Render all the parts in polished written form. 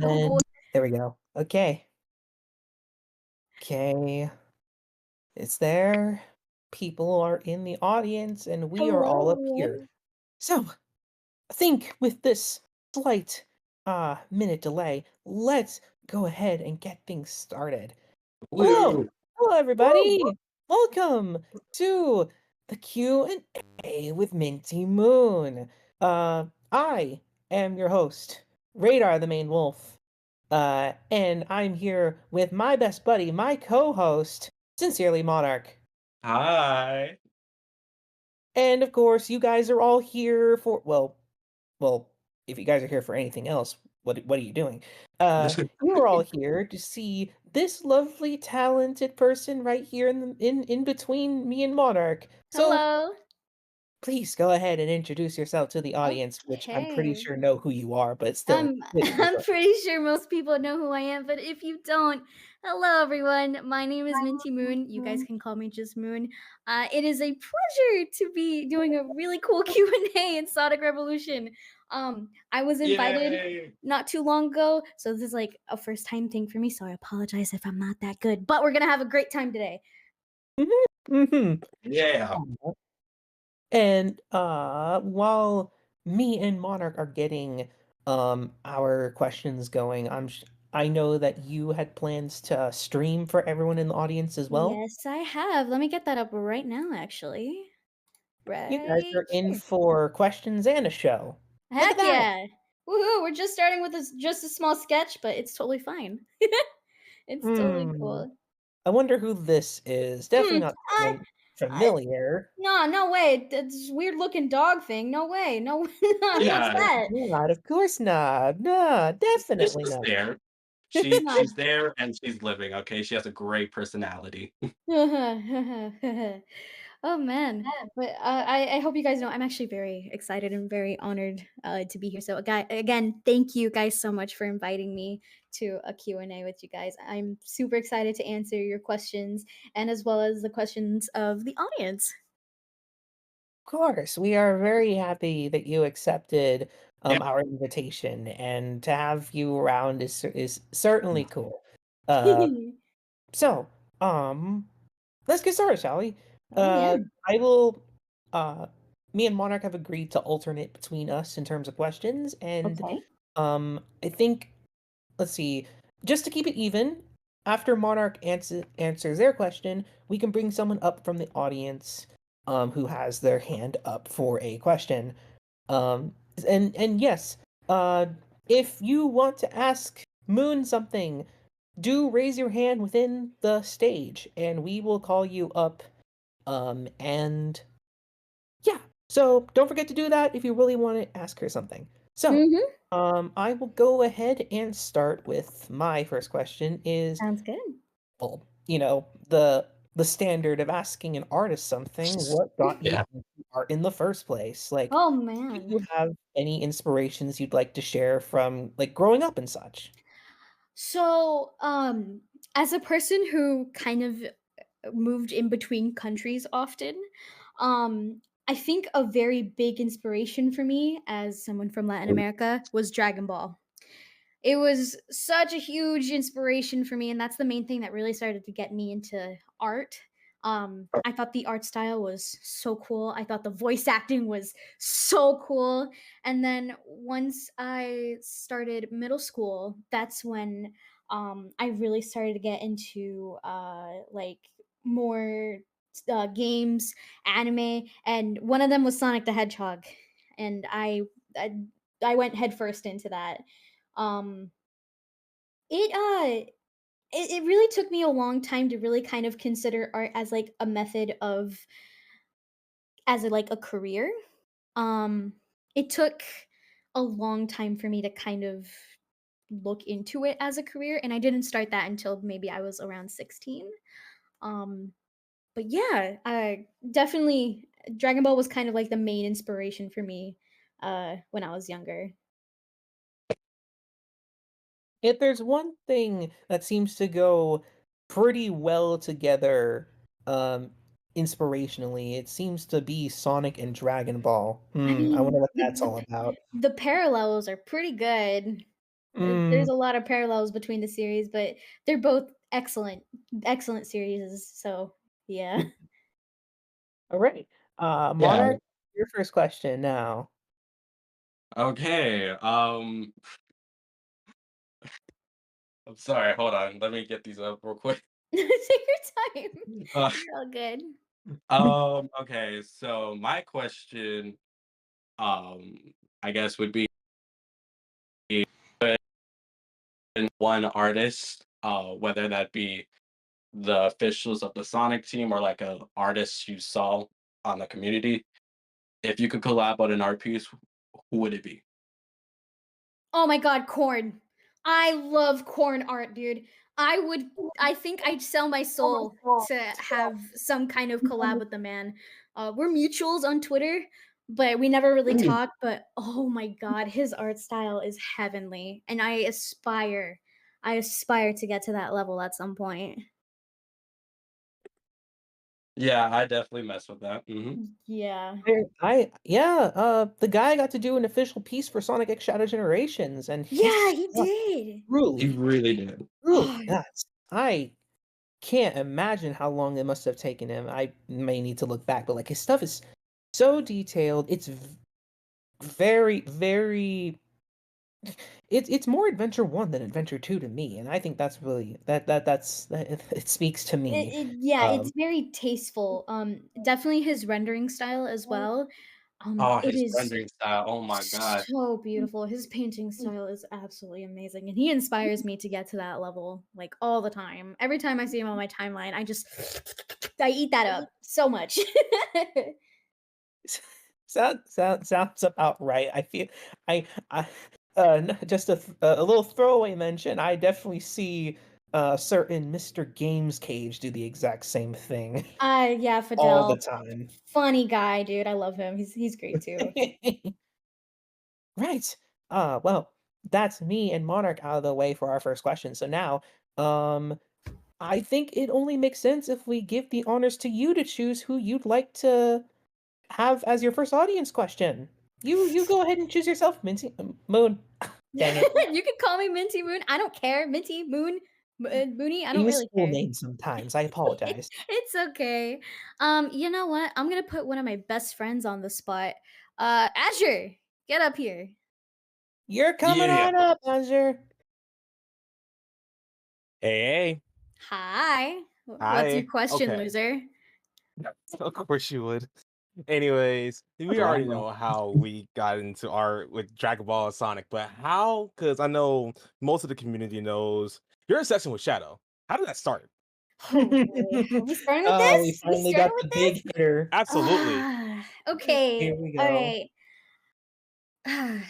Oh Then boy. there we go. Okay. Okay. It's there. People are in the audience, and we are all Hello, up here. everyone. So, I think with this slight, minute delay, let's go ahead and get things started. Hello! Woo! Hello, Woo! everybody! Welcome to the Q&A with Minty Moon. I am your host, Radar the Main Wolf. And I'm here with my best buddy, my co-host, Sincerely Monarch. Hi. And of course, you guys are all here for well, if you guys are here for anything else, what are you doing? You are all here to see this lovely, talented person right here in between me and Monarch. So Hello. please go ahead and introduce yourself to the audience, which I'm pretty Okay. sure know who you are, but still, I'm please I'm go. pretty sure most people know who I am, but if you don't, hello everyone. My name is Minty Moon. You guys can call me just Moon. It is a pleasure to be doing a really cool Q&A in Sonic Revolution. I was invited Yay! not too long ago, so this is like a first time thing for me, so I apologize if I'm not that good, but we're going to have a great time today. Mhm, mhm. Yeah. And, while me and Monarch are getting, our questions going, I know that you had plans to stream for everyone in the audience as well? Yes, I have. Let me get that up right now actually. You guys Right are in here. for questions and a show. Look at Heck that! yeah. Woohoo, we're just starting with just a small sketch, but it's totally fine. It's totally Hmm, cool. I wonder who this is. Definitely Hmm, not I someone I familiar. no, no way, this weird looking dog thing, no way, no what's Yeah, that? Not, of course not. No, she's definitely just not. there. She No. she's there and she's living, okay? She has a great personality. Oh, man. But, I hope you guys know I'm actually very excited and very honored, to be here. So, again, thank you guys so much for inviting me to a Q&A with you guys. I'm super excited to answer your questions and as well as the questions of the audience. Of course, we are very happy that you accepted, Yeah. our invitation, and to have you around is certainly cool. Uh, so, um, let's get started, shall we? Oh, yeah. I will, uh, me and Monarch have agreed to alternate between us in terms of questions, and, Okay. I think let's see, just to keep it even, after Monarch answers their question, we can bring someone up from the audience, who has their hand up for a question. Um, and yes, uh, if you want to ask Moon something, do raise your hand within the stage, and we will call you up. And yeah, so don't forget to do that if you really want to ask her something. So, Mhm. I will go ahead and start with my first question is, Sounds good. well, the standard of asking an artist something, what got you Yeah. into art in the first place? Like, Oh, do man. you have any inspirations you'd like to share from, like, growing up and such? So, as a person who kind of moved in between countries often, I think a very big inspiration for me as someone from Latin America was Dragon Ball. It was such a huge inspiration for me, and that's the main thing that really started to get me into art. I thought the art style was so cool. I thought the voice acting was so cool. And then once I started middle school, that's when I really started to get into like more games, anime, and one of them was Sonic the Hedgehog, and I, I went headfirst into that. Um, it it really took me a long time to really kind of consider art as like a method of as a, like a career. Um, it took a long time for me to kind of look into it as a career, and I didn't start that until maybe I was around 16. Um, but yeah, definitely Dragon Ball was kind of like the main inspiration for me when I was younger. If there's one thing that seems to go pretty well together, um, inspirationally, it seems to be Sonic and Dragon Ball. I I wonder mean, what that's all about. the parallels are pretty good. Mm, There's a lot of parallels between the series, but they're both excellent series, so yeah. all right. Yeah. Monarch, your first question now. Okay. I'm sorry. Hold on. Let me get these up real quick. Take your time. Uh, You're all good. okay. So my question, um, I guess would be one artist, whether that be the officials of the Sonic team or like a artist you saw on the community. If you could collab on an art piece, who would it be? Oh my god, corn. I love corn art, dude. I would I think I'd sell my soul to have some kind of collab with the man. We're mutuals on Twitter, but we never really talk, but oh my god, his art style is heavenly and I aspire to get to that level at some point. Yeah, I definitely mess with that. Yeah. Yeah, the guy got to do an official piece for Sonic X Shadow Generations, and Yeah, his he stuff did. He truly, really did. truly Oh, nuts. I can't imagine how long it must have taken him. I may need to look back, but like his stuff is so detailed. It's very, very. It's more Adventure One than Adventure Two to me, and I think that's really it speaks to me. yeah, it's Um, very tasteful. Definitely his rendering style as well. Oh, It his is rendering style. Oh my god. so beautiful. His painting style is absolutely amazing, and he inspires me to get to that level like all the time. Every time I see him on my timeline, I eat that up so much. sounds about right. I just a little throwaway mention. I definitely see certain Mr. Games Cage do the exact same thing Yeah, all the Fidel, time. funny guy, dude. I love him. He's great too. Right. Well, that's me and Monarch out of the way for our first question. So now, um, I think it only makes sense if we give the honors to you to choose who you'd like to have as your first audience question. You go ahead and choose yourself, Minty Moon. Dang it. You can call me Minty Moon. I don't care. Minty Moon, Moony. I I don't use really full care. names sometimes. I apologize. It's okay. You know what? I'm gonna put one of my best friends on the spot. Azure, get up here. You're coming Yeah. on up, Azure. Hey, hey. Hi. What's your Hi. question, Okay. loser? Of course you would. Anyways, we already Drama. know how we got into art with Dragon Ball and Sonic, but how? Because I know most of the community knows your obsession with Shadow. How did that start? Oh boy, are we starting with Oh, we this? We finally got starting with the this? big hitter. Absolutely. Here Okay. we All go. right. I'm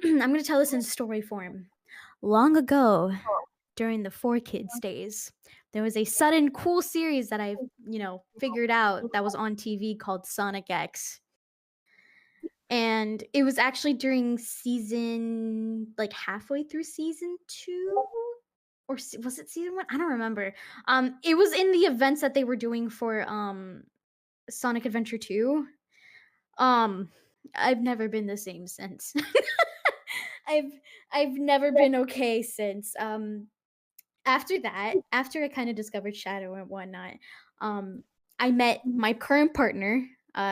gonna tell this in story form. Long ago, during the 4 Kids days, there was a sudden cool series that I figured out that was on TV called Sonic X. And it was actually during season like halfway through season 2 or was it season 1? I don't remember. It was in the events that they were doing for Sonic Adventure 2. Um I've never been the same since. I've I've never been okay since. After that, after I kind of discovered Shadow and whatnot, um, I met my current partner,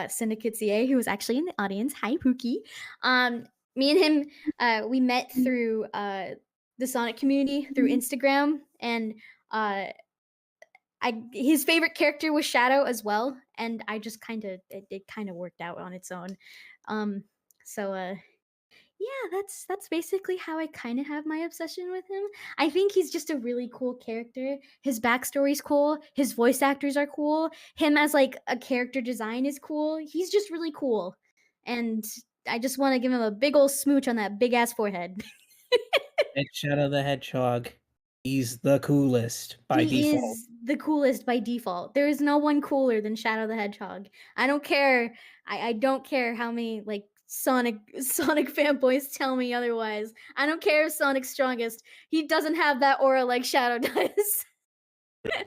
Syndicate CA, who was actually in the audience. Hi, Pookie. Um, Me and him, we met through the Sonic community through Instagram, and uh, his favorite character was Shadow as well, and I just kind of it kind of worked out on its own. Um, so yeah, that's basically how I kind of have my obsession with him. I think he's just a really cool character. His backstory's cool. His voice actors are cool. Him as like a character design is cool. He's just really cool, and I just want to give him a big old smooch on that big ass forehead. It's Shadow the Hedgehog. He's the coolest by He default. is the coolest by default. There is no one cooler than Shadow the Hedgehog. I don't care. I don't care how many like Sonic fanboys tell me otherwise. I don't care if Sonic's strongest. He doesn't have that aura like Shadow does.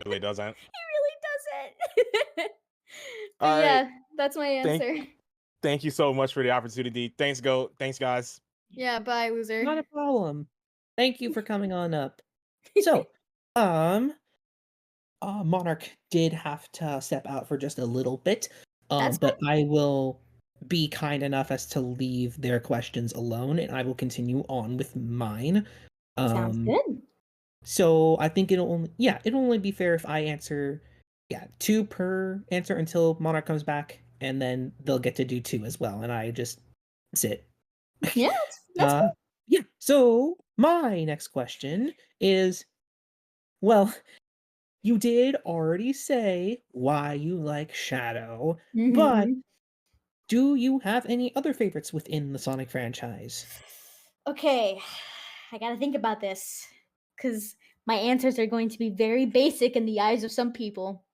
Really doesn't. He really doesn't. But All right. yeah, that's my Thank answer. thank you so much for the opportunity. Thanks, Go. Thanks, guys. Yeah, bye, loser. Not a problem. Thank you for coming on up. So, um, Monarch did have to step out for just a little bit, That's but fine. I will be kind enough as to leave their questions alone, and I will continue on with mine. Sounds Um, good. so I think it'll only be fair if I answer, yeah, 2 per answer until Monarch comes back, and then they'll get to do 2 as well, and I just sit. Yeah, that's Uh, yeah, so my next question is, well, you did already say why you like Shadow, cool. but do you have any other favorites within the Sonic franchise? Okay, I gotta think about this because my answers are going to be very basic in the eyes of some people.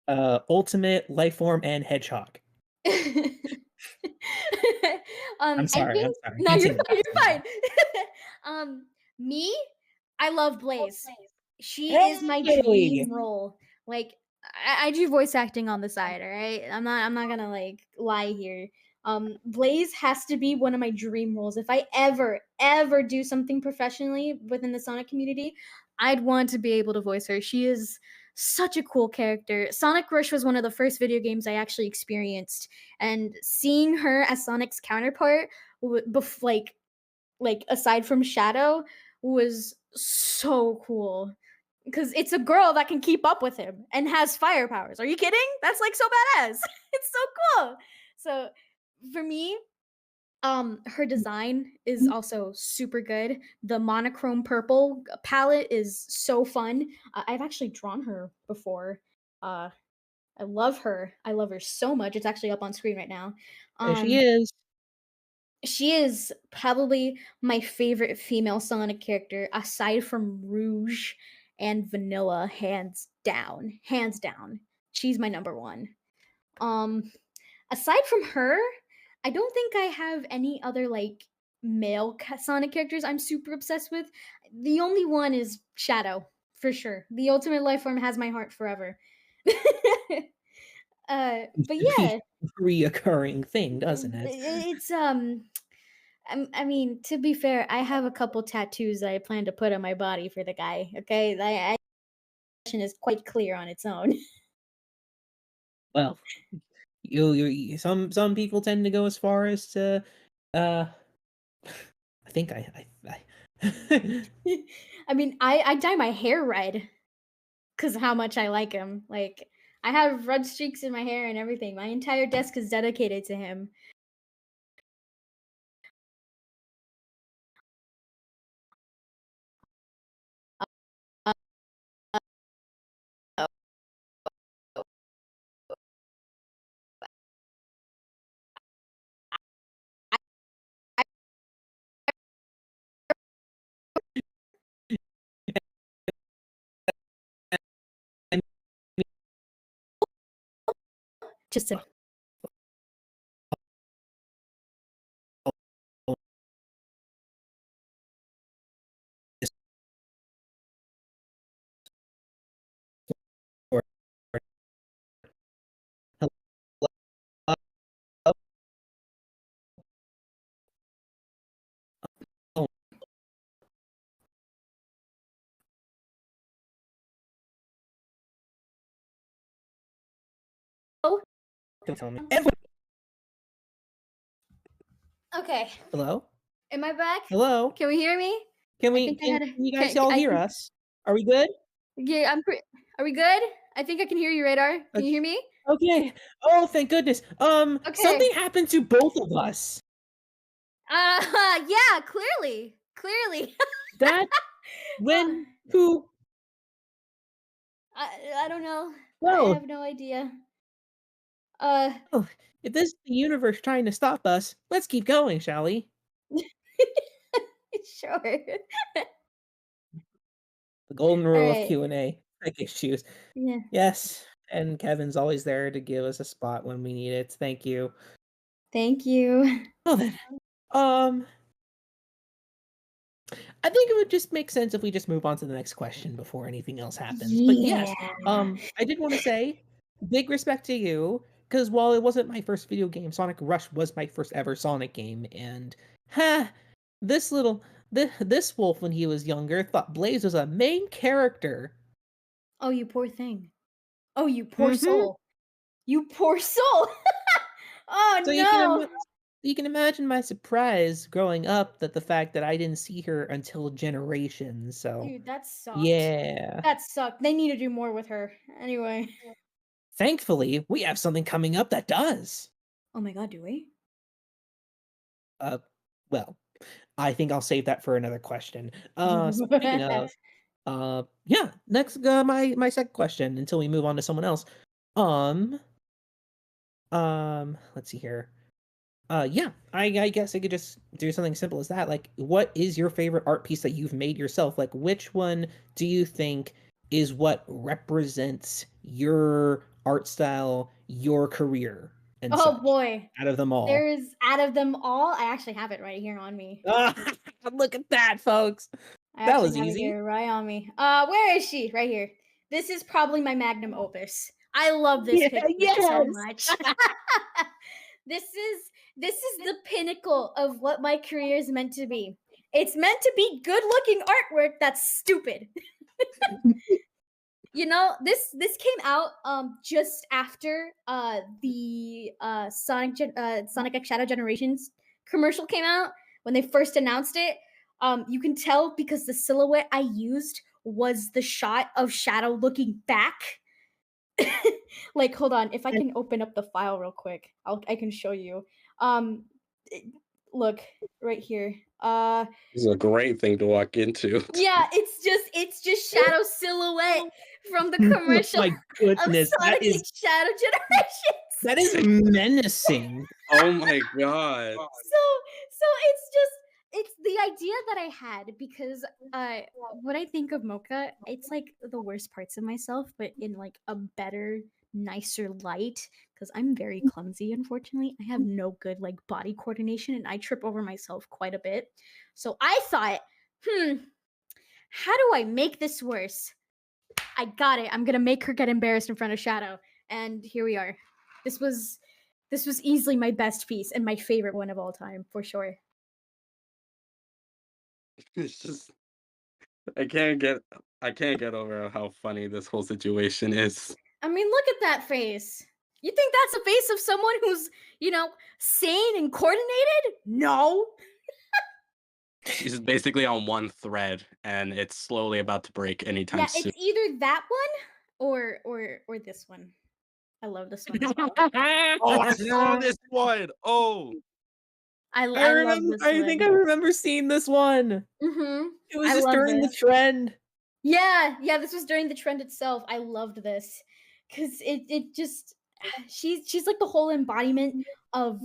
Ultimate, Lifeform, and Hedgehog. I think I'm sorry, no, you're continue, fine. You're continue. fine. Me, I love Blaze. She is my Hey! dream role. Like I do voice acting on the side, all right? I'm not gonna like lie here. Blaze has to be one of my dream roles. If I ever do something professionally within the Sonic community, I'd want to be able to voice her. She is such a cool character. Sonic Rush was one of the first video games I actually experienced, and seeing her as Sonic's counterpart, like aside from Shadow, was so cool because it's a girl that can keep up with him and has fire powers. Are you kidding? That's like so badass. It's so cool. So for me, her design is also super good. The monochrome purple palette is so fun. I've actually drawn her before. Uh, I love her. I love her so much. It's actually up on screen right now. There she Um, is. she is probably my favorite female Sonic character aside from Rouge and Vanilla, hands down. Hands down. She's my number one. Um Aside from her, I don't think I have any other like male Sonic characters I'm super obsessed with. The only one is Shadow, for sure. The ultimate life form has my heart forever. But To be yeah, a reoccurring thing, doesn't it? it's I mean, to be fair, I have a couple tattoos that I plan to put on my body for the guy. Okay, I is quite clear on its own. Well, some people tend to go as far as to, uh, I think I I mean, I dye my hair red because how much I like him. Like, I have red streaks in my hair and everything. My entire desk is dedicated to him. Just to oh, Don't tell me. okay. Hello? Am I back? Hello? Can we hear me? I think I Can had a you guys all I hear think us? Are we good? yeah, are we good? I think I can hear you, Radar. Can you Ok hear me? okay. Oh, thank goodness. Okay. Something happened to both of us. Yeah, clearly. Clearly. That Uh, when who I don't know. I well, have no idea. Uh oh, if this is the universe trying to stop us, let's keep going, shall we? sure. The golden All rule of right. Q&A. Tech issues. Yeah. Yes, and Kevin's always there to give us a spot when we need it. Thank you. Thank you. Well then, um, I think it would just make sense if we just move on to the next question before anything else happens. But Yeah. yes, I did want to say big respect to you because while it wasn't my first video game, Sonic Rush was my first ever Sonic game, and ha, this little this wolf, when he was younger, thought Blaze was a main character. Oh, you poor thing. Oh, you poor Mhm. soul. You poor soul. Oh So no. you can imagine my surprise growing up that the fact that I didn't see her until generations. So Dude, that sucked. yeah. That sucked. They need to do more with her. Anyway. Thankfully, we have something coming up that does. Oh my god, do we? Uh, well, I think I'll save that for another question. Speaking of, yeah, next, my second question until we move on to someone else. Um, let's see here. Yeah, I guess I could just do something simple as that. Like, what is your favorite art piece that you've made yourself? Like, which one do you think is what represents your art style, your career, and Oh such boy. out of them all? There's out of them all, I actually have it right here on me. Ah, look at that, folks. I That actually was have it easy. here right on me. Where is she? Right here. This is probably my magnum opus. I love this Yeah, picture so yes. much. This is the pinnacle of what my career is meant to be. It's meant to be good-looking artwork that's stupid. You know, this came out just after the Sonic X Shadow Generations commercial came out when they first announced it. You can tell because the silhouette I used was the shot of Shadow looking back. Like, hold on, if I can open up the file real quick, I can show you. Um, it- Look right here. This is a great thing to walk into. Yeah, it's just Shadow silhouette from the Oh commercial my of goodness, Sonic X Shadow that is Generations. menacing. Oh my god. So it's the idea that I had because when I think of Mocha, it's like the worst parts of myself, but in like a better, nicer light. Because I'm very clumsy, unfortunately. I have no good like body coordination and I trip over myself quite a bit. So I thought, how do I make this worse? I got it. I'm gonna make her get embarrassed in front of Shadow. And here we are. This was this was easily my best piece and my favorite one of all time, for sure. It's just I can't get I can't get over how funny this whole situation is. I mean, look at that face. You think that's the face of someone who's, sane and coordinated? No. She's basically on one thread and it's slowly about to break anytime Yeah, soon. it's either that one or this one. I love this one as well. Oh, I saw this one. Oh, I love this I think I one. remember seeing this one. It was I just love during the this. trend. Yeah, this was during the trend itself. I loved this because it just she's like the whole embodiment of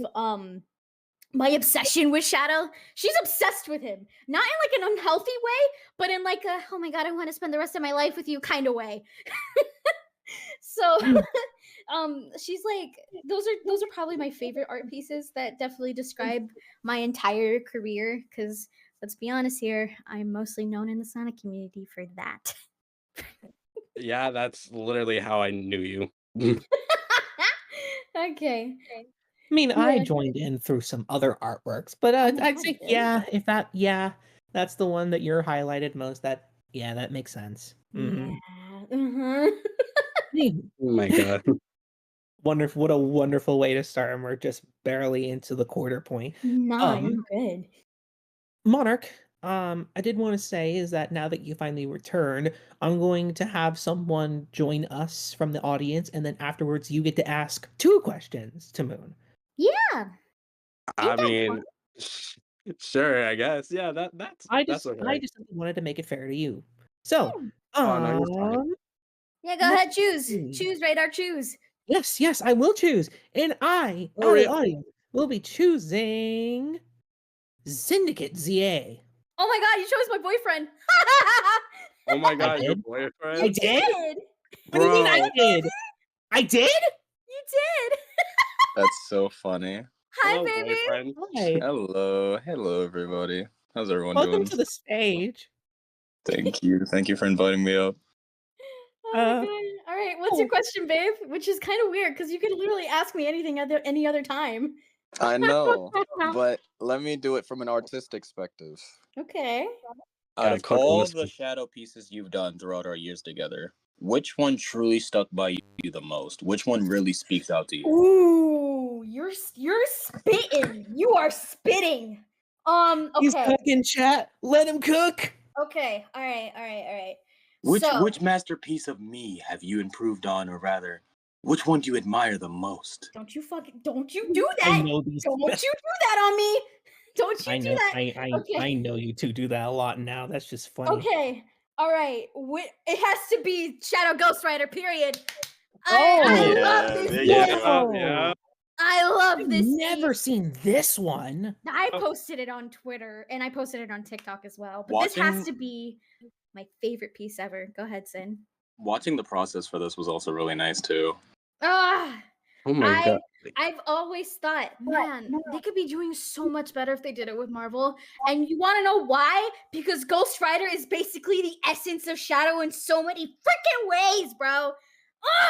my obsession with Shadow. She's obsessed with him, not in like an unhealthy way, but in like a oh my god, I want to spend the rest of my life with you kind of way. So she's like those are probably my favorite art pieces that definitely describe my entire career because let's be honest here, I'm mostly known in the Sonic community for that. yeah, that's literally how I knew you. Okay. I mean, I Yeah. joined in through some other artworks, but Oh my I'd god, say really? yeah, that's the one that you're highlighted most. That makes sense. Yeah. Uh-huh. Hey, Oh my god. wonderful! What a wonderful way to start, and we're just barely into the quarter point. Nah, Um, you're good. Monarch, I did want to say is that now that you finally returned, I'm going to have someone join us from the audience, and then afterwards you get to ask 2 questions to Moon. Yeah. I Ain't that fun? mean, sure, I guess. Yeah, that's I okay. just wanted to make it fair to you. So, Hmm. Oh no, you're fine. um, Yeah, go let's ahead, choose. see. Choose, Radar, choose. Yes, I will choose, and Hurry the up. audience, will be choosing Syndicate ZA. Oh my god, you chose my boyfriend. Oh my I god, your did? I You boyfriend? did? did. What do you mean I Bro. Hi, did? baby. I did? You did. That's so funny. Hi, Hello, baby. boyfriend. Hi. Hello everybody. How's everyone Welcome doing? to the stage. Thank you for inviting me up. Oh my Uh, god. All right, what's your oh, question, babe? Which is kind of weird because you could literally ask me anything any other time. I know, but let me do it from an artistic perspective. Okay. Out Gotta of cook on all this the one. shadow pieces you've done throughout our years together, which one truly stuck by you the most? Which one really speaks out to you? Ooh, you're spitting. You are spitting. He's Okay. cooking, chat. Let him cook. Okay. All right. Which masterpiece of me have you improved on, or rather, which one do you admire the most? Don't you do I that. know these. Don't you do that on me. Don't you I do know. that. I Okay. know you two do that a lot now. That's just funny. Okay. All right. It has to be Shadow Ghost Rider, period. Oh, I Yeah, love this there piece. you whoa! Yeah. I love I've this never piece. seen this one. I posted it on Twitter and I posted it on TikTok as well. But this has Watching to be my favorite piece ever. Go ahead, Sin. watching the process for this was also really nice too. Ah, Oh my god. I've always thought, man, they could be doing so much better if they did it with Marvel. And you want to know why? Because Ghost Rider is basically the essence of Shadow in so many freaking ways, bro.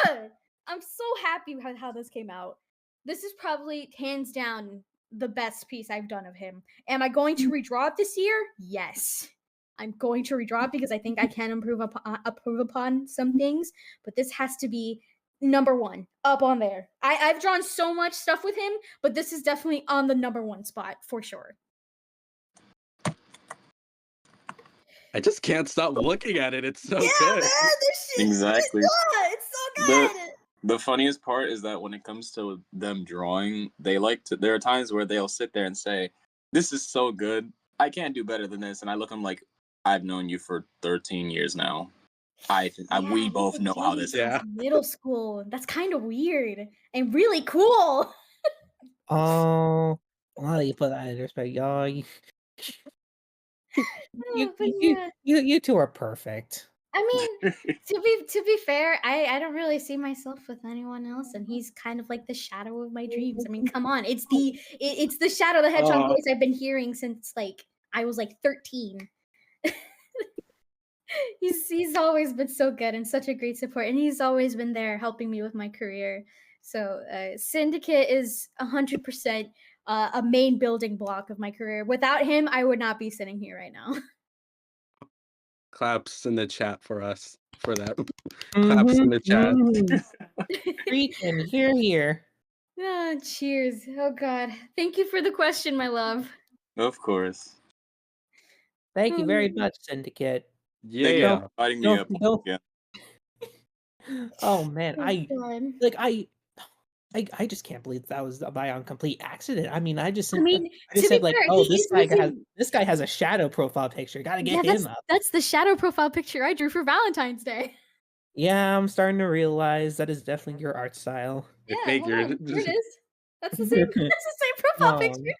Ugh! I'm so happy how this came out. This is probably hands down the best piece I've done of him. Am I going to redraw it this year? Yes. I'm going to redraw it because I think I can improve upon some things, but this has to be number one up on there. I've drawn so much stuff with him, but this is definitely on the number one spot for sure. I just can't stop looking at it. It's so Yeah, good. man, this shit Exactly. it's so good. The funniest part is that when it comes to them drawing, there are times where they'll sit there and say, "This is so good. I can't do better than this." And I look, I'm like, "I've known you for 13 years now. We both know how this Yeah. is." Middle school. That's kind of weird and really cool. Oh, well, you put that in perspective, y'all. But yeah, You two are perfect. I mean, to be fair, I don't really see myself with anyone else, and he's kind of like the shadow of my dreams. I mean, come on, it's the Shadow the Hedgehog voice I've been hearing since like I was like 13. He's always been so good and such a great support, and he's always been there helping me with my career. So Syndicate is 100% a main building block of my career. Without him, I would not be sitting here right now. Claps in the chat for us for that. Claps in the chat. Freaking here. Ah, cheers. Oh God. Thank you for the question, my love. Of course. Thank you very much, Syndicate. Thank you Yeah. for inviting me Don't, up don't. again. Oh man, Oh, God. I just can't believe that was by on complete accident. I mean, I just I mean, to said be like, fair, oh, he is using. this guy has a shadow profile picture. Got to Yeah, get him up. that's the shadow profile picture I drew for Valentine's Day. Yeah, I'm starting to realize that is definitely your art style. I Yeah, hold on. figured. Here it is. That's the same. That's the same profile picture.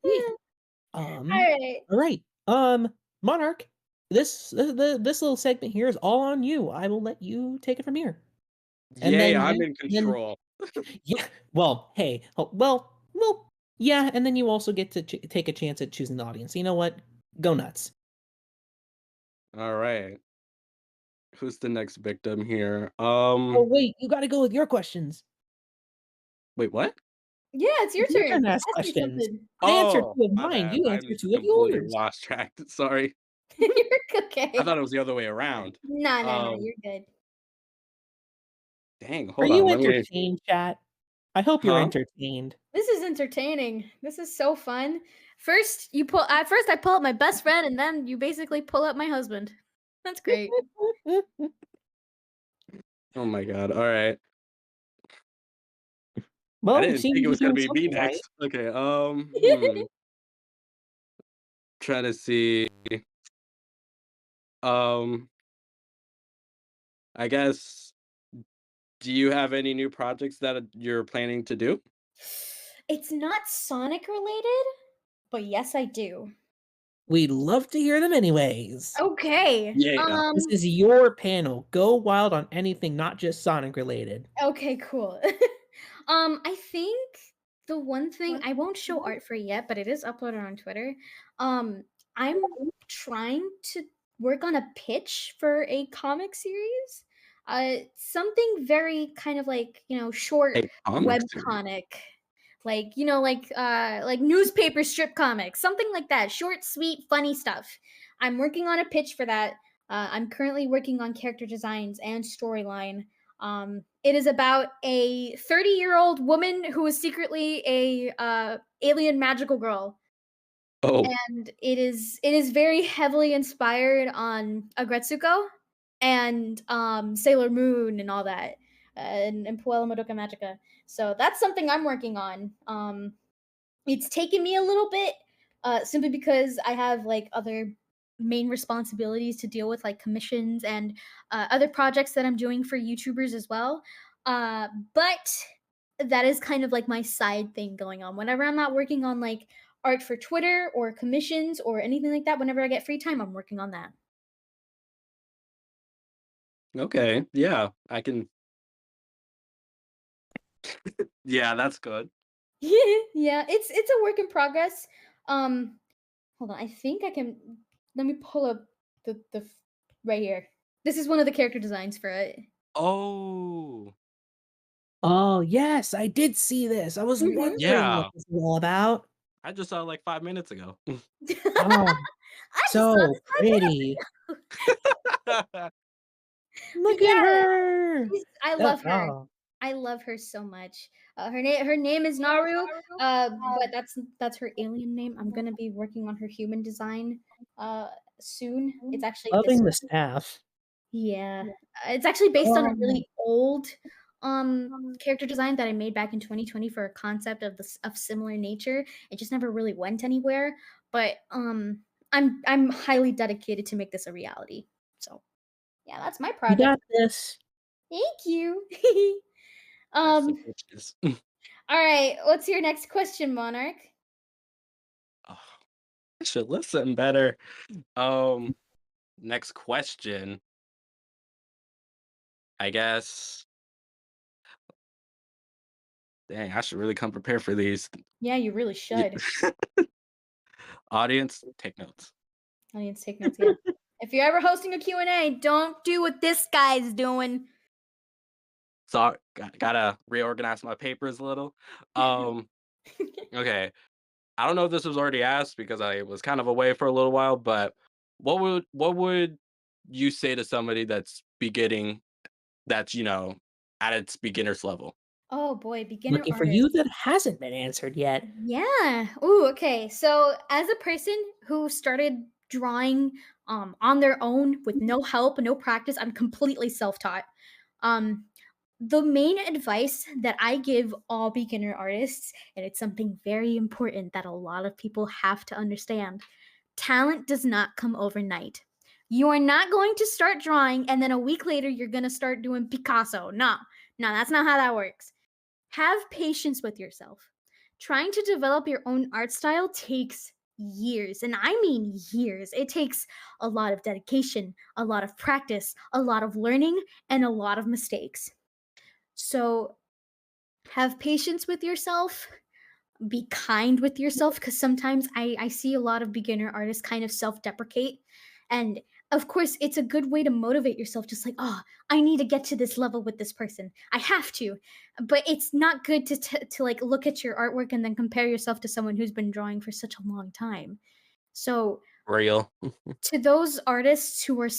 Neat. All right. All right. Monarch, this little segment here is all on you. I will let you take it from here. And Yay, then I'm in control. yeah. Well, hey. Yeah. And then you also get to take a chance at choosing the audience. You know what? Go nuts. All right. Who's the next victim here? Oh wait, you got to go with your questions. Wait, what? Yeah, it's your You're turn. gonna ask Ask me questions. something. I answered Oh, 2 of my mine. bad. You I'm answered 2 of completely yours. lost track. Sorry. You're okay. I thought it was the other way around. No, you're good. Dang, Are hold you on. Let me. entertained, chat? I hope you're Huh? entertained. This is entertaining. This is so fun. First, I pull up my best friend, and then you basically pull up my husband. That's great. Oh my god. All right. I Well, didn't see, think it you're was gonna doing be me something right. next. Okay. Try to see. Um. I guess. Do you have any new projects that you're planning to do? It's not Sonic related, but yes, I do. We'd love to hear them anyways. Okay. Yeah. This is your panel. Go wild on anything, not just Sonic related. Okay, cool. I think the one thing I won't show art for it yet, but it is uploaded on Twitter. I'm trying to work on a pitch for a comic series. Something very kind of like, short A comic web series. comic. like newspaper strip comics, something like that. Short, sweet, funny stuff. I'm working on a pitch for that. I'm currently working on character designs and storyline. It is about a 30-year-old woman who is secretly a alien magical girl, Oh, and it is very heavily inspired on Agretsuko and Sailor Moon and all that, and Puella Madoka Magica. So that's something I'm working on. It's taken me a little bit, simply because I have like other main responsibilities to deal with, like commissions and other projects that I'm doing for YouTubers as well. But that is kind of like my side thing going on. Whenever I'm not working on like art for Twitter or commissions or anything like that, whenever I get free time, I'm working on that. okay. Yeah, I can. Yeah, that's good. Yeah, it's a work in progress. Um, Hold on, I think I can. Let me pull up right here. This is one of the character designs for it. Oh, Oh, yes, I did see this. I was Mhm. wondering what yeah. this was all about. I just saw it like 5 minutes ago. Oh, I just saw so this 5 minutes pretty. ago. But Look at yeah, her. I That love her. oh, I love her so much. Her name is Naru. But that's her alien name. I'm gonna be working on her human design uh soon. It's actually this. loving the staff. Yeah. It's actually based on a Um, really old character design that I made back in 2020 for a concept of similar nature. It just never really went anywhere, but I'm highly dedicated to make this a reality. So, yeah, that's my you project. got this. Thank you. That's the um bitches. all right, what's your next question, Monarch? Oh, I should listen better. Um, Next question. I guess. Dang, I should really come prepared for these. Yeah, you really Y- should. Audience, take notes. Audience, take notes, yeah. If you're ever hosting a Q&A, don't do what this guy's doing. So gotta reorganize my papers a little. Um, okay. I don't know if this was already asked because I was kind of away for a little while, but what would you say to somebody that's beginning that's at its beginner's level? Oh boy, beginner Looking for artist. you that hasn't been answered yet. Yeah. Ooh, okay. So as a person who started drawing on their own with no help, no practice, I'm completely self-taught. Um the main advice that I give all beginner artists, and it's something very important that a lot of people have to understand. Talent does not come overnight. You are not going to start drawing and then a week later you're going to start doing Picasso. No. No, that's not how that works. Have patience with yourself. Trying to develop your own art style takes years, and I mean years. It takes a lot of dedication, a lot of practice, a lot of learning, and a lot of mistakes. So, have patience with yourself, be kind with yourself, because sometimes I see a lot of beginner artists kind of self-deprecate, and of course it's a good way to motivate yourself, just like, oh, I need to get to this level with this person, I have to. But it's not good to like look at your artwork and then compare yourself to someone who's been drawing for such a long time. So Real. to those artists who are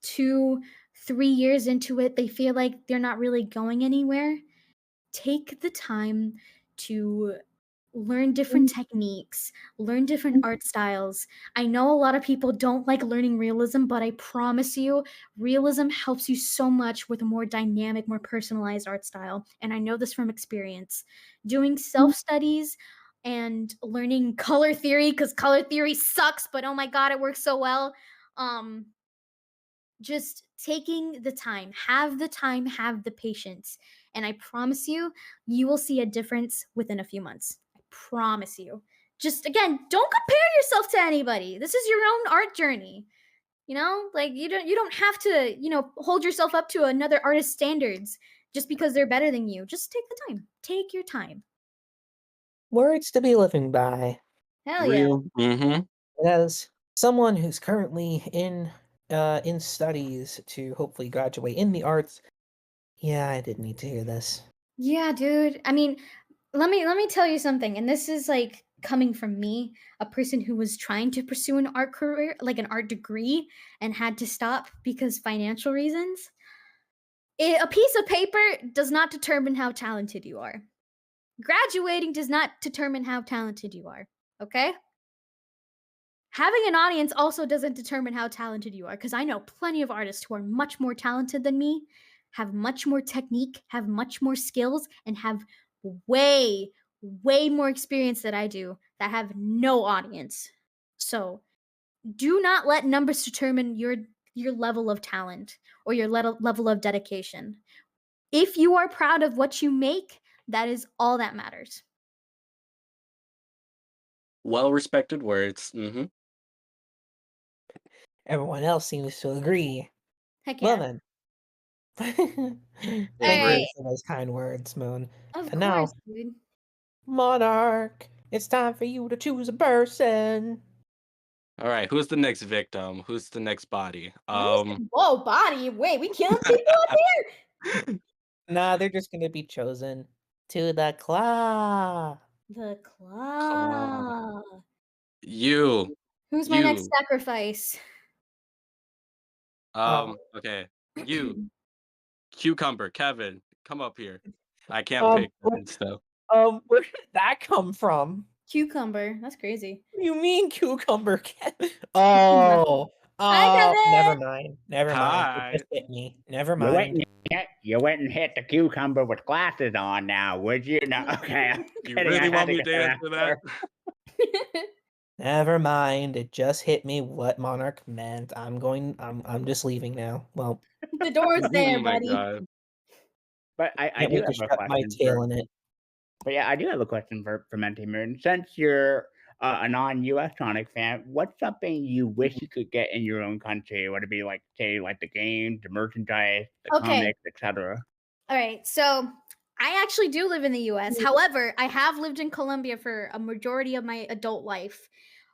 2 3 years into it, they feel like they're not really going anywhere, take the time to learn different techniques, learn different art styles. I know a lot of people don't like learning realism, but I promise you, realism helps you so much with a more dynamic, more personalized art style. And I know this from experience. Doing self studies and learning color theory, because color theory sucks, but oh my God, it works so well. Um, just taking the time, have the patience. And I promise you, you will see a difference within a few months. I promise you. Just again, don't compare yourself to anybody. This is your own art journey. Like you don't have to, hold yourself up to another artist's standards just because they're better than you. Just take the time. Take your time. Words to be living by. Hell yeah. Real. Mm-hmm. As someone who's currently in studies to hopefully graduate in the arts, yeah, I did need to hear this. Yeah, dude. I mean, let me tell you something, and this is like coming from me, a person who was trying to pursue an art career, like an art degree, and had to stop because financial reasons. A piece of paper does not determine how talented you are. Graduating does not determine how talented you are. Okay? Having an audience also doesn't determine how talented you are, because I know plenty of artists who are much more talented than me, have much more technique, have much more skills, and have way, way more experience than I do that have no audience. So do not let numbers determine your level of talent or your level of dedication. If you are proud of what you make, that is all that matters. Well respected words. Everyone else seems to agree. Heck Well yeah. then. All Thank right. you for those kind words, Moon. Of And course, now, dude. Monarch, it's time for you to choose a person. All right, who's the next victim? Who's the next body? Whoa, body. Wait, we killing people up here? Nah, they're just gonna be chosen to the claw. The Claw. claw. You, Who's my next you. sacrifice? Oh, Okay, you, cucumber, Kevin, come up here. I can't um, pick what, and stuff. where did that come from? Cucumber. That's crazy. What do you mean cucumber? Nothing. Oh, Hi, oh, never Kevin. mind, never mind. It Hi. just hit me. Never You went mind. and you went and hit the cucumber with glasses on now, would you? No, okay, I'm You kidding. I really had want to me get to that answer that? answer. Never mind. It just hit me what Monarch meant. I'm just leaving now. Well, The door's Oh there, my buddy. god. But I can't do wait to have a shut my question tail in it. but yeah, I do have a question for MintyMoon. Since you're a non-US Sonic fan, what's something you wish you could get in your own country? Would it be like, say, like the games, the merchandise, the Okay. comics, etc.? All right. So I actually do live in the US. However, I have lived in Colombia for a majority of my adult life.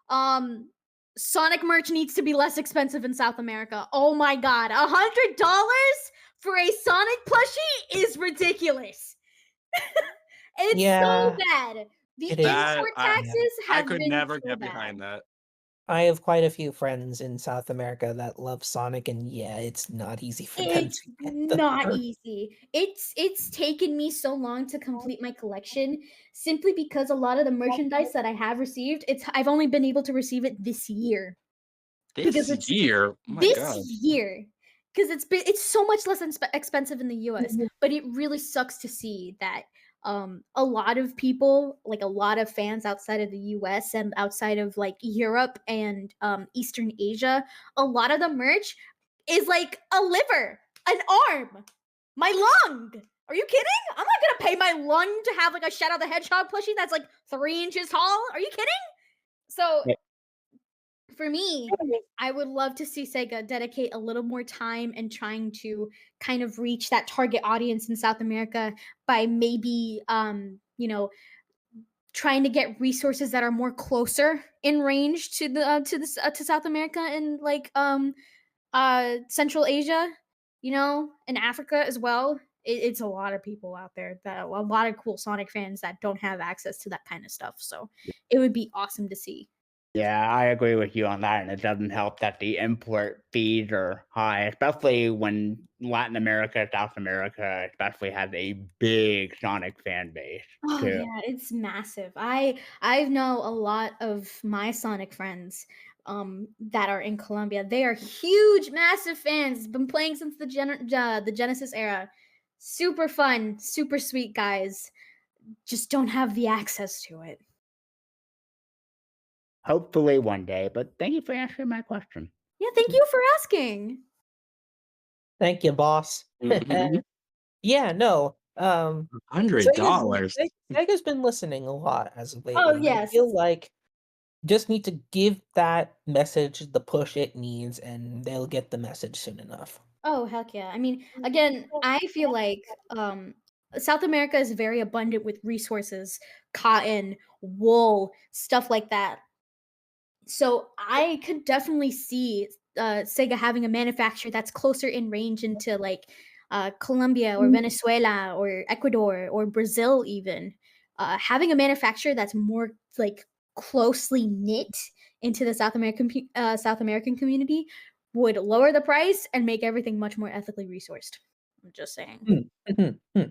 Um, Sonic merch needs to be less expensive in South America. Oh my god, $100 for a Sonic plushie is ridiculous. It's so Yeah, bad. The it is. That import Yeah. taxes I have could been never so get bad. behind that. I have quite a few friends in South America that love Sonic, and yeah, it's not easy for them It's to get the not merch. easy. It's taken me so long to complete my collection simply because a lot of the merchandise that I have received, I've only been able to receive it this year because This it's year, oh my this god. year because it's so much less expensive in the US, but it really sucks to see that a lot of people, like a lot of fans outside of the US and outside of like Europe and Eastern Asia, a lot of the merch is like a liver, an arm, my lung. Are you kidding? I'm not gonna pay my lung to have like a Shadow the Hedgehog plushie that's like 3 inches tall. Are you kidding? So for me, I would love to see Sega dedicate a little more time and trying to kind of reach that target audience in South America by maybe trying to get resources that are more closer in range to to South America and like Central Asia, and Africa as well. It's a lot of people out there, that a lot of cool Sonic fans that don't have access to that kind of stuff. So it would be awesome to see. Yeah, I agree with you on that, and it doesn't help that the import fees are high, especially when Latin America, South America, especially has a big Sonic fan base Oh too. yeah, it's massive. I know a lot of my Sonic friends that are in Colombia. They are huge, massive fans. Been playing since the Genesis era. Super fun, super sweet guys. Just don't have the access to it. Hopefully one day, but thank you for answering my question. Yeah, thank you for asking. Thank you, boss. Mhm. Yeah, no. Sega's $100. Sega's been listening a lot as of Oh lately, and I yes. feel like just need to give that message the push it needs, and they'll get the message soon enough. Oh, heck yeah. I mean, again, I feel like South America is very abundant with resources, cotton, wool, stuff like that. So I could definitely see Sega having a manufacturer that's closer in range into like Colombia or Venezuela or Ecuador or Brazil even. having a manufacturer that's more like closely knit into the South American community would lower the price and make everything much more ethically resourced. I'm just saying. Hmm, mhm, hmm.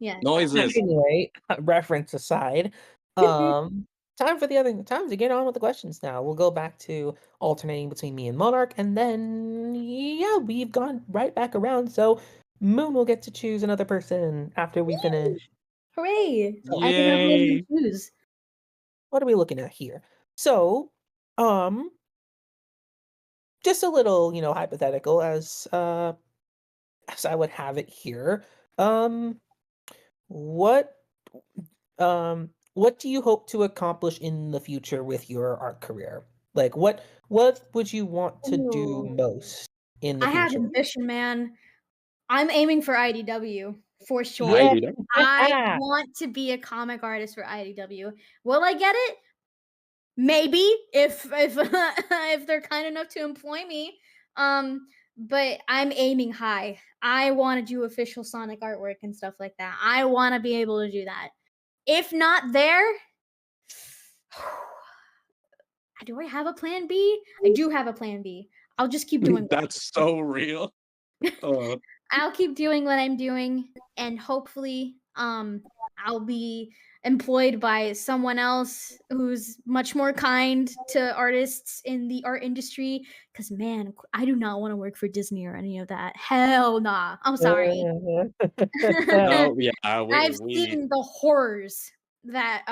Yes. Noises. Anyway, reference aside, um, time to get on with the questions now. We'll go back to alternating between me and Monarch, and then yeah, we've gone right back around. So Moon will get to choose another person after we finish. Hooray! So, I think I'm going Yay. to choose. what are we looking at here? So, um, just a little, hypothetical as I would have it here. Um, what what do you hope to accomplish in the future with your art career? Like what would you want to do Ooh. most in the I have future? ambition, man. I'm aiming for IDW for sure. Yeah. IDW. I want to be a comic artist for IDW. Will I get it? Maybe if if they're kind enough to employ me. But I'm aiming high. I want to do official Sonic artwork and stuff like that. I want to be able to do that. If not there, do I have a plan B? I do have a plan B. I'll just keep doing what That's so real. Uh, I'll keep doing what I'm doing, and hopefully I'll be employed by someone else who's much more kind to artists in the art industry, cuz man, I do not want to work for Disney or any of that. Hell nah. I'm sorry. no, yeah, I've we seen the horrors that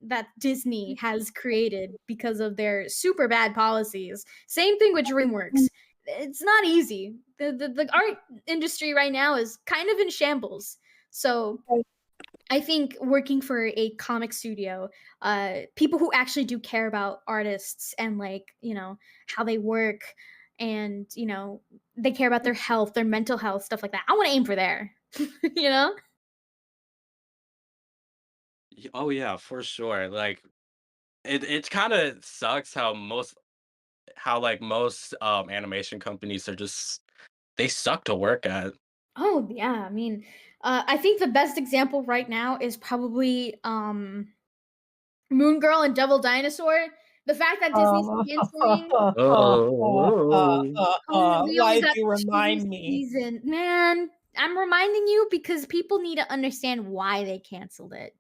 that Disney has created because of their super bad policies. Same thing with DreamWorks. It's not easy. The art industry right now is kind of in shambles. So I think working for a comic studio, people who actually do care about artists and like, how they work and, they care about their health, their mental health, stuff like that. I want to aim for there. you know? oh yeah, for sure. Like it kind of sucks how like most animation companies are just they suck to work at. Oh yeah, I mean, I think the best example right now is probably Moon Girl and Devil Dinosaur. The fact that Disney's canceling Oh. reveals Why'd that you two remind me? season. Man, I'm reminding you because people need to understand why they canceled it.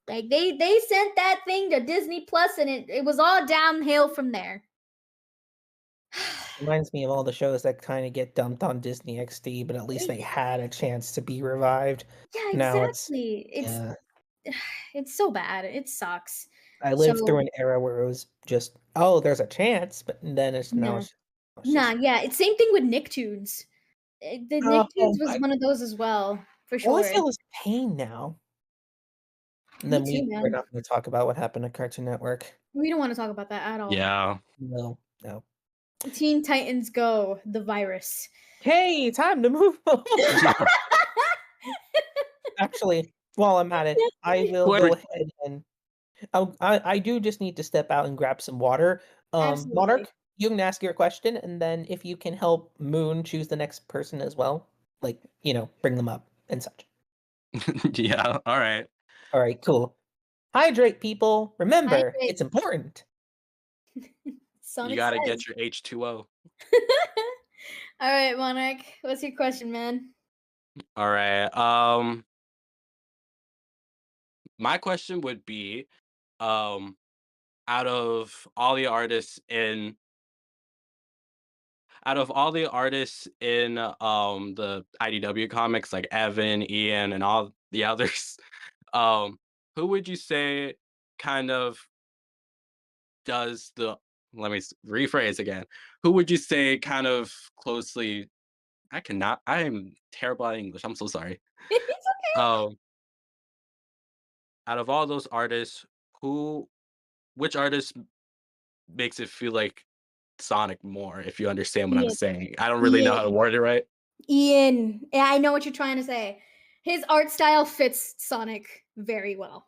Like they sent that thing to Disney Plus and it was all downhill from there. Reminds me of all the shows that kind of get dumped on Disney XD, but at least they had a chance to be revived. Yeah, Now it's exactly. yeah. It's so bad. It sucks. I lived through So an era where it was just, oh, there's a chance, but then yeah. it's Nah, just yeah, it's same thing with Nicktoons. The oh Nicktoons was my, one of those as well, for all I sure. feel is pain now. And Me then too, we're man. not going to talk about what happened at Cartoon Network. We don't wanna talk about that at all. Yeah. No, no. Teen Titans Go, the virus. Hey, time to move on. Actually, while I'm at it, I will Whoever go ahead and I do just need to step out and grab some water. Absolutely. Monarch, you can ask your question, and then if you can help Moon choose the next person as well, like, bring them up and such. yeah, all right. All right, cool. Hydrate, people. Remember, Hydrate. it's important. You Sonic got to says. get your H2O. Alright, Monarch, what's your question, man? All right. My question would be um out of all the artists in the IDW comics like Evan, Ian and all the others, um who would you say kind of does the let me rephrase again. Who would you say kind of closely I am terrible at English. I'm so sorry. It's Um out of all those artists, who which artist makes it feel like Sonic more, if you understand what I'm Ian. saying. I don't really know how to Ian. word it right. Ian. Yeah, I know what you're trying to say. His art style fits Sonic very well.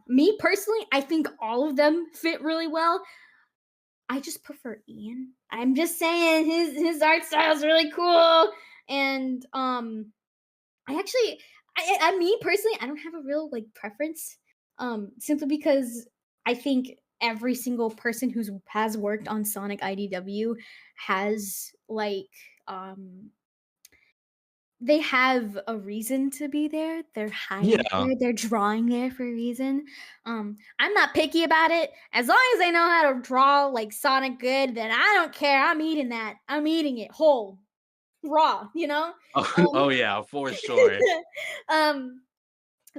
Me personally, I think all of them fit really well. I just prefer Ian. I'm just saying his art style is really cool. And I actually, me personally, I don't have a real like preference. Simply because I think every single person who's has worked on Sonic IDW has like they have a reason to be there. They're hiding Yeah. there. They're drawing there for a reason. I'm not picky about it. As long as they know how to draw like Sonic good, then I don't care. I'm eating that. I'm eating it whole, raw. Oh yeah, for sure. Um,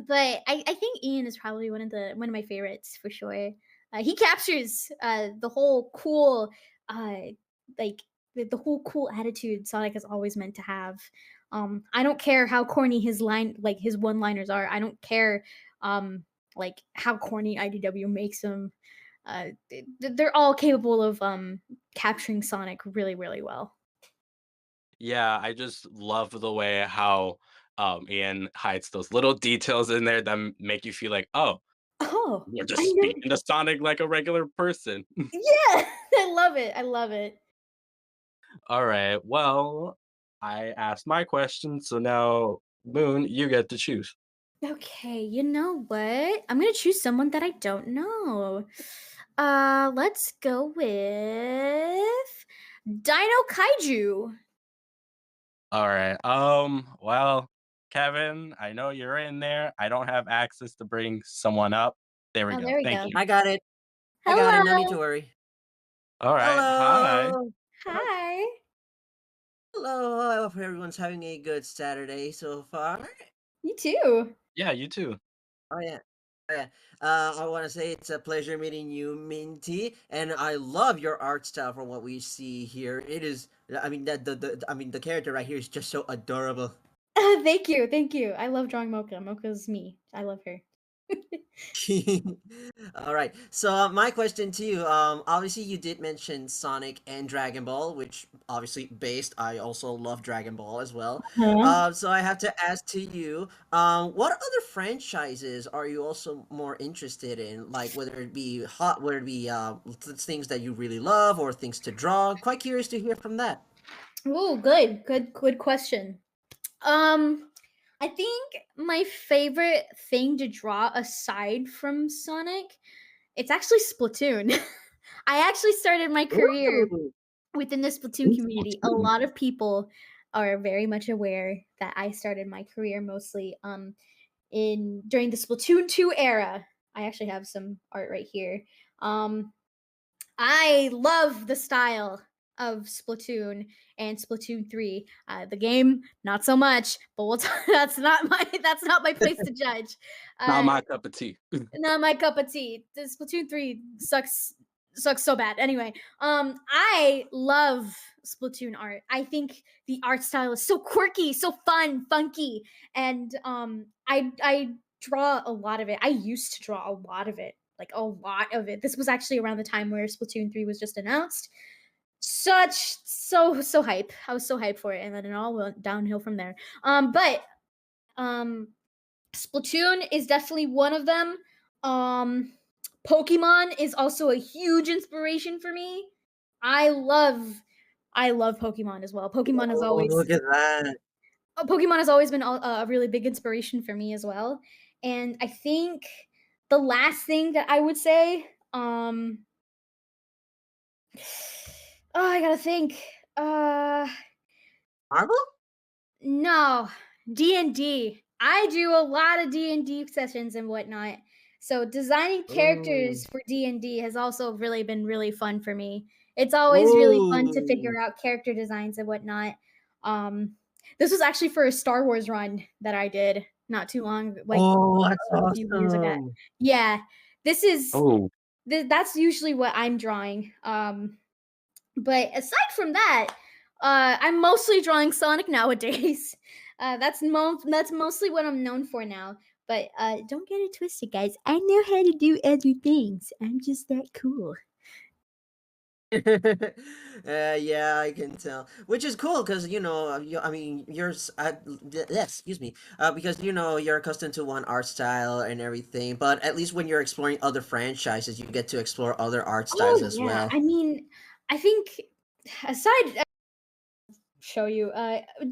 but I think Ian is probably one of my favorites for sure. He captures the whole cool like the whole cool attitude Sonic has always meant to have. I don't care how corny his one liners are. I don't care like how corny IDW makes them. They're all capable of capturing Sonic really really well. Yeah, I just love the way how Ian hides those little details in there that make you feel like, oh, Oh, you're I just know. speaking to Sonic like a regular person. Yeah, I love it. I love it. All right. Well, I asked my question, so now Moon, you get to choose. Okay, you know what? I'm gonna choose someone that I don't know. Let's go with Dino Kaiju. All right. Well, Kevin, I know you're in there. I don't have access to bring someone up. There we Oh, go. there we Thank go. you. I got it. I got it. No need Hello. to worry. All right. Hi. Hello. Hi. Hello. I hope everyone's having a good Saturday so far. You too. Yeah, you too. Oh yeah. Oh, yeah. I want to say it's a pleasure meeting you, Minty, and I love your art style from what we see here. It is. I mean that the character right here is just so adorable. Thank you. Thank you. I love drawing Mocha. Mocha's me. I love her. All right. So my question to you, obviously you did mention Sonic and Dragon Ball, which obviously based. I also love Dragon Ball as well. Huh? So I have to ask to you, what other franchises are you also more interested in? Like whether it be things that you really love or things to draw. Quite curious to hear from that. Oh, good question. Um, I think my favorite thing to draw aside from Sonic, it's actually Splatoon. I actually started my career Ooh. within the Splatoon community. A lot of people are very much aware that I started my career mostly in during the Splatoon 2 era. I actually have some art right here. Um I love the style of Splatoon and Splatoon 3. The game, not so much, but that's not my place to judge. Not Uh, my cup of tea. not my cup of tea. The Splatoon 3 sucks so bad. Anyway, I love Splatoon art. I think the art style is so quirky, so fun, funky, and I draw a lot of it. I used to draw a lot of it, like a lot of it. This was actually around the time where Splatoon 3 was just announced. So hype. I was so hyped for it, and then it all went downhill from there. But um Splatoon is definitely one of them. Um, Pokemon is also a huge inspiration for me. I love, I love Pokemon as well. Oh, look at that. Pokemon has always been a really big inspiration for me as well. And I think the last thing that I would say, oh, I gotta think. Uh, Marvel? No, D&D. I do a lot of D&D sessions and whatnot. So designing Ooh. characters for D&D has also really been really fun for me. It's always really fun to Ooh. figure out character designs and whatnot. Um, this was actually for a Star Wars run that I did not too long, like Oh, that's a few years ago. awesome. Yeah, this is Oh, that's usually what I'm drawing. But aside from that, I'm mostly drawing Sonic nowadays. That's mostly what I'm known for now. But don't get it twisted, guys. I know how to do other things. I'm just that cool. Yeah, I can tell. Which is cool because I mean, excuse me, because you're accustomed to one art style and everything. But at least when you're exploring other franchises, you get to explore other art styles Oh as yeah. well. I mean, I think aside show you.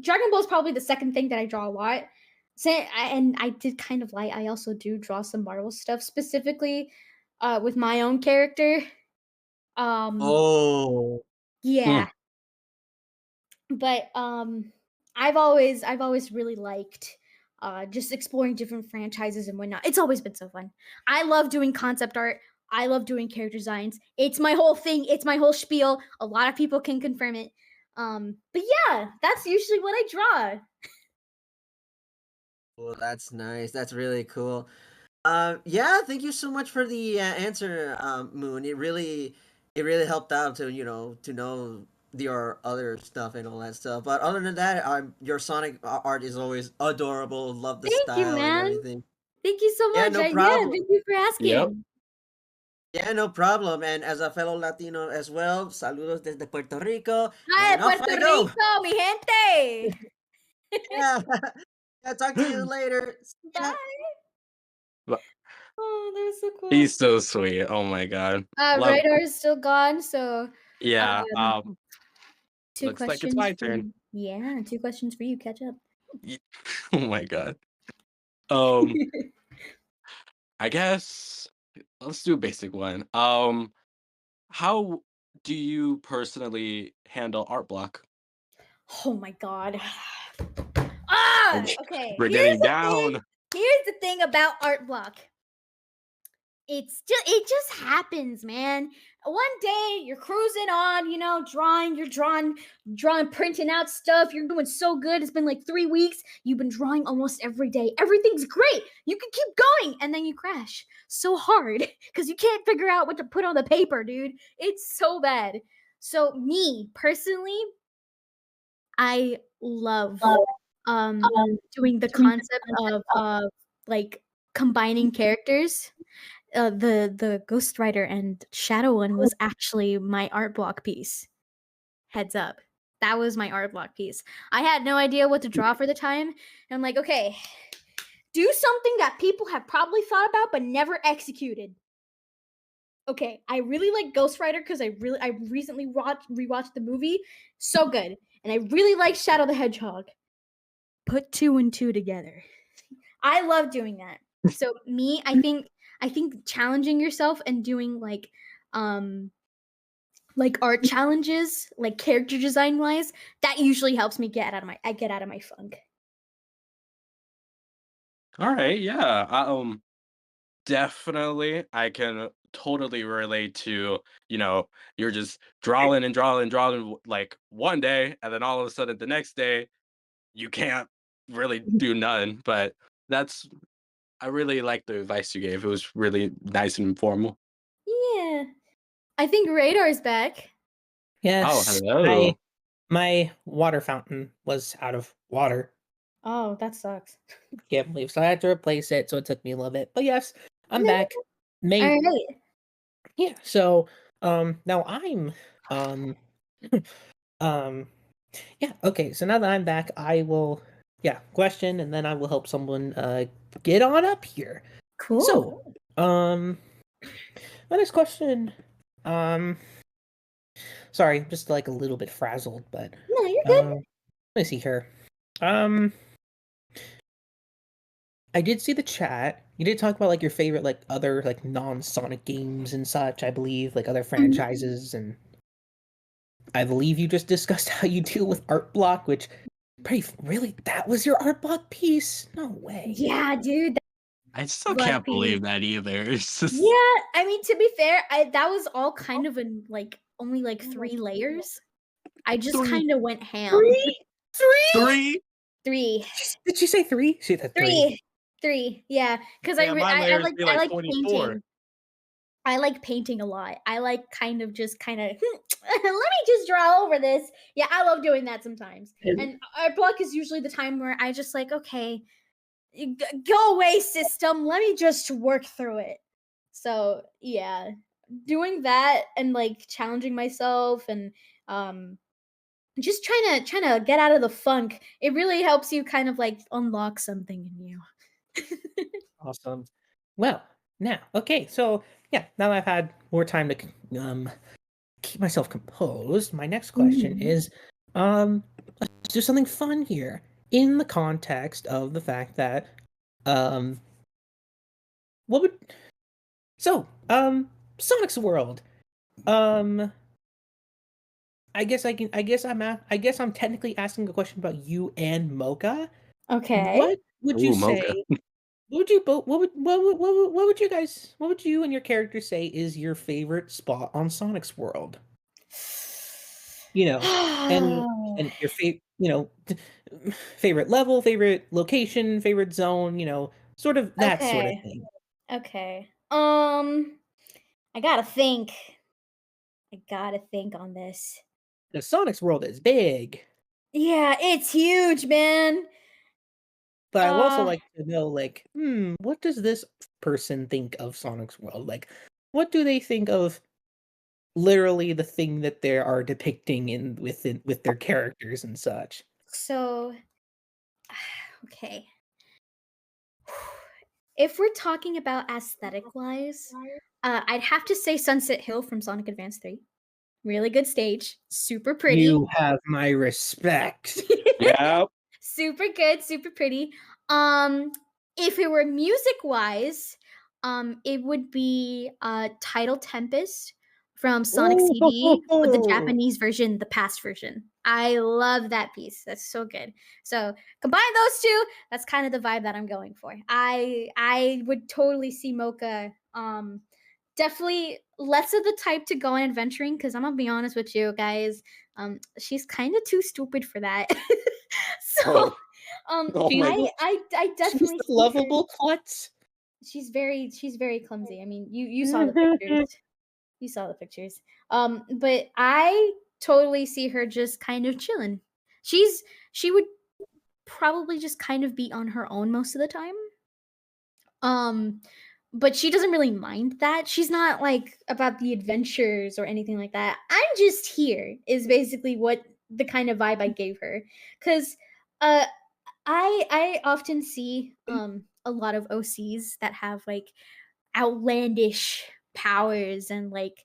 Dragon Ball is probably the second thing that I draw a lot. And I did kind of lie. I also do draw some Marvel stuff, specifically with my own character. Oh. Yeah, but I've always really liked just exploring different franchises and whatnot. It's always been so fun. I love doing concept art. I love doing character designs. It's my whole thing. It's my whole spiel. A lot of people can confirm it. But yeah, that's usually what I draw. Well, that's nice. That's really cool. Yeah, thank you so much for the answer, Moon. It really helped out to to know your other stuff and all that stuff. But other than that, your Sonic art is always adorable. Love the Thank you, style and man. everything. Thank you so Yeah, much. no Yeah, problem. thank you for Yep. asking. Yeah, no problem. And as a fellow Latino as well, saludos desde Puerto Rico. Hi, And off I Puerto go. Rico, mi gente. Yeah. Yeah, talk to you later. See ya. Bye. But Oh, that was so cool. he's so sweet. Oh my god. Love. Radar is still gone, so Yeah. two Looks like it's questions my for turn. yeah, two questions for you. Catch up. Oh my god. Um, I guess let's do a basic one. How do you personally handle art block? Oh my god. We're, Okay. we're getting down. Here's the thing about art block. It just happens, man. One day you're cruising on, you're drawing, printing out stuff. You're doing so good. It's been like 3 weeks. You've been drawing almost every day. Everything's great. You can keep going, and then you crash so hard because you can't figure out what to put on the paper, dude. It's so bad. So me personally, I love doing the concept of like combining characters. The Ghost Rider and Shadow one was actually my art block piece. Heads up. That was my art block piece. I had no idea what to draw for the time. And I'm like, okay, do something that people have probably thought about but never executed. Okay, I really like Ghost Rider because I recently rewatched the movie. So good. And I really like Shadow the Hedgehog. Put 2 and 2 together. I love doing that. So me, I think challenging yourself and doing like art challenges, like character design wise, that usually helps me get out of my funk. All right, yeah. Definitely I can totally relate to, you're just drawing and drawing and drawing like one day, and then all of a sudden the next day you can't really do none. But that's I really like the advice you gave. It was really nice and informal. Yeah. I think Radar's back. Oh, Yes, hello. my water fountain was out of water. Oh, that sucks. Can't believe, so I had to replace it. So it took me a little bit, but yes, I'm No. back. All May right. Yeah. So now I'm um yeah, okay. So now that I'm back, I will question, and then I will help someone get on up here. Cool. So, my next question, sorry, I'm just like a little bit frazzled, but No, you're good. let me see here. I did see the chat. You did talk about like your favorite like other like non-Sonic games and such, I believe, like other franchises, and I believe you just discussed how you deal with art block, which really that was your art block piece? No way. Yeah, dude. I still Blood can't believe piece. that either. It's just Yeah, I mean, to be fair, that was all kind of in like only like 3 layers. I just Three. kind of went ham. Three? 3. Did she say three? She said three. 3. Yeah, because Yeah, my I layers like be like I like 24. painting. I like painting a lot. I like kind of let me just draw over this. Yeah, I love doing that sometimes. And art block is usually the time where I just like, okay, go away, system. Let me just work through it. So yeah, doing that and like challenging myself and just trying to get out of the funk. It really helps you kind of like unlock something in you. Awesome. Well, now, okay, so yeah, now I've had more time to keep myself composed. My next question Mhm. is, let's do something fun here in the context of the fact that what would Sonic's World. I guess I'm technically asking a question about you and Mocha. Okay. What would you Ooh, Mocha. say? What would you both? What would you guys? What would you and your character say is your favorite spot on Sonic's World? You know, and your favorite level, favorite location, favorite zone. Sort of that sort of Okay. thing. Okay. I gotta think. On this. The Sonic's World is big, Yeah, it's huge, man. but I would also Uh, like to know, like, what does this person think of Sonic's World? Like, what do they think of literally the thing that they are depicting with their characters and such? so okay. If we're talking about aesthetic wise, I'd have to say Sunset Hill from Sonic Advance 3. Really good stage, super pretty. You have my respect. Yep. Super good, super pretty. Um, if it were music wise, it would be Tidal Tempest from Sonic CD with the Ooh. Japanese version, the past version. I love that piece. That's so good. So combine those two, that's kind of the vibe that I'm going for. I would totally see Mocha. Definitely less of the type to go on adventuring because I'm gonna be honest with you guys. She's kind of too stupid for that. So, Oh, oh my. She's I she's definitely the see her. lovable klutz. She's very clumsy. I mean, you saw the pictures. You saw the pictures. But I totally see her just kind of chilling. She would probably just kind of be on her own most of the time. Um, but she doesn't really mind that. She's not like about the adventures or anything like that. I'm just here is basically what the kind of vibe I gave her. Cause uh I often see a lot of OCs that have like outlandish powers and like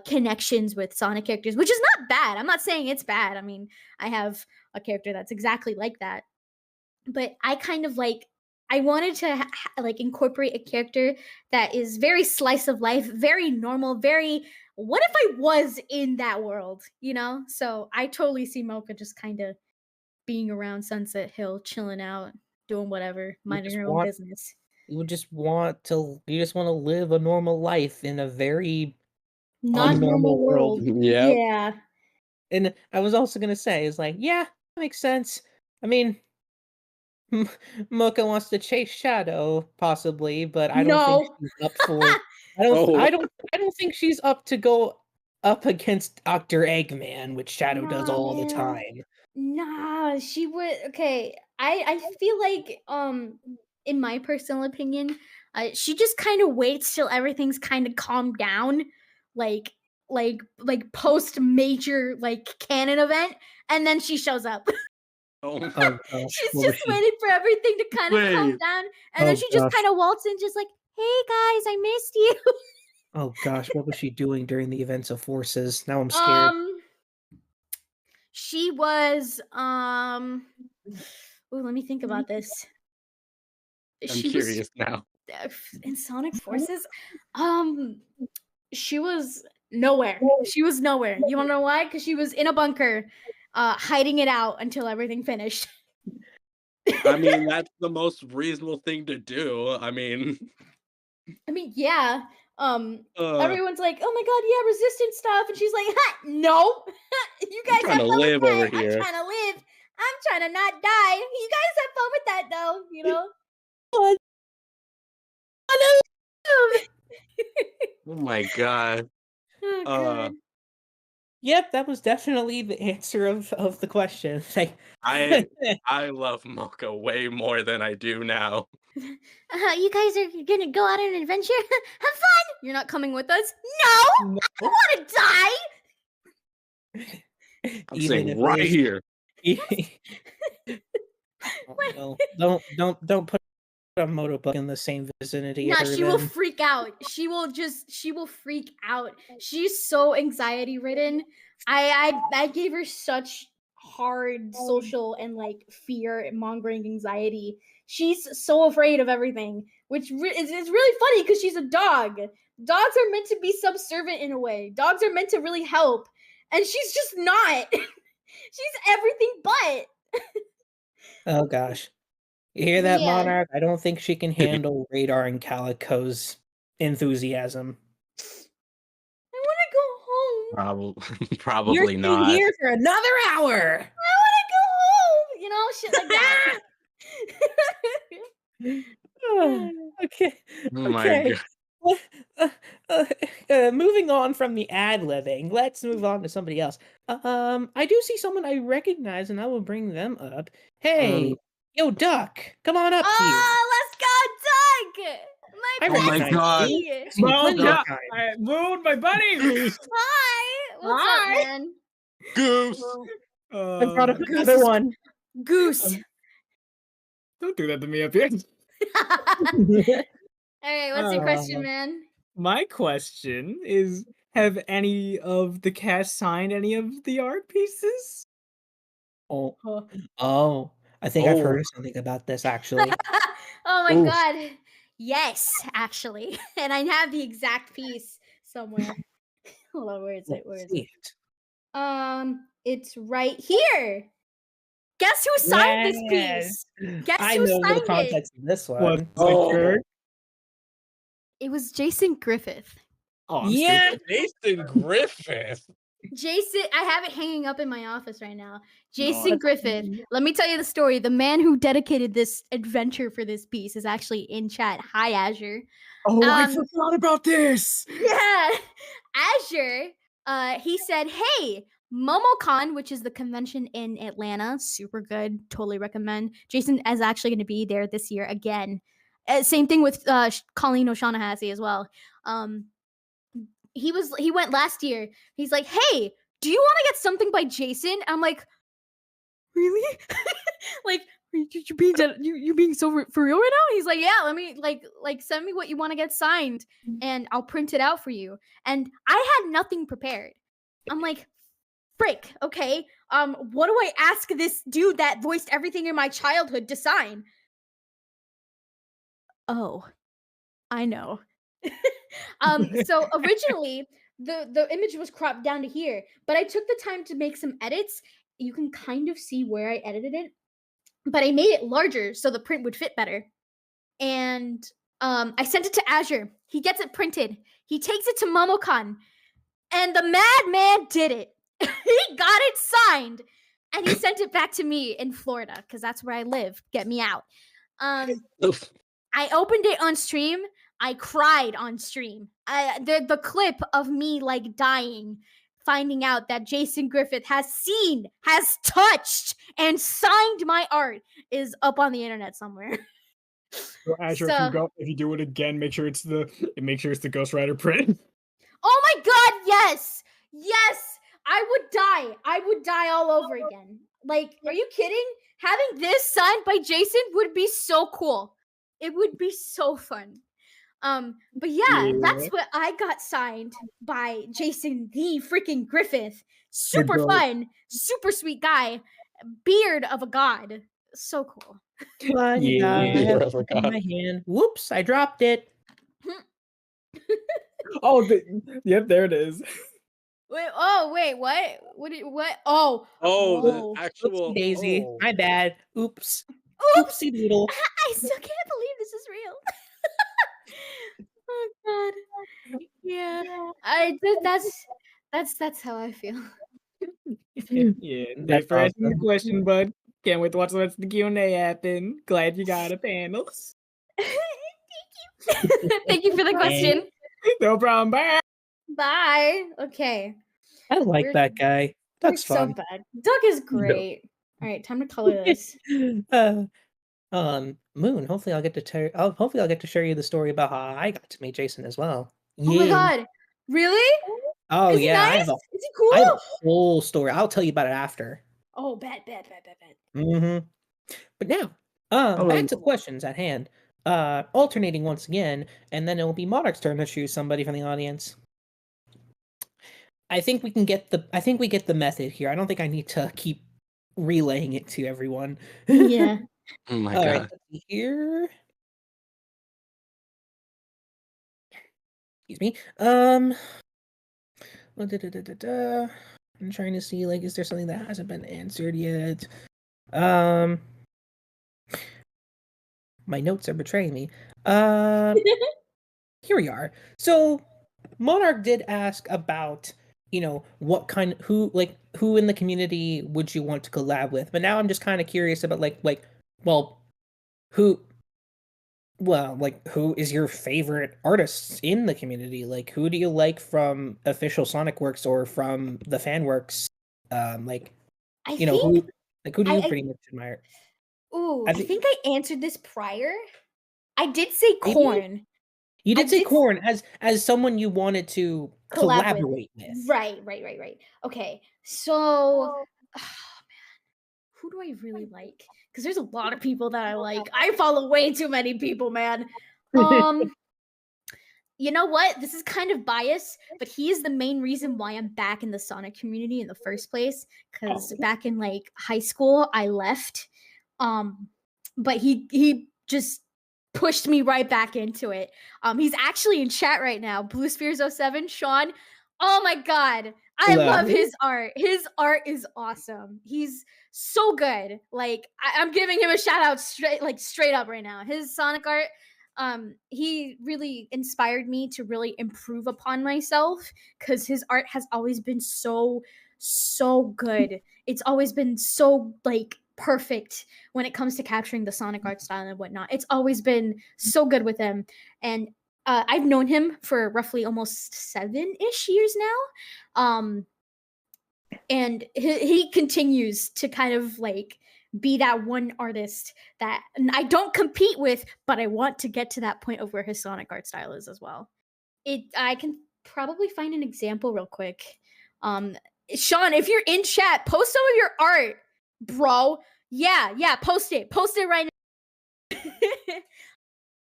connections with Sonic characters, which is not bad. I'm not saying it's bad. I mean, I have a character that's exactly like that. But I kind of like I wanted to like incorporate a character that is very slice of life, very normal, very what if I was in that world, you know? So I totally see Mocha just kind of being around Sunset Hill, chilling out, doing whatever, You minding just her own want business. you just want to live a normal life in a very Not normal unnormal world. world. Yep. Yeah. And I was also gonna say, is like, yeah, that makes sense. I mean, Mocha wants to chase Shadow, possibly, but I don't think No. she's up for. Oh, I don't think she's up to go up against Doctor Eggman, which Shadow does Nah, all the man. time. Nah, she would okay. I feel like in my personal opinion, she just kind of waits till everything's kind of calmed down, like like post major like canon event, and then she shows up. oh, Oh gosh, She's what was just she? waiting for everything to kind of calm wait. down, and then Oh she just gosh, kind of waltz in, just like, "Hey guys, I missed you." oh gosh, what was she doing during the events of Forces? Now I'm scared. um, she was Ooh, let me think about this. I'm She was curious now. in Sonic Forces. Um, she was nowhere. She was nowhere. You wanna know why? Because she was in a bunker, hiding it out until everything finished. I mean, that's the most reasonable thing to do. I mean, I mean, yeah. uh, Everyone's like, "Oh my god, yeah, resistance stuff," and she's like, "Ha, no, you I'm guys trying have to fun with live over that. I'm here. trying to live. I'm trying to not die. You guys have fun with that, though. You know." What? Oh my god. Oh Uh, god. Yep, that was definitely the answer of the question. Like, I I love Mocha way more than I do now. You guys are gonna go out on an adventure? Have fun! You're not coming with us? No! no, I wanna die! I'm even saying if it right is. here. Oh no! Don't put a motorbike in the same vicinity as Nah, her. she will Then freak out. She will freak out. She's so anxiety ridden. I gave her such hard social and like fear mongering anxiety. She's so afraid of everything, which is really funny because she's a dog. Dogs are meant to be subservient in a way. Dogs are meant to really help, and she's just not. She's everything but. Oh gosh. You hear that, Yeah. Monarch? I don't think she can handle Radar and Calico's enthusiasm. I want to go home. Probably, You're probably staying not. here for another hour. I want to go home. You know, shit like that. Oh, okay. Oh my Okay. god. Well, moving on from the ad-libbing, let's move on to somebody else. I do see someone I recognize, and I will bring them up. Hey, yo, Duck, come on up here. Oh, let's go, Doug! I My Oh my recognize God. you. bestie! I've seen you plenty of Duck, times. Moon, my buddy. Hi! What's Hi. up, man? Goose. I brought up Goose, another one. Goose. don't do that to me up here. Alright, what's your question, man? My question is: have any of the cast signed any of the art pieces? Oh, Huh. oh, I think I've Oh. heard something about this actually. Oh my Oof. god. Yes, actually. And I have the exact piece somewhere. Hold on, where is it? Where is See it? it. It's right here. Guess who signed this Yes. piece? Guess I who know the signed it? context of this What? one. Oh. It was Jason Griffith. Oh, I'm Yeah. stupid. Jason Griffith. Jason, I have it hanging up in my office right now. Jason No. Griffith. Let me tell you the story. The man who dedicated this adventure for this piece is actually in chat. Hi, Azure. Oh, I Um, forgot about this. Yeah. Azure, he said, hey, MomoCon, which is the convention in Atlanta, super good, totally recommend. Jason is actually going to be there this year again. Same thing with Colleen O'Shaughnessy as well. He went last year. He's like, hey, do you want to get something by Jason? I'm like, really? Like, you being you being so for real right now? He's like, yeah, let me like send me what you want to get signed and I'll print it out for you. And I had nothing prepared. I'm like, frick, okay. What do I ask this dude that voiced everything in my childhood to sign? Oh, I know. So originally the image was cropped down to here, but I took the time to make some edits. You can kind of see where I edited it, but I made it larger so the print would fit better. And I sent it to Azure. He gets it printed. He takes it to MomoCon, and the madman did it. He got it signed, and he sent it back to me in Florida because that's where I live. Get me out. Oof. I opened it on stream. I cried on stream. The clip of me like dying, finding out that Jason Griffith has seen, has touched, and signed my art is up on the internet somewhere. So, Azure, if you do it again, make sure it's the Ghost Rider print. Oh my god, yes! Yes! I would die all over again. Like, are you kidding? Having this signed by Jason would be so cool. It would be so fun. But yeah, that's what I got signed by Jason the freaking Griffith. Super goat. fun, super sweet guy, beard of a god. So cool. Fun Yeah. guy. I have Yeah, I it in forgot. my hand. Whoops! I dropped it. Oh, yep, there it is. Wait, what? What? Oh. Oh, the Oh. actual Oopsie daisy. oh. My bad. Oops. Oops! Oopsie doodle. I still can't believe this is real. Oh god. Yeah. That's how I feel. Yeah, That's thanks for asking the awesome. question, bud. Can't wait to watch the rest of the Q&A happen. Glad you got a panel. Thank you. Thank you for the question. No problem. Bye. Bye. Okay. I like We're- that guy. We're That's so fun. bad. Doug is great. All right, time to color this. Moon. Hopefully, I'll get to share you the story about how I got to meet Jason as well. Oh my Yeah. god. Really? Oh Is he yeah, nice? Is he cool? I have a whole story. I'll tell you about it after. Oh, bad. Mm-hmm. But now, back to questions at hand. Alternating once again, and then it will be Monarch's turn to choose somebody from the audience. I think we get the method here. I don't think I need to keep relaying it to everyone. Yeah. Oh my All right, god. let's see here. Excuse me. I'm trying to see, like, is there something that hasn't been answered yet? My notes are betraying me. Here we are. So, Monarch did ask about, what kind, who in the community would you want to collab with? But now I'm just kind of curious about, well, who, who is your favorite artists in the community? Like, who do you like from official Sonic Works or from the fan works? Like, I you know, think who do you I pretty much admire? I Think think I answered this prior. I did say maybe corn. you I did say did Corn as someone you wanted to collab with. collaborate with. Right. Okay. So who do I really like? Because there's a lot of people that I like. I follow way too many people, man. You know what? This is kind of biased, but he is the main reason why I'm back in the Sonic community in the first place. Because back in like high school, I left. But he just pushed me right back into it. He's actually in chat right now. Blue Spheres 07, Sean. Oh my god. I Hello. love his art. His art is awesome. He's so good. Like I'm giving him a shout out straight up right now. His Sonic art, he really inspired me to really improve upon myself because his art has always been so good. It's always been so like perfect when it comes to capturing the Sonic art style and whatnot. It's always been so good with him. And I've known him for roughly almost 7-ish years now. And he continues to kind of like be that one artist that I don't compete with, but I want to get to that point of where his Sonic art style is as well. I can probably find an example real quick. Sean, if you're in chat, post some of your art, bro. Yeah, post it right now.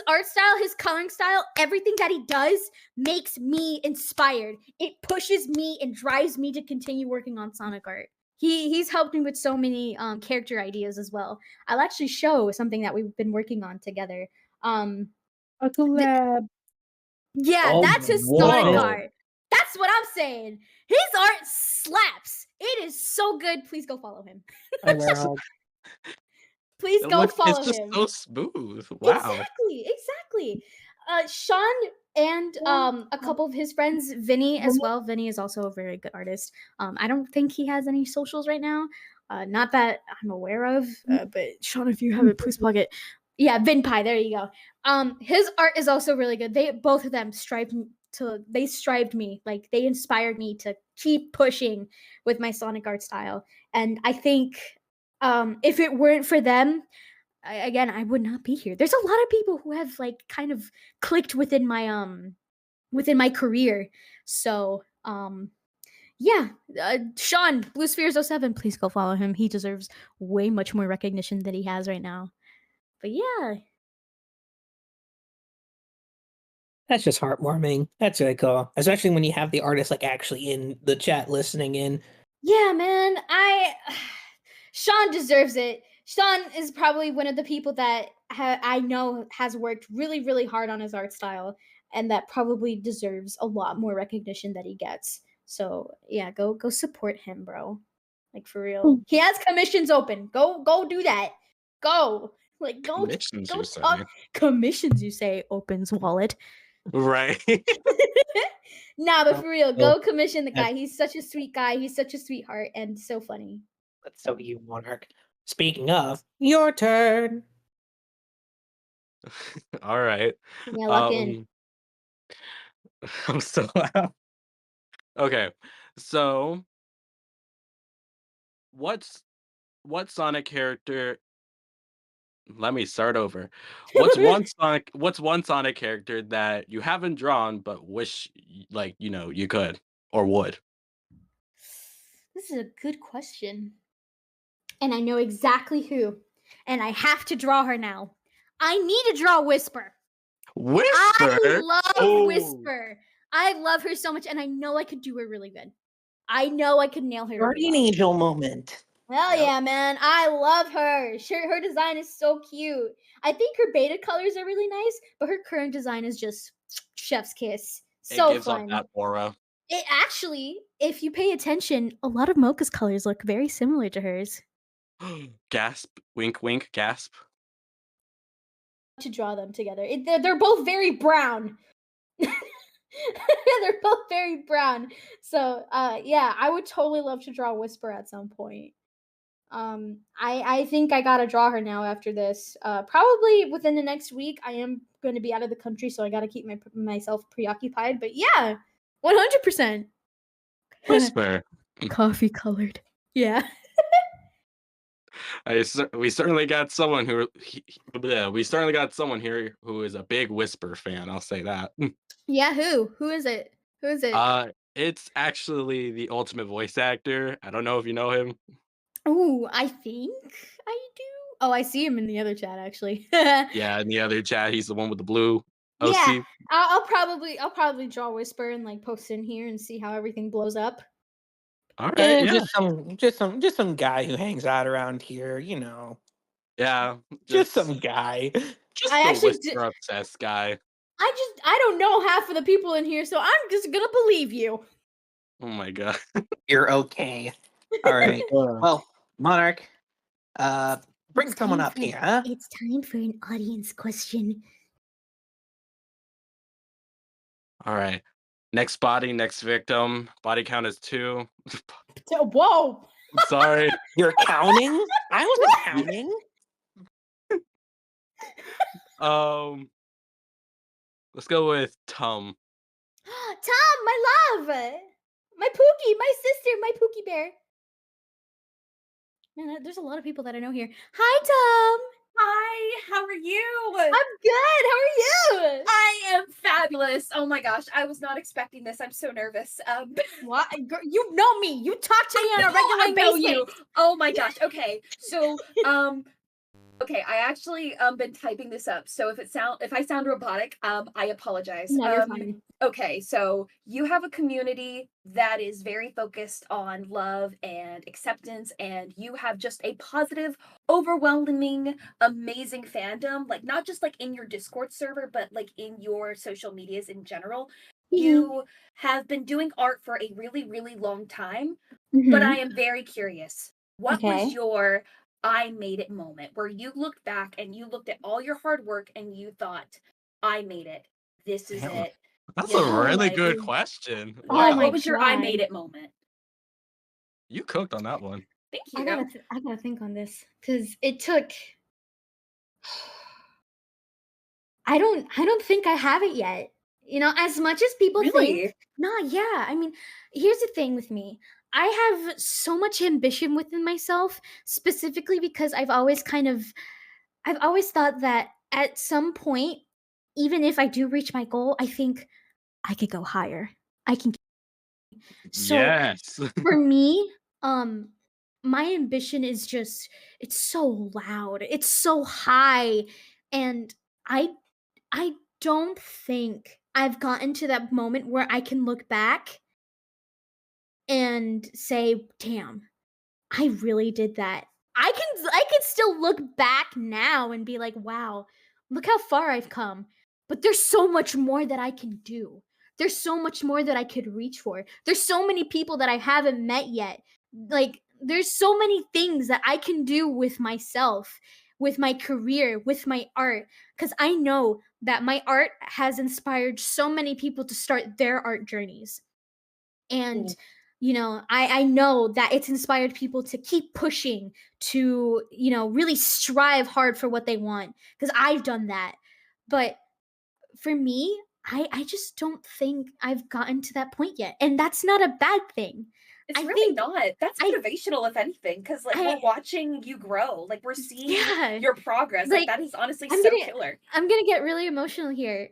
Art style, his coloring style, everything that he does makes me inspired. It pushes me and drives me to continue working on Sonic art. He's helped me with so many character ideas as well. I'll actually show something that we've been working on together. A collab. Yeah, Oh, that's his Sonic whoa. art. That's what I'm saying. His art slaps. It is so good. Please go follow him. Please go follow It's just him. so smooth. Wow. Exactly. Sean and a couple of his friends, Vinny as well. Vinny is also a very good artist. I don't think he has any socials right now. Not that I'm aware of. But Sean, if you have it, please plug it. Yeah, VinPie. There you go. His art is also really good. Both of them strived me. Like they inspired me to keep pushing with my Sonic art style. And I think if it weren't for them, I would not be here. There's a lot of people who have like kind of clicked within my career. So yeah, Sean Blue Spheres 07, please go follow him. He deserves way much more recognition than he has right now. But yeah, That's just heartwarming. That's really cool, especially when you have the artist like actually in the chat listening in. yeah, man. Sean deserves it. Sean is probably one of the people that I know has worked really, really hard on his art style, and that probably deserves a lot more recognition that he gets. So yeah, go support him, bro. Like for real. He has commissions open. Go do that. Go. Like Commissions, go you talk say. commissions, you say, opens wallet. Right. Nah, but for real, Well, go commission the guy. He's such a sweet guy. He's such a sweetheart and so funny. That's so you, Monarch. Speaking of, your turn. All right. Yeah, lock in. I'm so loud. Okay. So what's what Sonic character let me start over. What's one Sonic character that you haven't drawn but wish you could or would? This is a good question. And I know exactly who. And I have to draw her now. I need to draw Whisper. I Whisper? love Whisper. I love her so much, and I know I could do her really good. I know I could nail her. Really Guardian well. Angel moment. Hell Yep. yeah, man. I love her. Her design is so cute. I think her beta colors are really nice, but her current design is just chef's kiss. It So gives off fun. that aura. It actually, if you pay attention, a lot of Mocha's colors look very similar to hers. Gasp. Wink, wink, gasp. To draw them together. They're both very brown. They're both very brown. So, yeah, I would totally love to draw Whisper at some point. I think I gotta draw her now after this. Probably within the next week. I am going to be out of the country, so I gotta keep myself preoccupied. But yeah, 100%. Whisper. Coffee colored. Yeah. We certainly got someone we certainly got someone here who is a big Whisper fan. I'll say that. Yeah. Who is it? Who is it? It's actually the ultimate voice actor. I don't know if you know him. Oh, I think I do. Oh, I see him in the other chat actually. Yeah, in the other chat, he's the one with the blue OC. Yeah, I'll probably draw Whisper and like post in here and see how everything blows up. All right, And yeah. just some guy who hangs out around here, you know. Yeah, Just some guy. just I the actually Whisper obsessed guy. I don't know half of the people in here, so I'm just gonna believe you. Oh my god. You're okay. All right. Well, Monarch, bring someone up here, huh? It's time for an audience question. All right. Next body, next victim. Body count is 2. Whoa! I'm sorry. You're counting? I wasn't counting. Let's go with Tom. Tom, my love! My Pookie, my sister, my Pookie bear. Man, there's a lot of people that I know here. Hi, Tom! Hi, how are you? I'm good. How are you? I am fabulous. Oh my gosh, I was not expecting this. I'm so nervous. What? Girl, you know me. You talk to me on a regular I know basis. you. Oh my gosh. Okay. So, okay, I actually been typing this up. So if I sound robotic, I apologize. No, you're fine. Okay, so you have a community that is very focused on love and acceptance, and you have just a positive, overwhelming, amazing fandom, like not just like in your Discord server, but like in your social medias in general. You have been doing art for a really, really long time, but I am very curious. What was your I made it moment where you looked back and you looked at all your hard work and you thought, I made it. This is Damn. it. That's You a know, really like, good question. Oh Wow. my what was your I God. made it moment? You cooked on that one. Thank I you. gotta think on this because it took. I don't think I have it yet. You know, as much as people Really? think. No, yeah. I mean, here's the thing with me. I have so much ambition within myself, specifically because I've always thought that at some point, even if I do reach my goal, I think I could go higher. I can. So Yes. for me, my ambition is just it's so loud. It's so high. And I don't think I've gotten to that moment where I can look back and say, "Damn, I really did that." I can still look back now and be like, "Wow, look how far I've come." But there's so much more that I can do. There's so much more that I could reach for. There's so many people that I haven't met yet. Like there's so many things that I can do with myself, with my career, with my art cuz I know that my art has inspired so many people to start their art journeys. And you know, I know that it's inspired people to keep pushing, to really strive hard for what they want because I've done that. But for me, I just don't think I've gotten to that point yet, and that's not a bad thing. It's I really think not. That's I- motivational, if anything, because like we're watching you grow, like we're seeing Yeah. your progress. Like Like, that is honestly I'm so gonna- killer. I'm gonna get really emotional here.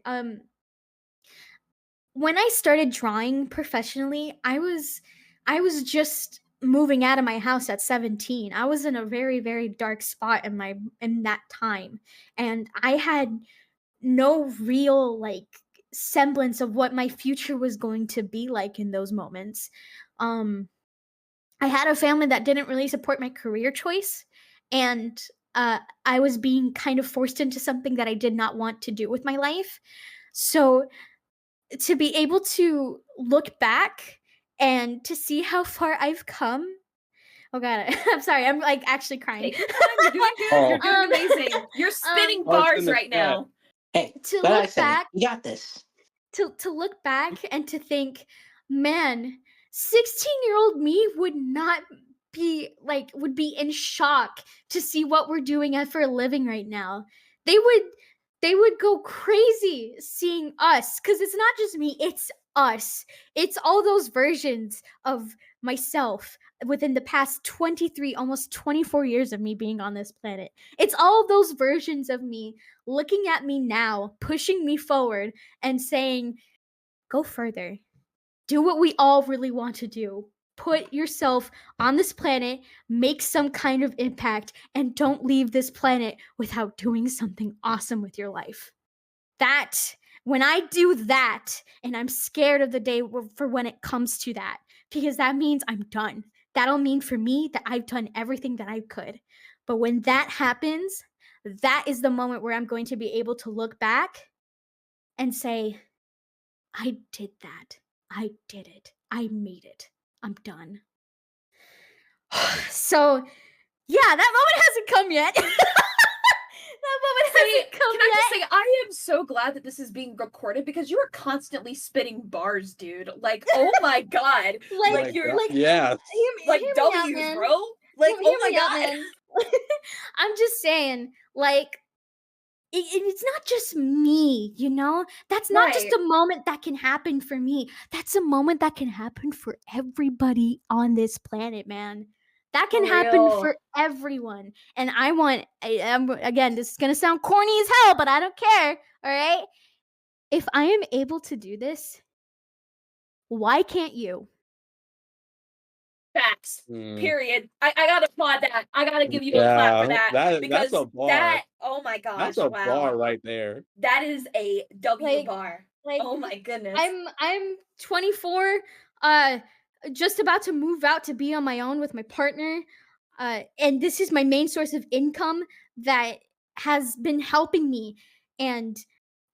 When I started drawing professionally, I was just moving out of my house at 17. I was in a very, very dark spot in that time. And I had no real like semblance of what my future was going to be like in those moments. Um I had a family that didn't really support my career choice, and I was being kind of forced into something that I did not want to do with my life. So to be able to look back and to see how far I've come. Oh god, I'm sorry. I'm like actually crying. Take your time. You're doing good. Oh. You're doing amazing. You're spitting Hearts in bars the right chat. now. Hey, to what I look say? back You got this. to look back and to think, man, 16-year-old me would not would be in shock to see what we're doing for a living right now. They would go crazy seeing us, because it's not just me, it's us. It's all those versions of myself within the past 23, almost 24 years of me being on this planet. It's all those versions of me looking at me now, pushing me forward and saying, go further. Do what we all really want to do. Put yourself on this planet, make some kind of impact, and don't leave this planet without doing something awesome with your life. When I do that, and I'm scared of the day for when it comes to that, because that means I'm done. That'll mean for me that I've done everything that I could. But when that happens, that is the moment where I'm going to be able to look back and say, I did that. I did it. I made it. I'm done. So, yeah, that moment hasn't come yet. That moment hasn't come Can I just yet. say, I am so glad that this is being recorded because you are constantly spitting bars, dude. Like, oh my god. Like, you're like, Yes. like hear me out, W's, man. bro. Like, Hear oh my me out, god. man. I'm just saying, like, it's not just me, you know? That's not just Right. a moment that can happen for me. That's a moment that can happen for everybody on this planet, man. That can For happen real. for everyone. And again, this is going to sound corny as hell, but I don't care, all right? If I am able to do this, why can't you? Facts. Mm. Period. I gotta applaud that. I gotta give you a clap for Yeah, that. that's a bar. Oh my gosh, That's a wow. bar right there. That is a W Like- bar. Like, Oh my goodness. I'm 24, just about to move out to be on my own with my partner, and this is my main source of income that has been helping me. And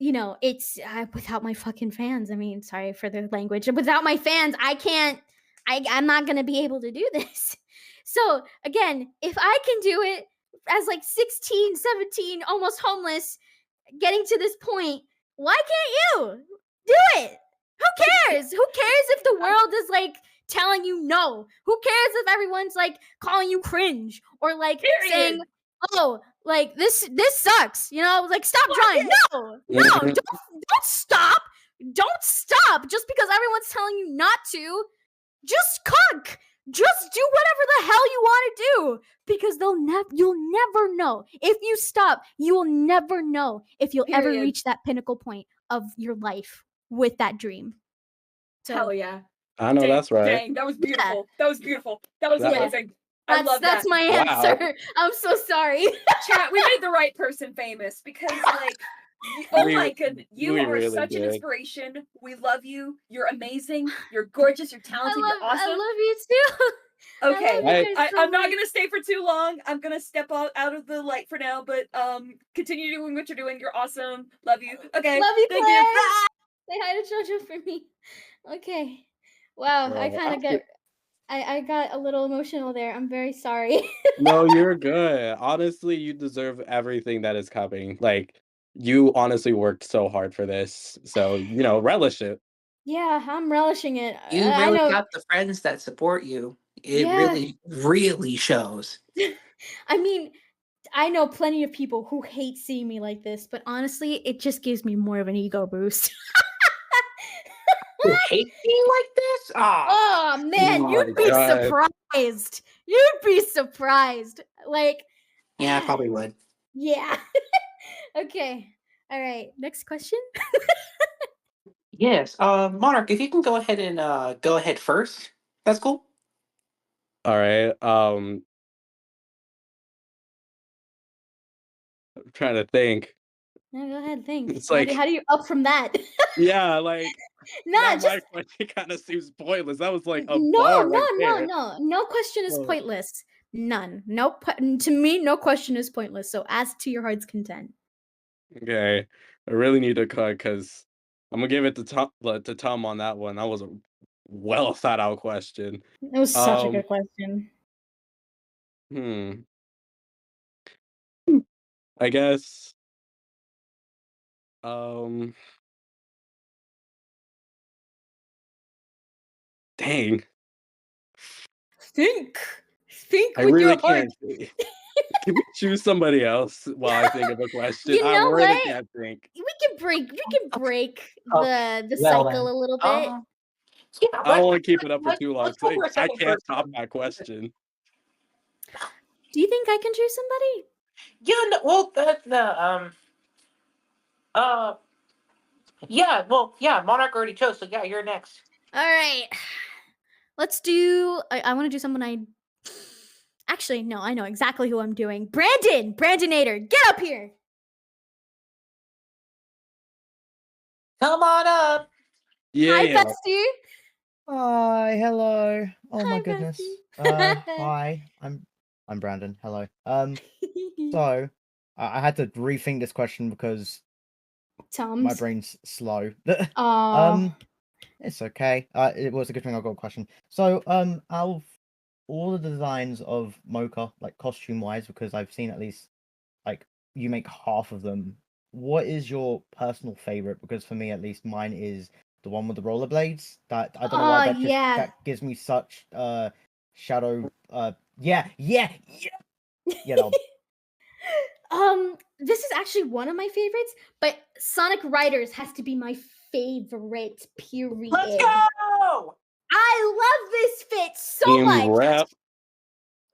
it's without my fucking fans. I mean, sorry for the language. Without my fans, I'm not gonna be able to do this. So again, if I can do it as like 16, 17, almost homeless, getting to this point, why can't you do it? Who cares? Who cares if the world is like telling you no? Who cares if everyone's like calling you cringe or like saying, Period. "Oh, like this sucks," like stop drawing. No, Mhm. don't stop. Don't stop just because everyone's telling you not to. Just cook. Just do whatever the hell you want to do, because you'll never know. If you stop, you will never know if you'll ever Period. reach that pinnacle point of your life with that dream. So Hell yeah. I know Dang, that's right. Dang, that was beautiful. That was beautiful. That was That- amazing. I love that's that. my Wow. answer. I'm so sorry. Chat, we made the right person famous because like oh We- my goodness, you we are really such an did. inspiration. We love you. You're amazing. You're gorgeous. You're talented. You're I awesome. love you too. Okay, I love you guys so I'm not much. gonna stay for too long. I'm gonna step out of the light for now, but continue doing what you're doing. You're awesome. Love you. Okay, Love you, thank Claire. you. Say hi to Jojo for me. Okay. Wow, I Well, kind of I got a little emotional there. I'm very sorry. No, you're good. Honestly, you deserve everything that is coming. Like, you honestly worked so hard for this. So, relish it. Yeah, I'm relishing it. You I really know. got the friends that support you. It Yeah. really, really shows. I mean, I know plenty of people who hate seeing me like this, but honestly, it just gives me more of an ego boost. Who hate being like this? Oh man, you'd be God. surprised. You'd be surprised. Like, Yeah, I probably would. yeah. Okay. All right. Next question. Yes. Monarch, if you can go ahead and go ahead first. That's cool. All right. I'm trying to think. No, go ahead. Think. It's How like- do you up from that? Yeah, like Nah, Now just my question kind of seems pointless. That was like a no, bar no, right no, there. no. No question is Oh. pointless. None. No, to me, no question is pointless. So ask to your heart's content. Okay, I really need to cut because I'm gonna give it to Tom on that one. That was a well thought out question. It was such a Um, good question. hmm. I guess. Um. Dang. Think. Think I with really your heart. can't. Can we choose somebody else while I think of a question? You I know really what? can't think. We can break Okay. the Well cycle then. a little bit. Yeah. I don't want to keep it up for too long Let's go because for a I second can't person. top that question. Do you think I can choose somebody? Yeah. No, well, uh, yeah. Well, yeah. Monarch already chose, so yeah, you're next. All right. Let's do. I want to do someone I. Actually, no, I know exactly who I'm doing. Brandonator, get up here. Come on up. Hi, Yeah. bestie. Hi, hello. Oh my Hi, goodness. bestie. Hi. I'm Brandon. Hello. So I had to rethink this question because my Tom's. brain's slow. Aw. It's okay. It was a good thing I got a question. So, out of all the designs of Mocha, like costume wise, because I've seen at least like you make half of them. What is your personal favorite? Because for me, at least, mine is the one with the rollerblades. That I don't know why Oh, that just yeah. that gives me such shadow. Yeah. You know. This is actually one of my favorites, but Sonic Riders has to be my favorite, period. Let's go. I love this fit so Team much. rep.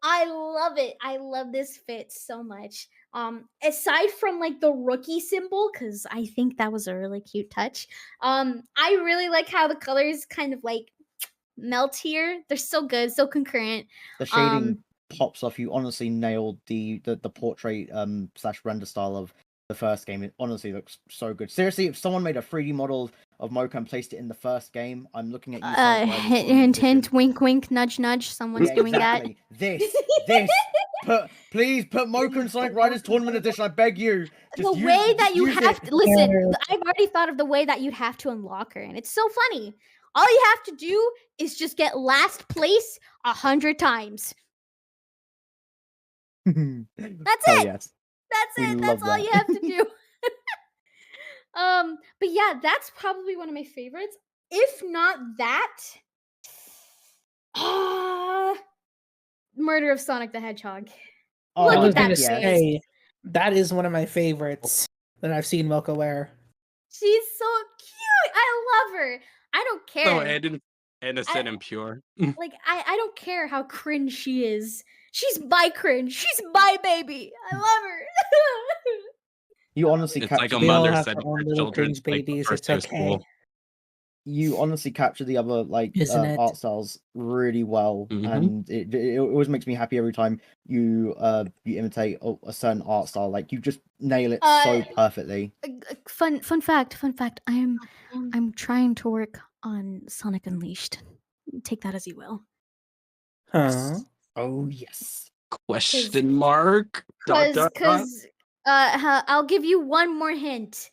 I love it. I love this fit so much. Aside from like the rookie symbol, because I think that was a really cute touch. I really like how the colors kind of like melt here. They're so good, so concurrent. The shading pops off. You honestly nailed the portrait slash render style of the first game. It honestly looks so good. Seriously, if someone made a 3D model of Mocha and placed it in the first game, I'm looking at you, Sonic Riders Hint, Tournament hint, hint, Edition. wink, wink, nudge, nudge. Someone's Yeah, doing exactly. This. Please put Mocha and Sonic Riders Tournament Edition. I beg you. The way that you use have it. to listen. I've already thought of the way that you'd have to unlock her, and it's so funny. All you have to do is just get last place 100 times. That's Hell it. yes. That's We it. love That's all that. you have to do. But yeah, that's probably one of my favorites. If not that, Murder of Sonic the Hedgehog. Oh, Look I at was that gonna face. say that is one of my favorites that I've seen Mocha wear. She's so cute. I love her. I don't So care. innocent and pure. Like I don't care how cringe she is. She's my cringe. She's my baby. I love her. You honestly It's like captured a We all mother have setting our own her little children cringe like the babies. first It's day of okay, school. you honestly capture the other like isn't it? art styles really well, Mhm. and it always makes me happy every time you imitate a certain art style. Like you just nail it so perfectly. Fun fact. I'm trying to work on Sonic Unleashed. Take that as you will. Huh? Oh yes. Question mark. Dot, dot, dot. I'll give you one more hint.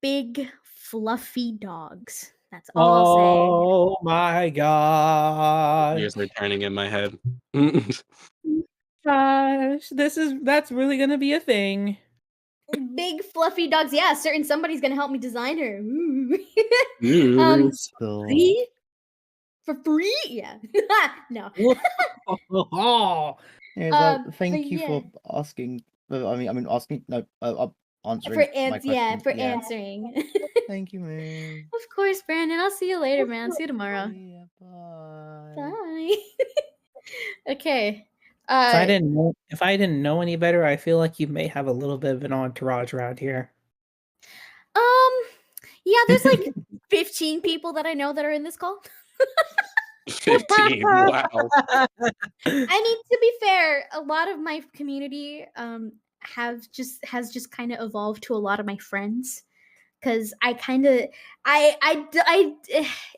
Big fluffy dogs. That's all I'll say. Oh my god! Years are turning in my head. Gosh, that's really gonna be a thing. Big fluffy dogs. Yeah, certain somebody's gonna help me design her. Ooh. Ooh. Free? For free? Yeah. No. Yeah, But thank you yeah. for asking. Asking. No, answering my question. For answering. Thank you, man. Of course, Brandon. I'll see you later, man. See you tomorrow. Yeah, bye. Bye. Okay. If I didn't know any better, I feel like you may have a little bit of an entourage around here. Yeah, there's like 15 people that I know that are in this call. 15. Wow. I mean, to be fair, a lot of my community has just kind of evolved to a lot of my friends. because I kind of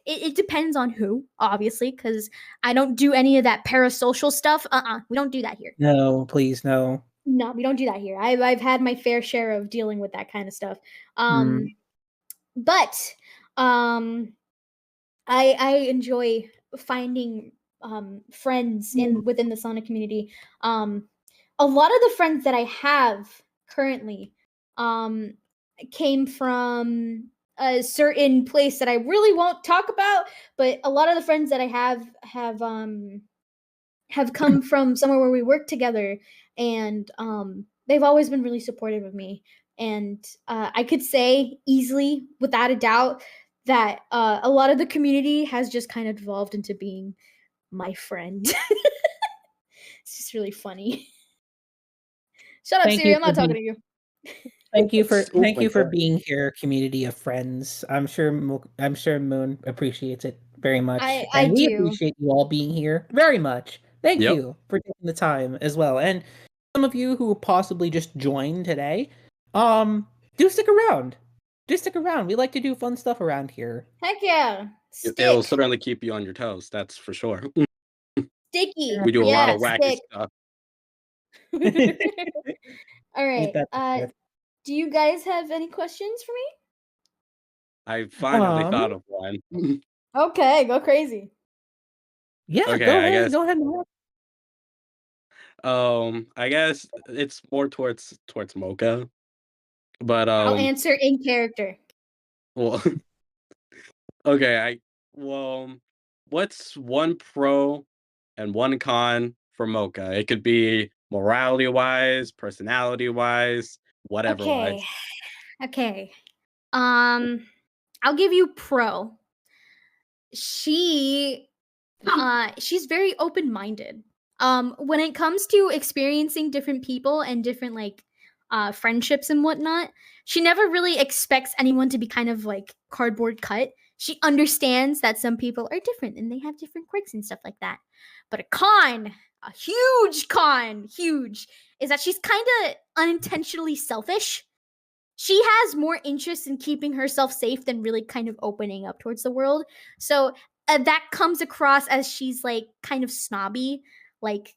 it depends on who, obviously, because I don't do any of that parasocial stuff. We don't do that here. No, please, no. No, we don't do that here. I've had my fair share of dealing with that kind of stuff. Mm. But I enjoy finding friends within the Sonic community. A lot of the friends that I have currently came from a certain place that I really won't talk about, but a lot of the friends that I have come from somewhere where we work together, and they've always been really supportive of me. And I could say easily, without a doubt, that a lot of the community has just kind of devolved into being my friend. It's just really funny. Shut up, Thank Siri. you I'm for not talking being to you. thank you for Oh thank my you for God. being here, community of friends. I'm sure Moon appreciates it very much, I and we do. appreciate you all being here very much. Thank Yep. you for taking the time as well, and some of you who possibly just joined today, do stick around. Just stick around. We like to do fun stuff around here. Heck yeah. It'll Stick. certainly keep you on your toes. That's for sure. Sticky. We do a lot Yeah, of wacky stick. stuff. All Ain't right. that the truth? Do you guys have any questions for me? I finally Um, thought of one. Okay, go crazy. yeah, Okay, go I ahead. guess. Go ahead. Moon. I guess it's more towards Mocha, but I'll answer in character. well, okay. Well, what's one pro and one con for Mocha? It could be morality wise, personality wise, whatever Okay. wise. Okay. I'll give you pro. She she's very open-minded. When it comes to experiencing different people and different like friendships and whatnot, she never really expects anyone to be kind of like cardboard cut. She understands that some people are different and they have different quirks and stuff like that. But a huge con, huge, is that she's kind of unintentionally selfish. She has more interest in keeping herself safe than really kind of opening up towards the world. So that comes across as she's like kind of snobby. Like,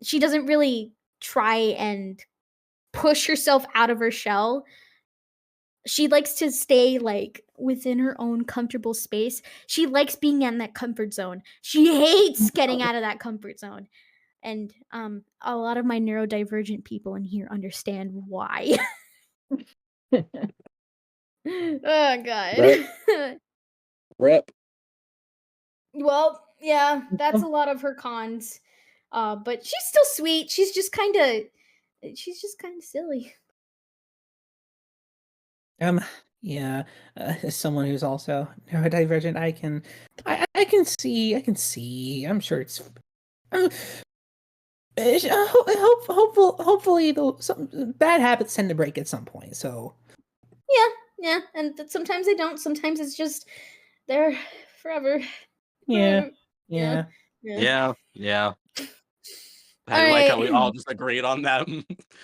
she doesn't really try and push herself out of her shell. She likes to stay like within her own comfortable space. She likes being in that comfort zone. She hates getting out of that comfort zone. And a lot of my neurodivergent people in here understand why. Oh Rep, god. rep. Well, yeah, that's a lot of her cons. But she's still sweet. She's just kind of silly. Um, yeah, as someone who's also neurodivergent, I can see. I'm sure it's. Uh, hopefully, though, some bad habits tend to break at some point. So Yeah, yeah, and sometimes they don't. Sometimes it's just they're forever. yeah, Yeah, yeah. yeah. Yeah. All I like right. how we all just agreed on that.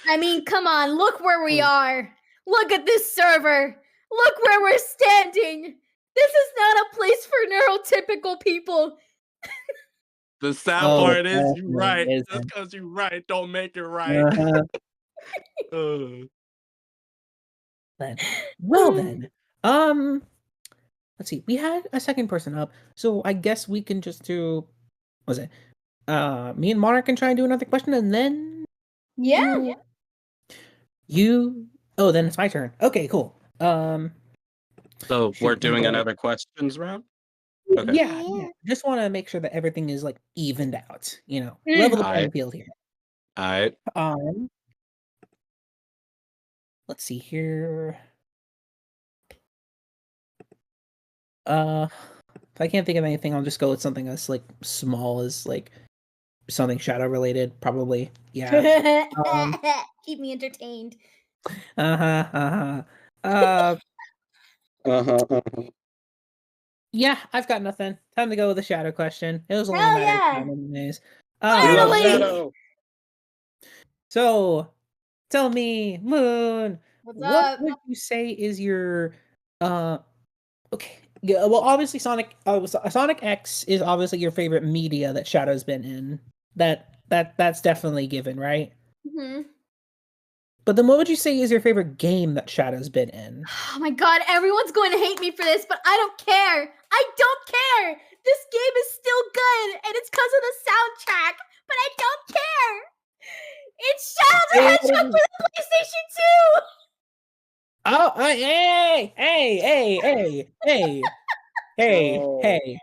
I mean, come on, look where we are. Look at this server. Look where we're standing. This is not a place for neurotypical people. The sad Oh, it part is you definitely right. Just isn't. because you right don't make it right. Uh-huh. Uh, Then, well then, um, let's see. We had a second person up, so I guess we can just do. What was it? Me and Monarch can try and do another question, and then Yeah. you. Oh, then it's my turn. Okay, cool. so we're Shoot. doing another questions round? Okay. Yeah. Just want to make sure that everything is like evened out. Level the playing Alright. field here. Alright. Let's see here. If I can't think of anything, I'll just go with something that's like small as like something shadow related, probably. Yeah. Keep me entertained. Uh-huh. Uh-huh. Uh-huh. Yeah, I've got nothing. Time to go with the shadow question. It was only a Hell matter of yeah. time anyways. We love Finally. Shadow. So tell me, Moon, What's what up? would you say is your okay? Yeah, well, obviously Sonic X is obviously your favorite media that Shadow's been in. That's definitely given, right? Mhm. But then what would you say is your favorite game that Shadow's been in? Oh my god, everyone's going to hate me for this, but I don't care. I don't care. This game is still good, and it's because of the soundtrack, but I don't care. It's Shadow the Hedgehog for the PlayStation 2. Oh, hey.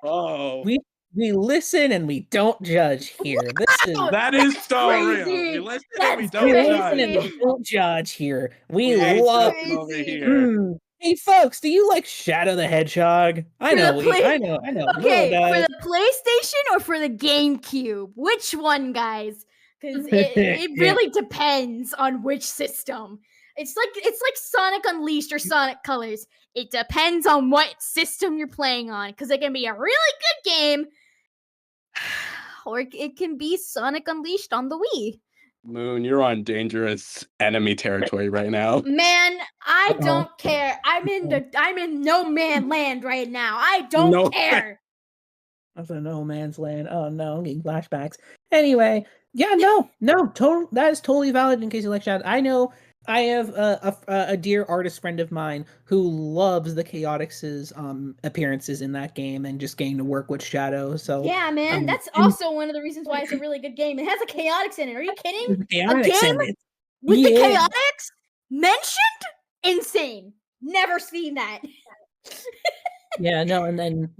Oh, We listen and we don't judge here. This is that is That's so real. crazy. We listen and we That's don't we listen and judge. we don't judge here. We We ain't love. tripping over crazy. here. Hey folks, do you like Shadow the Hedgehog? I For the know, play- I know. Willow Okay, for does. the PlayStation or for the GameCube? Which one, guys? Because it really depends on which system. It's like Sonic Unleashed or Sonic Colors. It depends on what system you're playing on. Because it can be a really good game, or it can be Sonic Unleashed on the Wii. Moon, you're on dangerous enemy territory right now. Man, I Uh-oh. don't care. I'm in no man land right now. I don't No care. That's a no man's land. Oh no, I'm getting flashbacks. Anyway, yeah, no, total. That is totally valid. In case you like Shadow, I know I have a dear artist friend of mine who loves the Chaotix's appearances in that game and just getting to work with Shadow. So Yeah, man, that's also one of the reasons why it's a really good game. It has a Chaotix in it. Are you kidding? Chaotix in it. With the Yeah. Chaotix mentioned? Insane. Never seen that. Yeah, no, and then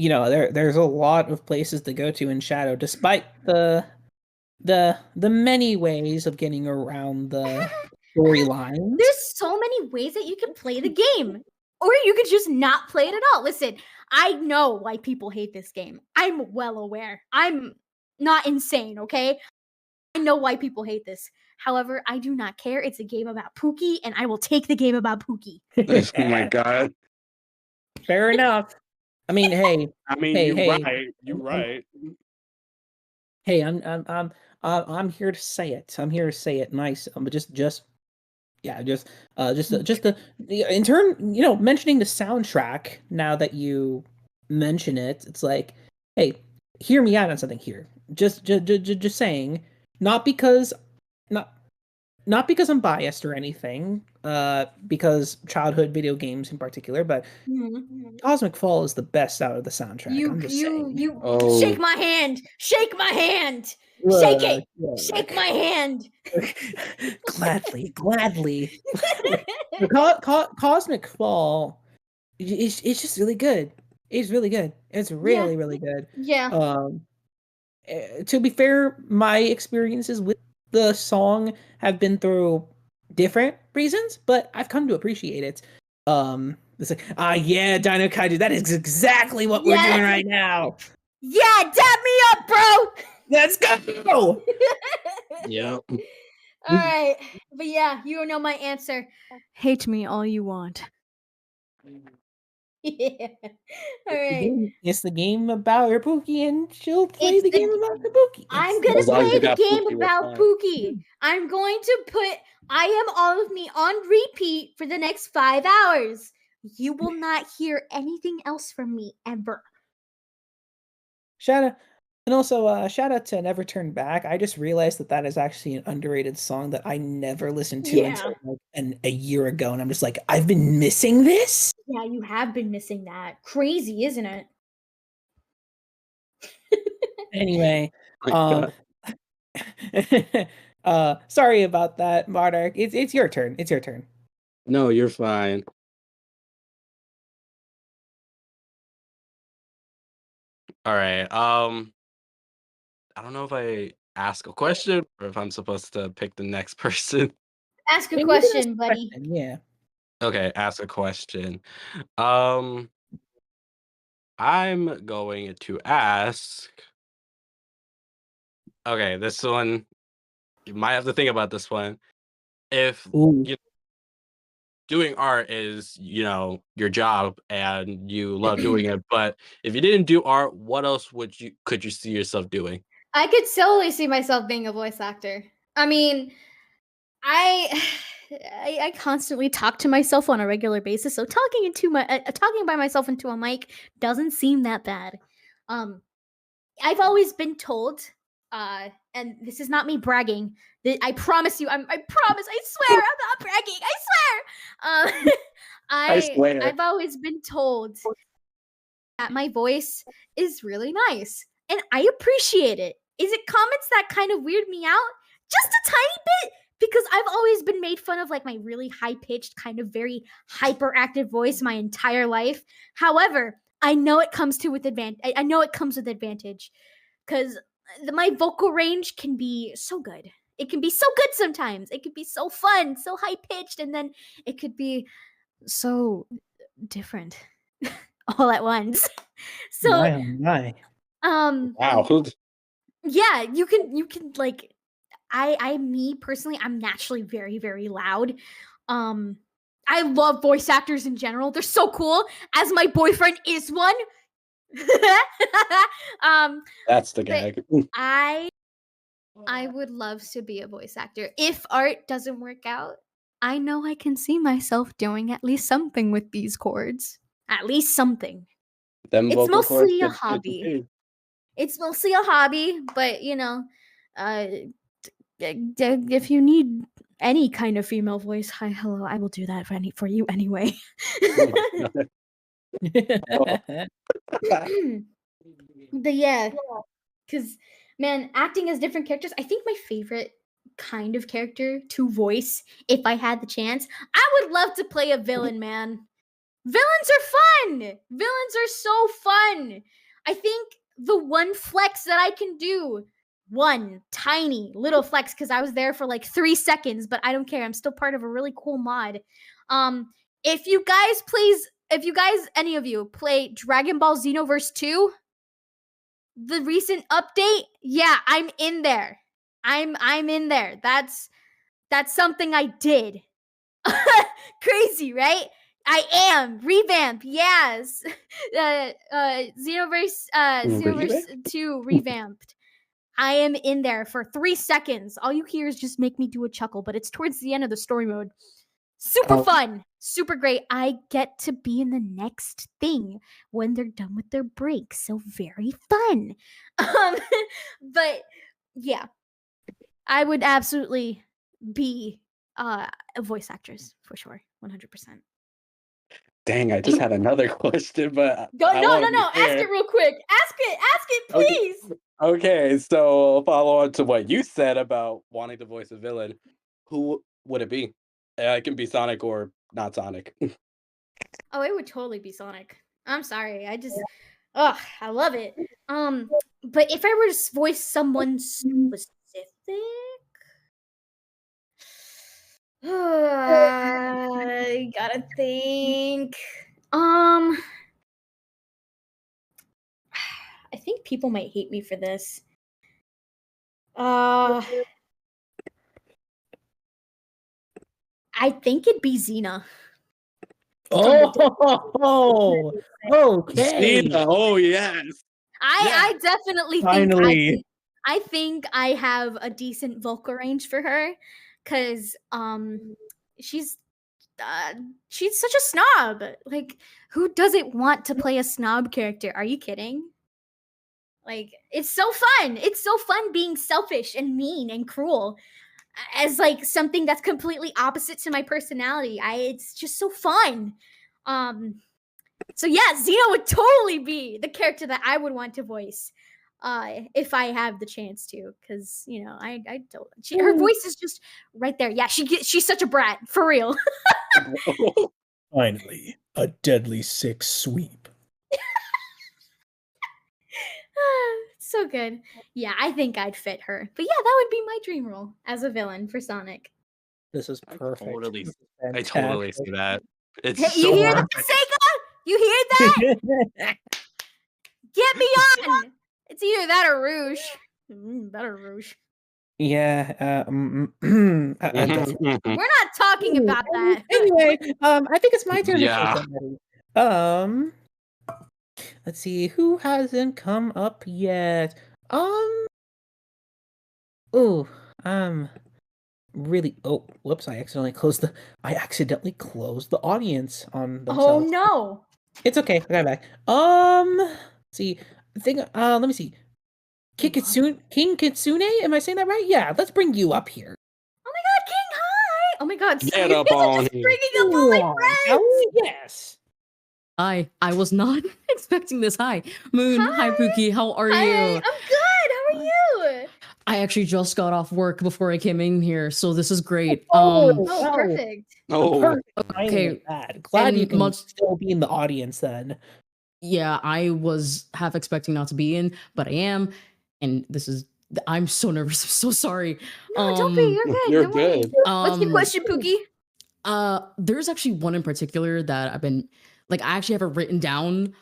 there's a lot of places to go to in Shadow, despite the many ways of getting around the storylines. There's so many ways that you can play the game. Or you could just not play it at all. Listen, I know why people hate this game. I'm well aware. I'm not insane, okay? I know why people hate this. However, I do not care. It's a game about Pookie, and I will take the game about Pookie. Oh my god. Fair enough. I mean, hey, I mean, hey, you're hey, right. You're right. hey, I'm here to say it. I'm here to say it nice. But in turn, mentioning the soundtrack. Now that you mention it, it's like, hey, hear me out on something here. Just saying, not because I'm biased or anything. Because childhood video games in particular, but Cosmic Fall is the best out of the soundtrack. I'm just saying. Oh. Shake my hand. Shake my hand. Shake it. Shake my hand. Gladly. Cosmic Fall, it's just really good. It's really good. It's really, really good. Yeah. To be fair, my experiences with the song have been through different reasons, but I've come to appreciate it. It's like, yeah, Dino Kaiju, that is exactly what we're doing right now. Yeah, dab me up, bro. Let's go. Yep. All right. But yeah, you know my answer. Hate me all you want. Yeah. All right. It's the game about her Pookie, and she'll play the game about the Pookie. I'm gonna As long as play you the got game Pookie, we're about fine. Pookie. I'm going to put I Am All of Me on repeat for the next 5 hours. You will not hear anything else from me ever. Shout out, and also shout out to Never Turn Back. I just realized that is actually an underrated song that I never listened to until like a year ago, and I'm just like, I've been missing this. Yeah, you have been missing that. Crazy, isn't it? Anyway, My sorry about that, Monarch. It's your turn. It's your turn. No, you're fine. All right. I don't know if I ask a question or if I'm supposed to pick the next person. Ask a Yeah, you can ask question, a buddy. question, yeah. Okay, ask a question. I'm going to ask. Okay, this one you might have to think about this one. If doing art is, your job and you love doing it, but if you didn't do art, what else could you see yourself doing? I could solely see myself being a voice actor. I mean, I I constantly talk to myself on a regular basis, so talking by myself into a mic doesn't seem that bad. Um, I've always been told, and this is not me bragging. I promise you, I promise, I swear, I'm not bragging. I swear. I swear. I've always been told that my voice is really nice, and I appreciate it. Is it comments that kind of weird me out? Just a tiny bit, because I've always been made fun of like my really high pitched, kind of very hyperactive voice my entire life. However, I know it comes to with advantage. I know it comes with advantage because my vocal range can be so good. It can be so good sometimes. It could be so fun, so high pitched, and then it could be so different all at once. So, My, oh my. Wow. Who? yeah, you can like me personally, I'm naturally very, very loud. Um, I love voice actors in general. They're so cool. As my boyfriend is one. um, That's the but gag. I would love to be a voice actor. If art doesn't work out, I know I can see myself doing at least something with these chords. At least something. Them It's vocal cords mostly a get you hobby. paid. It's mostly a hobby, but uh, if you need any kind of female voice, hi, hello, I will do that for you anyway. Oh my God. Oh. But yeah, because man, acting as different characters, I think my favorite kind of character to voice, if I had the chance, I would love to play a villain, man. Villains are fun. Villains are so fun. I think the one flex that I can do, one tiny little flex, because I was there for like 3 seconds, but I don't care. I'm still part of a really cool mod. Um, if you guys, any of you play Dragon Ball Xenoverse 2, the recent update, yeah, I'm in there. I'm in there. That's something I did. Crazy, right? I am revamp. Yes, Xenoverse 2 revamped. I am in there for 3 seconds. All you hear is just make me do a chuckle, but it's towards the end of the story mode. Super fun, super great. I get to be in the next thing when they're done with their break, so very fun. Um, but yeah, I would absolutely be a voice actress for sure, 100%. Dang, I just had another question, but No, I want to be ask fair. it real quick. Ask it, Okay. please. Okay, so follow on to what you said about wanting to voice a villain. Who would it be? It can be Sonic or not Sonic. Oh, it would totally be Sonic. I'm sorry. Oh, I love it. But if I were to voice someone specific, I gotta think. I think people might hate me for this. I think it'd be Xena. Oh, okay. Xena, oh yes. I definitely Finally. I think I have a decent vocal range for her, cause she's she's such a snob. Like, who doesn't want to play a snob character? Are you kidding? Like, it's so fun. It's so fun being selfish and mean and cruel as like something that's completely opposite to my personality. It's just so fun. So yeah, Xena would totally be the character that I would want to voice if I have the chance to, because I don't. Her voice is just right there. Yeah, she's such a brat for real. Finally, a deadly six sweep. So good. Yeah, I think I'd fit her. But yeah, that would be my dream role as a villain for Sonic. This is perfect. I totally see that. It's Hey, so you hear hard. that, Sega? You hear that? Get me on! It's either that or Rouge. Better Rouge. Yeah. We're not talking about that. Anyway, I think it's my turn to Yeah. say somebody. Let's see who hasn't come up yet. Ooh, really. Oh, whoops! I accidentally closed the audience on Oh themselves. no. It's okay. I got it back. See, thing. Let me see. King Kitsune. Am I saying that right? Yeah. Let's bring you up here. Oh my god, King, hi! Oh my god, Get you up guys are on just here. bringing up all my Wow, friends! yes. I was not expecting this. Hi, Moon. Hi, Pookie. How are Hi, you? I'm good. How are you? I actually just got off work before I came in here, so this is great. Oh, wow. perfect. Oh, Perfect timing okay, of that. Glad you and can much- still be in the audience then. Yeah, I was half expecting not to be in, but I am, and I'm so nervous. I'm so sorry. No, don't be. You're good. you're Don't worry. good. What's your question, Pookie? There's actually one in particular that I've been like I actually have it written down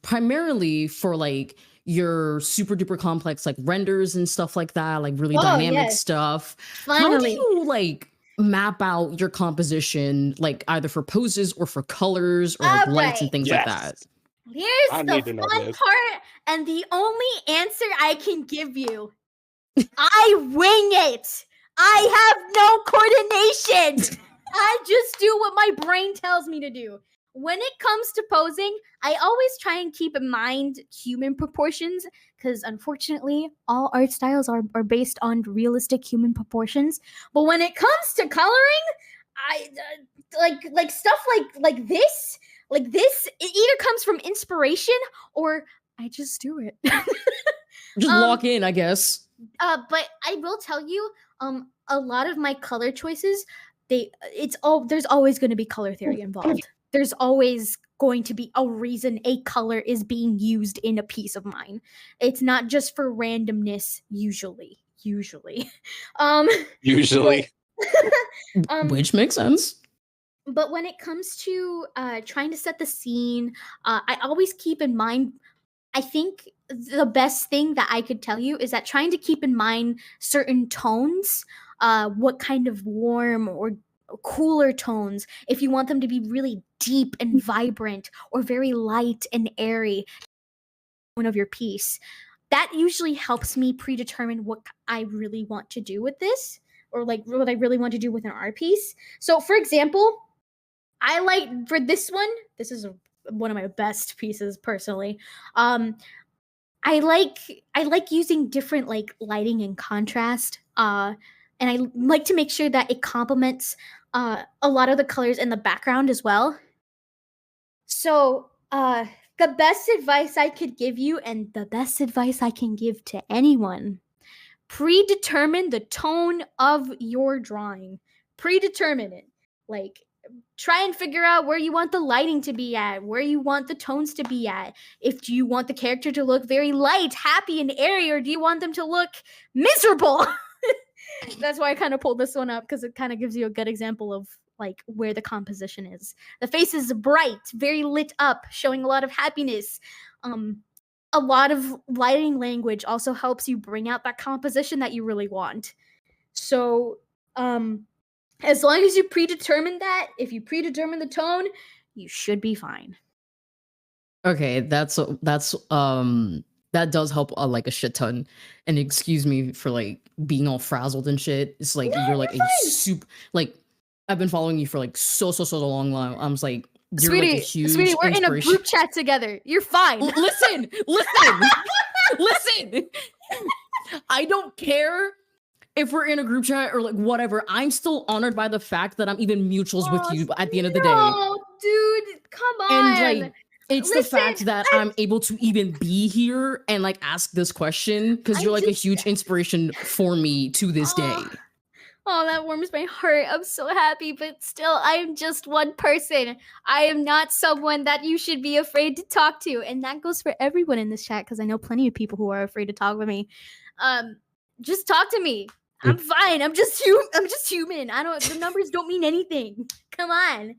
primarily for like your super duper complex like renders and stuff like that, like really Oh, dynamic yes. stuff. Finally. How do you like map out your composition like either for poses or for colors or like lights and Alright. things like that? Here's I the need to know fun this. part and the only answer I can give you. I wing it. I have no coordination. I just do what my brain tells me to do. When it comes to posing, I always try and keep in mind human proportions because unfortunately, all art styles are based on realistic human proportions. But when it comes to coloring, I like stuff like this, it either comes from inspiration or I just do it. Just lock in, I guess. But I will tell you, a lot of my color choices, there's always going to be color theory involved. There's always going to be a reason a color is being used in a piece of mine. It's not just for randomness, usually. Usually. Which makes sense. But when it comes to trying to set the scene, I always keep in mind. I think the best thing that I could tell you is that trying to keep in mind certain tones, what kind of warm or cooler tones, if you want them to be really deep and vibrant or very light and airy of your piece, that usually helps me predetermine what I really want to do with this or like what I really want to do with an art piece. So for example, I like for this one, this is one of my best pieces personally. I like using different like lighting and contrast. And I like to make sure that it complements a lot of the colors in the background as well. So, the best advice I could give you, and the best advice I can give to anyone, predetermine the tone of your drawing. Predetermine it. Like, try and figure out where you want the lighting to be at, where you want the tones to be at. If do you want the character to look very light, happy, and airy, or do you want them to look miserable? That's why I kind of pulled this one up because it kind of gives you a good example of like where the composition is. The face is bright, very lit up, showing a lot of happiness. A lot of lighting language also helps you bring out that composition that you really want. So, as long as you predetermine that, if you predetermine the tone, you should be fine. Okay, that does help like a shit ton. And excuse me for like being all frazzled and shit. It's like No, you're like you're a fine. super like I've been following you for like so long now. I'm just like you're Sweetie, like a huge sweetie, we're in a inspiration. group chat together. You're fine. Listen. I don't care if we're in a group chat or like whatever. I'm still honored by the fact that I'm even mutuals with you at the end of the day. No, dude, come on. And like it's the fact that I'm able to even be here and like ask this question because you're like a huge inspiration for me to this day. Oh, that warms my heart. I'm so happy, but still, I'm just one person. I am not someone that you should be afraid to talk to. And that goes for everyone in this chat because I know plenty of people who are afraid to talk with me. Just talk to me. I'm fine. I'm just human. The numbers don't mean anything. Come on.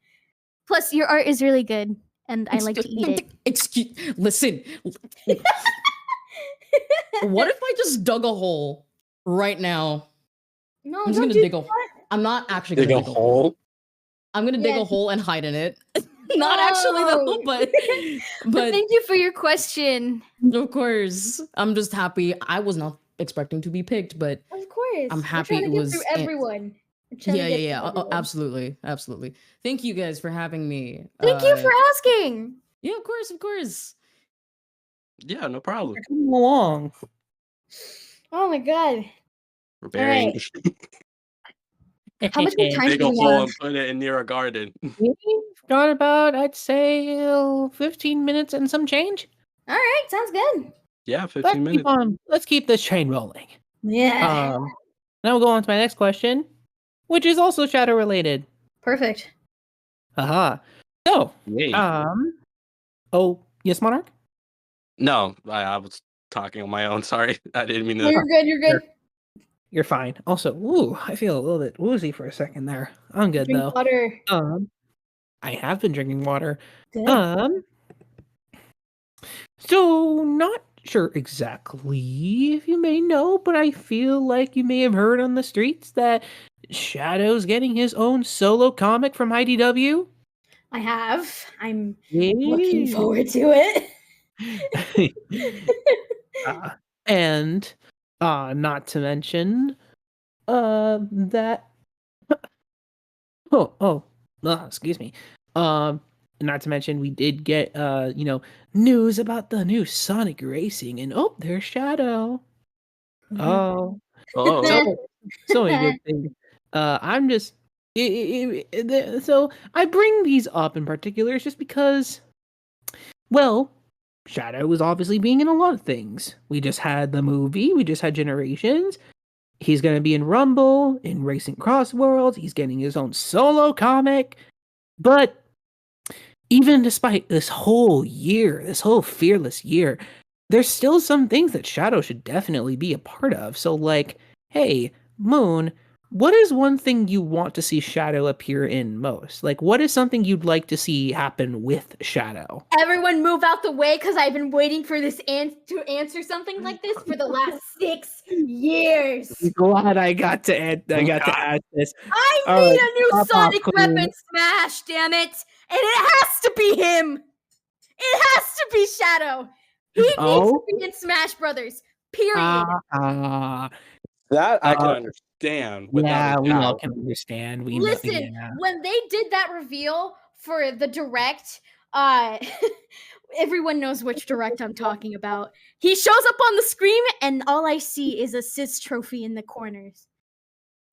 Plus, your art is really good, and I like to eat it. Listen. What if I just dug a hole right now? No, I'm just don't gonna do dig a. I'm not actually gonna dig a hole. I'm gonna dig a hole and hide in it. Not actually though, but thank you for your question. Of course, I'm just happy. I was not expecting to be picked, but Of course. course. I'm We're happy trying it to get through was. everyone. We're trying Yeah, to yeah, get yeah. through everyone. Absolutely, absolutely. Thank you guys for having me. Thank you for asking. Yeah, of course, of course. Yeah, no problem. Come along. Oh my god. We're All burying right. How much more time dig do a we hole have? and put it in near a garden. We've got about, I'd say, 15 minutes and some change. All right, sounds good. Yeah, 15 minutes. Let's keep this train rolling. Yeah. Now we'll go on to my next question, which is also shadow related. Perfect. Aha. So, Yay. oh, yes, Monarch? No, I was talking on my own. Sorry, I didn't mean No, to. you're good. You're good. You're fine. Also, ooh, I feel a little bit woozy for a second there. I'm good Drink though. water. I have been drinking water. Good. So not sure exactly if you may know, but I feel like you may have heard on the streets that Shadow's getting his own solo comic from IDW. I have. I'm Yay. looking forward to it. And not to mention that excuse me. Not to mention we did get news about the new Sonic Racing, and oh, there's Shadow. Oh, Oh, so many good things. I'm just so I bring these up in particular just because, well, Shadow was obviously being in a lot of things. We just had the movie, we just had Generations. He's going to be in Rumble, in Racing Cross Worlds. He's getting his own solo comic. But even despite this whole year, this whole fearless year, there's still some things that Shadow should definitely be a part of. So, like, hey, Moon, what is one thing you want to see Shadow appear in most? Like, what is something you'd like to see happen with Shadow? Everyone move out the way because I've been waiting for this to answer something like this for the last 6 years. I'm glad I got to ask this. I All need right, a new stop Sonic off, rep Queen. in Smash, damn it! And it has to be him! It has to be Shadow! He needs to be in Smash Brothers. Period. that I can understand without a we all doubt. can understand. We know, Listen, yeah. when they did that reveal for the direct, everyone knows which direct I'm talking about. He shows up on the screen, and all I see is a sis trophy in the corners.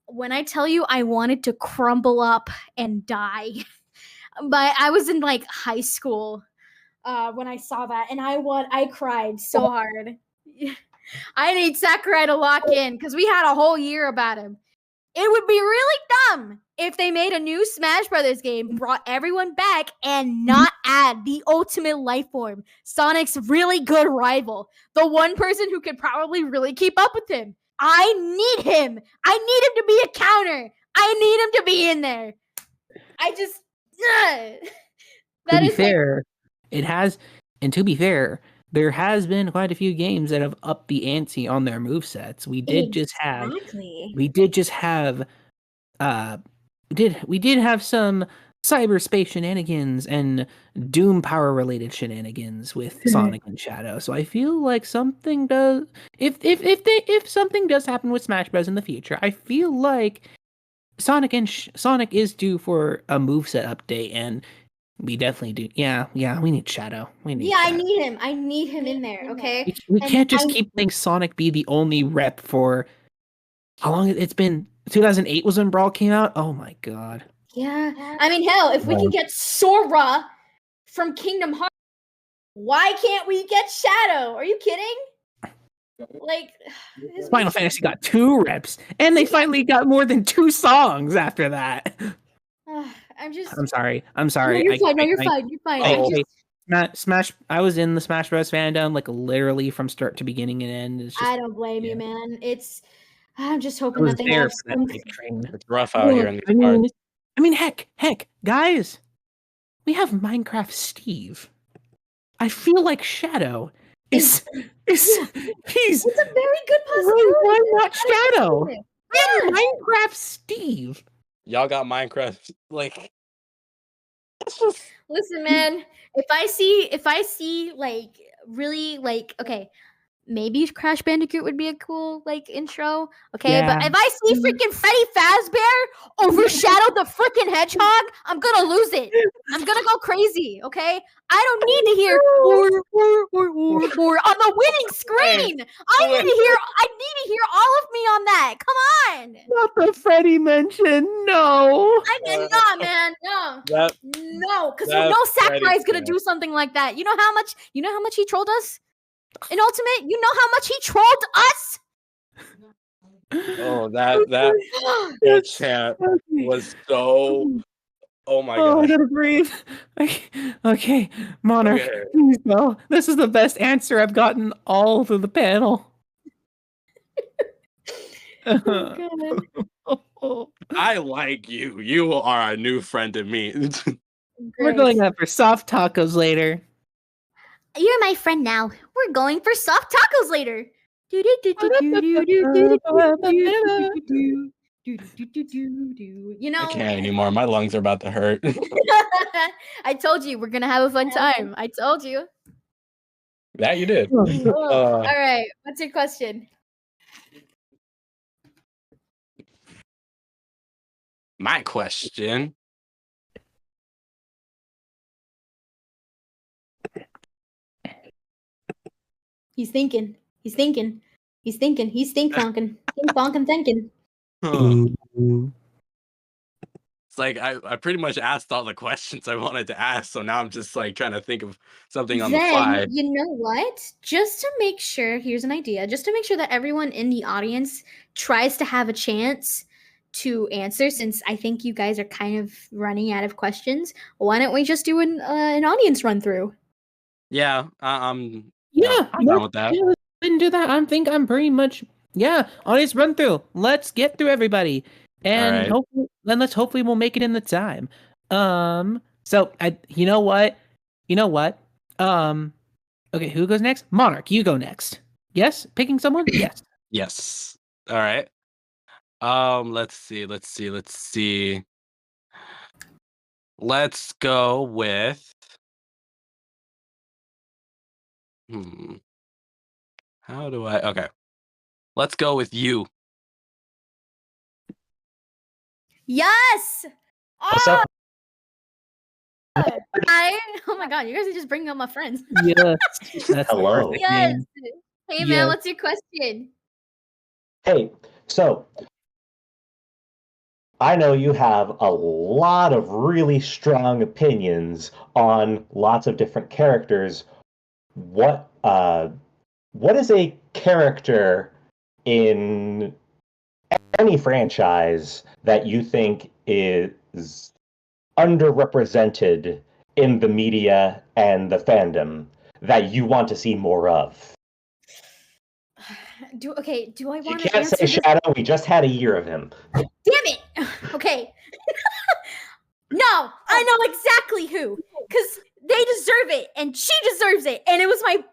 When I tell you I wanted to crumble up and die, but I was in like high school when I saw that, and I cried so hard. I need Sakurai to lock in because we had a whole year about him. It would be really dumb if they made a new Smash Brothers game, brought everyone back, and not add the ultimate life form, Sonic's really good rival, the one person who could probably really keep up with him. I need him. I need him to be a counter. I need him to be in there. I just to be fair, it has, and to be fair, there has been quite a few games that have upped the ante on their movesets. We did just have we did have some cyberspace shenanigans and Doom power related shenanigans with Sonic and Shadow. So I feel like something does if something does happen with Smash Bros in the future, I feel like Sonic is due for a moveset update, and we definitely do. Yeah, we need Shadow. Shadow. I need him in there, okay? We can't just keep letting Sonic be the only rep for how long it's been. 2008 was when Brawl came out. Oh my god. Yeah. I mean, hell, if we can get Sora from Kingdom Hearts, why can't we get Shadow? Are you kidding? Like, Final Fantasy got 2 reps, and they finally got more than 2 songs after that. I'm sorry. No, you're fine. You're fine. Okay. Smash. I was in the Smash Bros fandom, like literally from start to beginning and end. It's just, I don't blame you, man. I'm just hoping that they have some. It's rough out here in these parts. I mean, heck, guys, we have Minecraft Steve. I feel like Shadow is he's a very good possibility. Why not Shadow? Yeah. Minecraft Steve. Y'all got Minecraft like. Listen, man. If I see like really like okay, maybe Crash Bandicoot would be a cool like intro. Okay, but Yeah. if I see freaking Freddy Fazbear overshadow the freaking hedgehog, I'm gonna lose it. I'm gonna go crazy. Okay, I don't need to hear or on the winning screen. I need to hear all of me on that. Come on. Not the Freddy mention. No. I cannot, man. No. That No, because you that's know Freddy Sakurai's gonna fan. do something like that. You know how much he trolled us in Ultimate? You know how much he trolled us? Oh, that chat was so. Oh my Oh, I god. gotta breathe. Okay, Monarch, Okay. please go. This is the best answer I've gotten all through the panel. Oh, God. I like you. You are a new friend to me. We're going out for soft tacos later. You're my friend now. We're going for soft tacos later. You I know, can't anymore. My lungs are about to hurt. I told you we're gonna have a fun time. I told you. That you did. All right, what's your question? My question. He's thinking. He's thinking. He's thinking. He's think-bonking. Think-bonking thinking. It's like I pretty much asked all the questions I wanted to ask, so now I'm just like trying to think of something on the fly. Then, you know what? Just to make sure, here's an idea. Just to make sure that everyone in the audience tries to have a chance to answer, since I think you guys are kind of running out of questions, why don't we just do an audience run through? Yeah, I'm down with that. Yeah, let's go ahead and do that. I think I'm pretty much audience run through. Let's get through everybody. And Alright. let's hopefully we'll make it in the time. So you know what? Okay, who goes next? Monarch, you go next. Yes? Picking someone? Yes. Yes. All right. Let's see. Let's go with How do I Okay. Let's go with you. Yes! What's up? Hi. Oh my god, you guys are just bringing up my friends. Yes. That's Hello. perfect Yes. name. Hey man, Yes. what's your question? Hey, so I know you have a lot of really strong opinions on lots of different characters. What is a character in any franchise that you think is underrepresented in the media and the fandom that you want to see more of? Do I You want to can't answer say this? Shadow, we just had a year of him. Damn it! Okay. No, I know exactly who, because they deserve it, and she deserves it. And it was my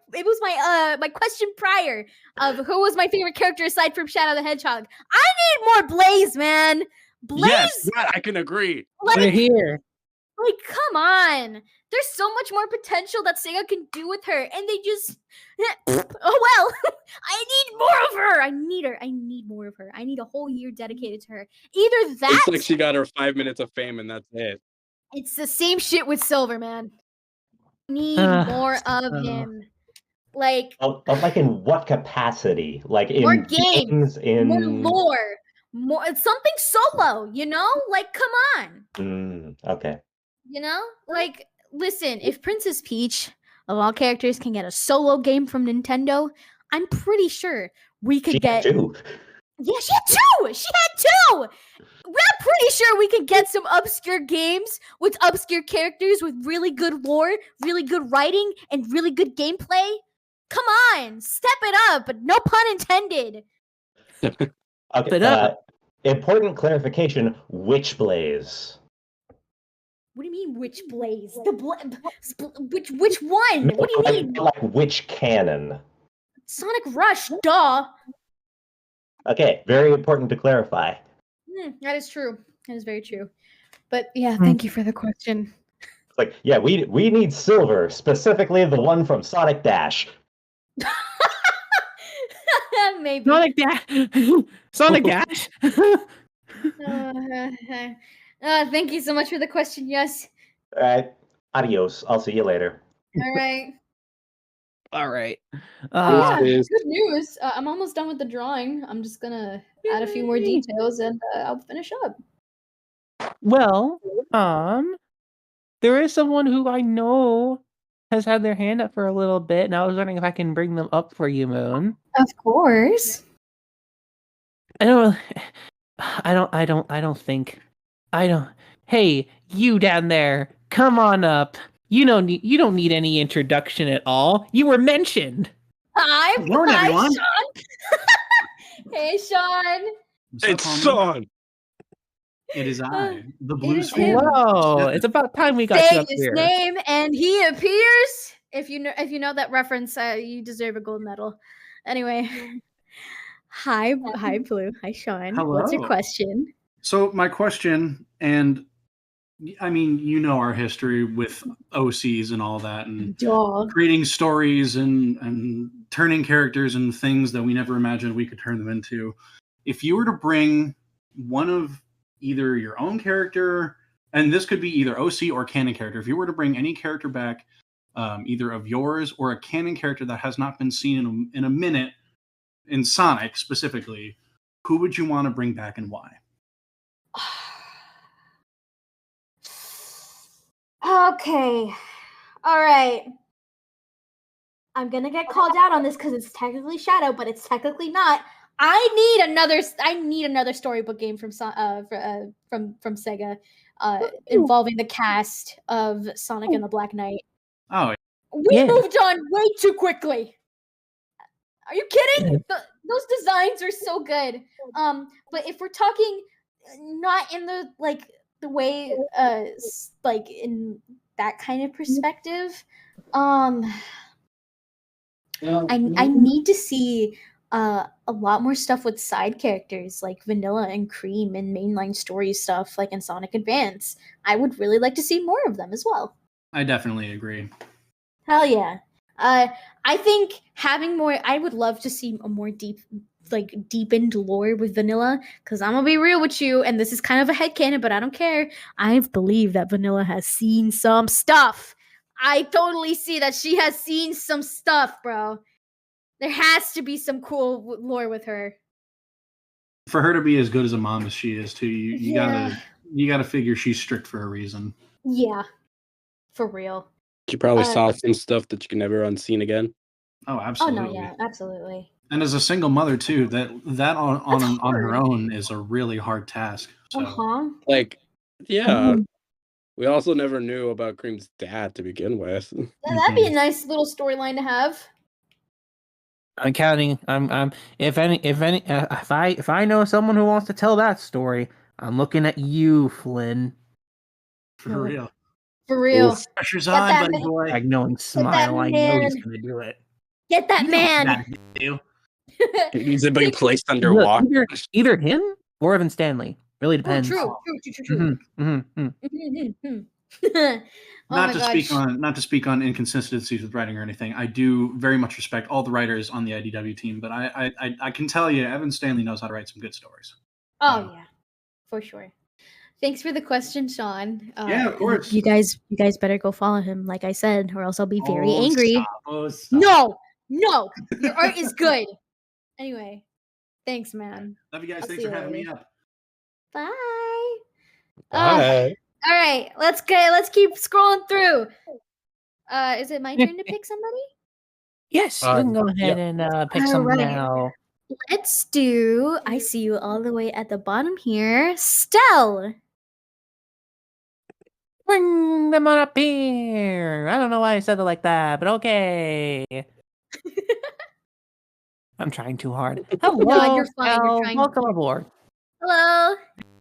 question prior of who was my favorite character aside from Shadow the Hedgehog. I need more Blaze, man. Blaze, Yes, that I can agree. We're here. like, come on. There's so much more potential that Sega can do with her, and they just, oh well. I need more of her. I need her. I need more of her. I need a whole year dedicated to her. Either that, It's like she got her 5 minutes of fame and that's it. it's the same shit with Silver, man. I need more of him. Like, Like in what capacity? Like in more games, in more lore, more something solo, you know? Like, come on. Okay. You know? Like, listen, if Princess Peach, of all characters, can get a solo game from Nintendo, I'm pretty sure we could get two. Yeah, she had two! She had two! We're pretty sure we can get some obscure games with obscure characters with really good lore, really good writing, and really good gameplay. Come on, step it up, but no pun intended. Okay. Important clarification: which Blaze? What do you mean, which Blaze? Which one? What do you mean? Like which canon? Sonic Rush, duh. Okay, very important to clarify. That is true. That is very true. But yeah, thank you for the question. It's like, yeah, we need Silver, specifically the one from Sonic Dash. Maybe. Sonic Dash. Sonic Dash. Thank you so much for the question. Yes. All right. Adios. I'll see you later. All right. All right. Oh yeah, Deuces. good news. I'm almost done with the drawing. I'm just gonna add a few more Yay. details and I'll finish up. Well, there is someone who I know has had their hand up for a little bit, and I was wondering if I can bring them up for you, Moon. Of course. I don't. I don't think. I don't. Hey, you down there, come on up. You don't need any introduction at all. You were mentioned. Hi, Good morning, everyone. Sean. Hey, Sean. What's up, homie? Son. It is I, the It Blue is Sphere. him. Whoa! It's about time we got you Say up his here. name and he appears. If you know that reference, you deserve a gold medal. Anyway, hi, Blue. Hi, Sean. What's your Hello. question? So my question, and I mean, you know our history with OCs and all that, and Duh. creating stories and turning characters into things that we never imagined we could turn them into. If you were to bring one of either your own character, and this could be either OC or canon character, if you were to bring any character back, either of yours or a canon character that has not been seen in a minute, in Sonic specifically, who would you want to bring back and why? Okay. All right. I'm gonna get called out on this because it's technically Shadow, but it's technically not. I need another storybook game from from Sega, involving the cast of Sonic and the Black Knight. Oh, We moved on way too quickly. Are you kidding? Those designs are so good. But if we're talking not in the the way like in that kind of perspective, I need to see a lot more stuff with side characters like Vanilla and Cream and mainline story stuff like in Sonic Advance. I would really like to see more of them as well. I definitely agree. Hell yeah. I think having more, I would love to see a more deepened lore with Vanilla, because I'm gonna be real with you, and this is kind of a headcanon, but I don't care. I believe that Vanilla has seen some stuff. I totally see that she has seen some stuff, bro. There has to be some cool lore with her. For her to be as good as a mom as she is, too, you gotta figure she's strict for a reason. Yeah, for real. You probably saw some stuff that you can never unseen again. Oh, Oh absolutely. no, yeah, absolutely. And as a single mother too, that on her own is a really hard task. So Like, yeah. We also never knew about Cream's dad to begin with. Yeah, that'd be a nice little storyline to have. I'm counting. I'm. If I know someone who wants to tell that story, I'm looking at you, Flynn. For real. For real. Pressure's Get on, that buddy man. boy. Like knowing smile, I know he's gonna do it. Get that man. It needs to be placed underwater. Either him or Evan Stanley. Really Oh, depends. true. Not to speak on inconsistencies with writing or anything. I do very much respect all the writers on the IDW team, but I can tell you, Evan Stanley knows how to write some good stories. Oh yeah, for sure. Thanks for the question, Sean. Yeah, of course. You guys better go follow him, like I said, or else I'll be very Oh, angry. stop. Oh, stop. No, your art is good. Anyway, thanks, man. Love you guys. I'll Thanks see for you having me later. up. Bye. Bye. All right, let's keep scrolling through. Is it my turn to pick somebody? Yes, you can go ahead and pick All someone right. now. Let's do. I see you all the way at the bottom here, Stell. Bring them on up here. I don't know why I said it like that, but okay. I'm trying too hard. Hello, No, you're fine. You're Al. trying. Welcome aboard. Hello.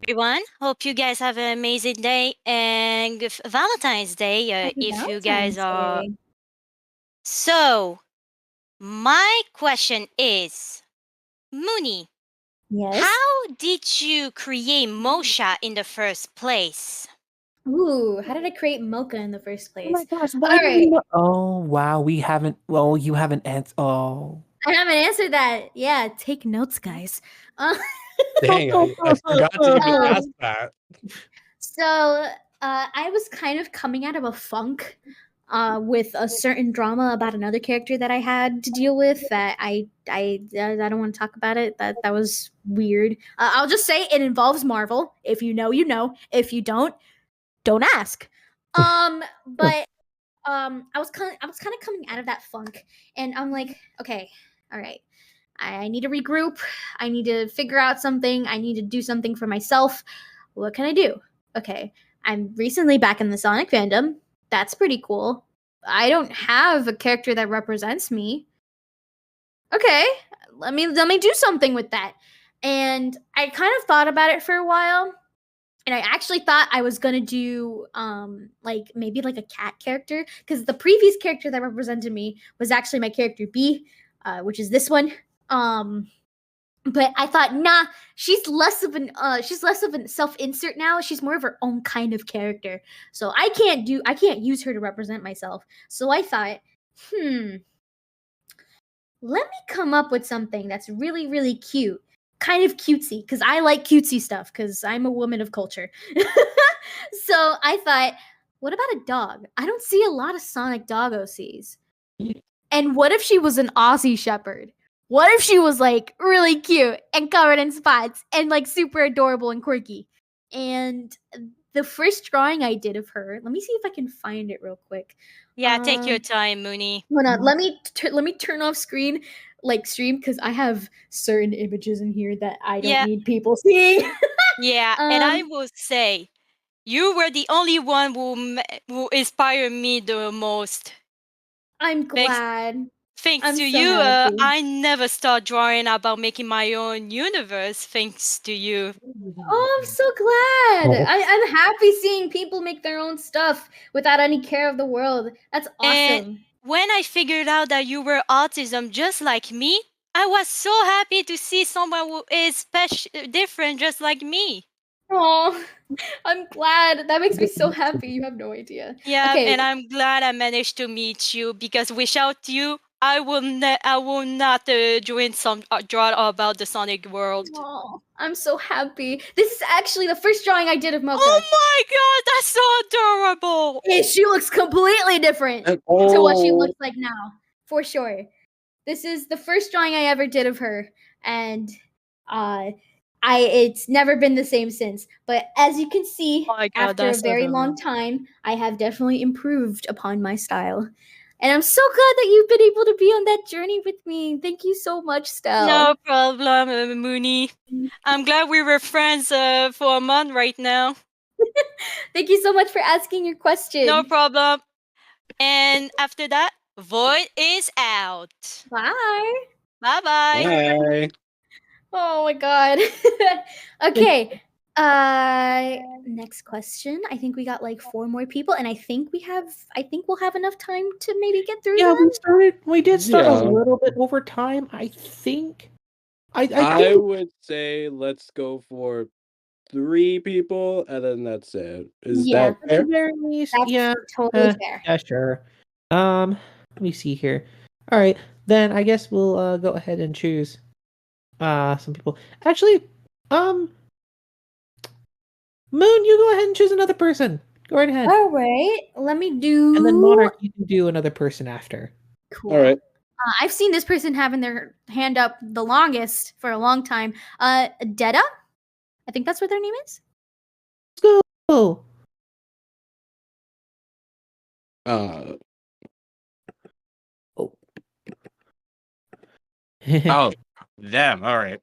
Everyone, hope you guys have an amazing day and Valentine's Day. Happy If you guys Valentine's are. Day. So, my question is, Mooney, Yes. how did you create Mosha in the first place? Ooh, how did I create Mocha in the first place? Oh my gosh, All why do right. you know? Oh wow, we haven't. Well, you haven't answered. Oh, I haven't answered that. Yeah, take notes, guys. Dang, I forgot to even Um, ask that. So I was kind of coming out of a funk with a certain drama about another character that I had to deal with that I don't want to talk about it. That was weird. I'll just say it involves Marvel. If you know, you know. If you don't ask. But I was kind of coming out of that funk, and I'm like, okay, all right. I need to regroup. I need to figure out something. I need to do something for myself. What can I do? Okay, I'm recently back in the Sonic fandom. That's pretty cool. I don't have a character that represents me. Okay, let me do something with that. And I kind of thought about it for a while, and I actually thought I was gonna do like maybe like a cat character, because the previous character that represented me was actually my character B, which is this one. Um, but I thought, nah, she's less of an self insert now. She's more of her own kind of character. So I can't use her to represent myself. So I thought, let me come up with something that's really, really cute. Kind of cutesy, because I like cutesy stuff, because I'm a woman of culture. So I thought, what about a dog? I don't see a lot of Sonic dog OCs. And what if she was an Aussie Shepherd? What if she was like really cute and covered in spots and like super adorable and quirky? And the first drawing I did of her, let me see if I can find it real quick. Yeah, take your time, Mooney. Hold on, let me turn off stream, because I have certain images in here that I don't Yeah. need people seeing. Yeah, and I will say, you were the only one who inspired me the most. I'm glad. Thanks I'm to so you, happy. I never start drawing about making my own universe. Thanks to you. Oh, I'm so glad. I'm happy seeing people make their own stuff without any care of the world. That's And awesome. when I figured out that you were autism just like me, I was so happy to see someone who is different just like me. Oh, I'm glad. That makes me so happy. You have no idea. Yeah, Okay. and I'm glad I managed to meet you, because without you, I will not draw about the Sonic world. Oh, I'm so happy. This is actually the first drawing I did of Mocha. Oh my god, that's so adorable! She looks completely different to what she looks like now, for sure. This is the first drawing I ever did of her, and it's never been the same since. But as you can see, Oh my god, after a that's very adorable. long time, I have definitely improved upon my style. And I'm so glad that you've been able to be on that journey with me. Thank you so much, Stell. No problem, Mooney. I'm glad we were friends for a month right now. Thank you so much for asking your question. No problem. And after that, Void is out. Bye. Bye bye. Bye. Oh my god. Okay. Next question. I think we got like 4 more people, and I think we'll have enough time to maybe get through Yeah, them. we did start Yeah. a little bit over time, I think. I I think would say let's go for 3 people, and then that's it. Is Yeah. that fair? at the very least, That's yeah. totally fair. Yeah, sure. Let me see here. All right, then I guess we'll go ahead and choose some people. Actually, Moon, you go ahead and choose another person. Go right ahead. All right. Let me do. And then Monarch, you can do another person after. Cool. All right. I've seen this person having their hand up the longest for a long time. Detta? I think that's what their name is. Let's go. Oh, them. All right.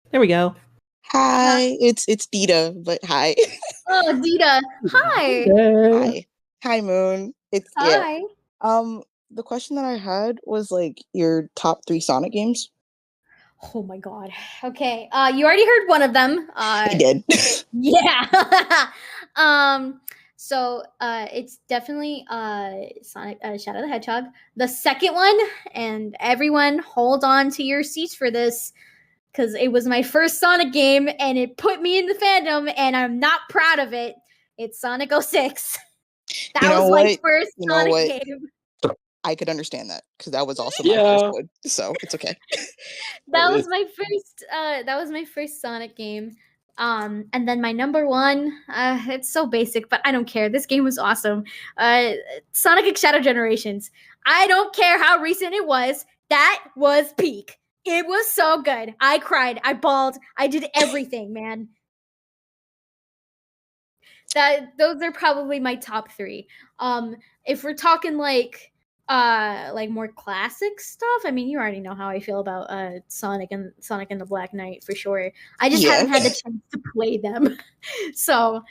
There we go. Hi, it's Dita, but hi. Oh, Dita. Hi. Hi. Hi, Moon. It's yeah. Hi. The question that I had was like your top 3 Sonic games. Oh my god. Okay. You already heard one of them. I did. Yeah. So it's definitely Sonic Shadow the Hedgehog. The second one, and everyone hold on to your seats for this, because it was my first Sonic game and it put me in the fandom, and I'm not proud of it. It's Sonic 06. That You know was my what? first You know Sonic what? game. I could understand that because that was also my first one. So it's okay. That was my first Sonic game. And then my number one, it's so basic, but I don't care. This game was awesome. Sonic X Shadow Generations. I don't care how recent it was. That was peak. It was so good. I cried. I bawled. I did everything, man. Those are probably my top three. If we're talking like more classic stuff, I mean, you already know how I feel about Sonic and the Black Knight for sure. I just haven't had the chance to play them. So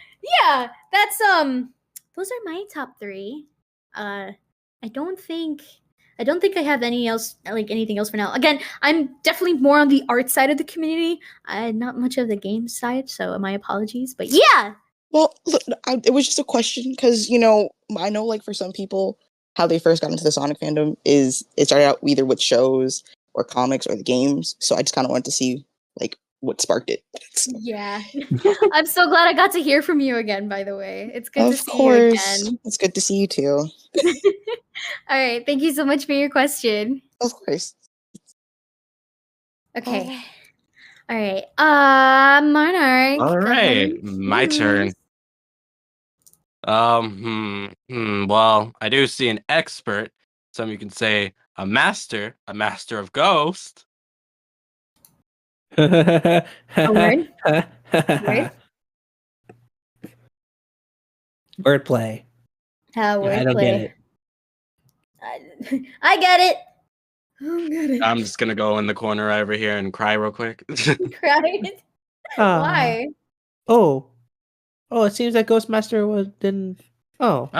yeah, that's those are my top three. I don't think I have anything else for now. Again, I'm definitely more on the art side of the community, not much of the game side. So my apologies, but yeah. Well, look, it was just a question because I know like for some people, how they first got into the Sonic fandom is it started out either with shows or comics or the games. So I just kind of wanted to see like what sparked it. Yeah, I'm so glad I got to hear from you again. By the way, it's good to see you again. It's good to see you too. All right, thank you so much for your question. Of course. Okay. All right. Monarch. All go ahead right, and my turn. choose. Well, I do see an expert. Some you can say a master of ghost. A word? Word? Wordplay. I don't get it. I get it. I get it. I'm just gonna go in the corner over here and cry real quick. Right? Why? Oh, it seems like Ghostmaster didn't. Oh,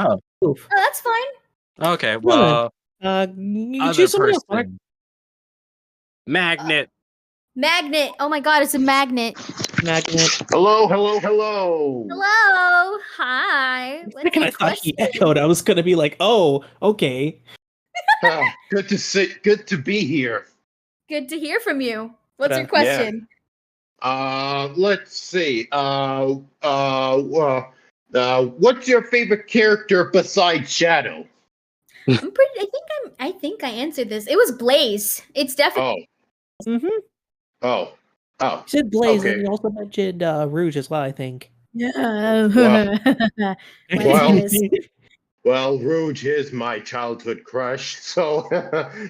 oof. Oh, that's fine. Okay, well, you other choose somebody else, Mark. person. Magnet. Magnet. Oh my god, it's a magnet. Magnet. Hello. Hello. Hi. What's I your thought he question? echoed. I was gonna be like, oh, okay. Good to be here. Good to hear from you. What's your Yeah. question? Let's see. What's your favorite character besides Shadow? I think I answered this. It was Blaze. It's definitely. Oh. You said Blaze, Okay. and you also mentioned Rouge as well, I think. Yeah. Well, Rouge is my childhood crush, so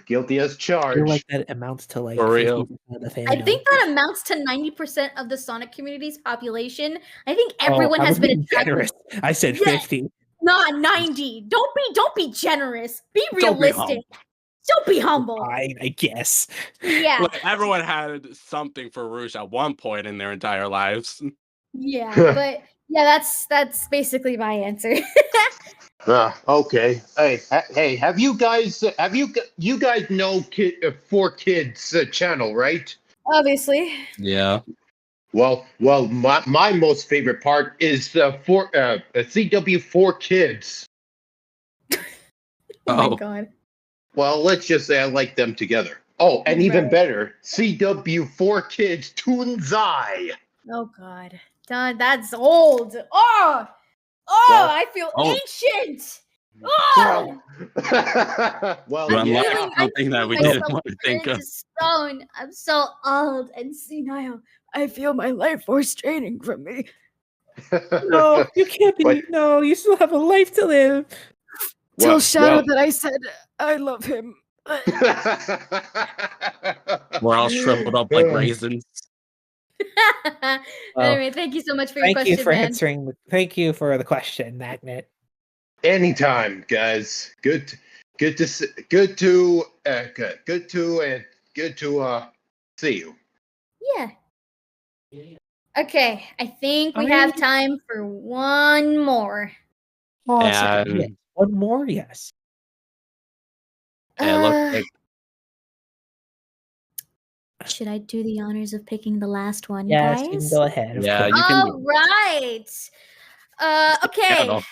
guilty as I feel charged. like that amounts to like For real. 50% of the fandom. I think that amounts to 90% of the Sonic community's population. I think Oh, everyone I has was been being attracted. generous. I said Yeah. 50. Not 90. Don't be generous. Be Don't be realistic. Don't be humble. I guess. Yeah. Look, everyone had something for Rouge at one point in their entire lives. Yeah, but yeah, that's basically my answer. Okay. Hey, have you guys know Four Kids channel, right? Obviously. Yeah. Well, my most favorite part is CW Four Kids. Oh my god. Well, let's just say I like them together. Oh, and even Right. better, CW Four Kids Toonzai. Oh god. Done. That's old. Oh, Well, I feel ancient. Well, You I'm unlocked feeling something that we myself didn't want to think turn of. to stone. I'm so old and senile. I feel my life force draining from me. No, you can't be. No, you still have a life to live. Tell Shadow that I said I love him. We're all shriveled up like raisins. Anyway, thank you so much for your Thank question, you for man. answering. Thank you for the question, Magnet. Anytime, guys. Good to see you. Yeah. Okay, I think we have time for one more. Awesome. Yes. And One more, yes. it looks like Should I do the honors of picking the last one, Yes, you can guys? go ahead. Of Yeah, course. you can. All right. Okay. Shadow.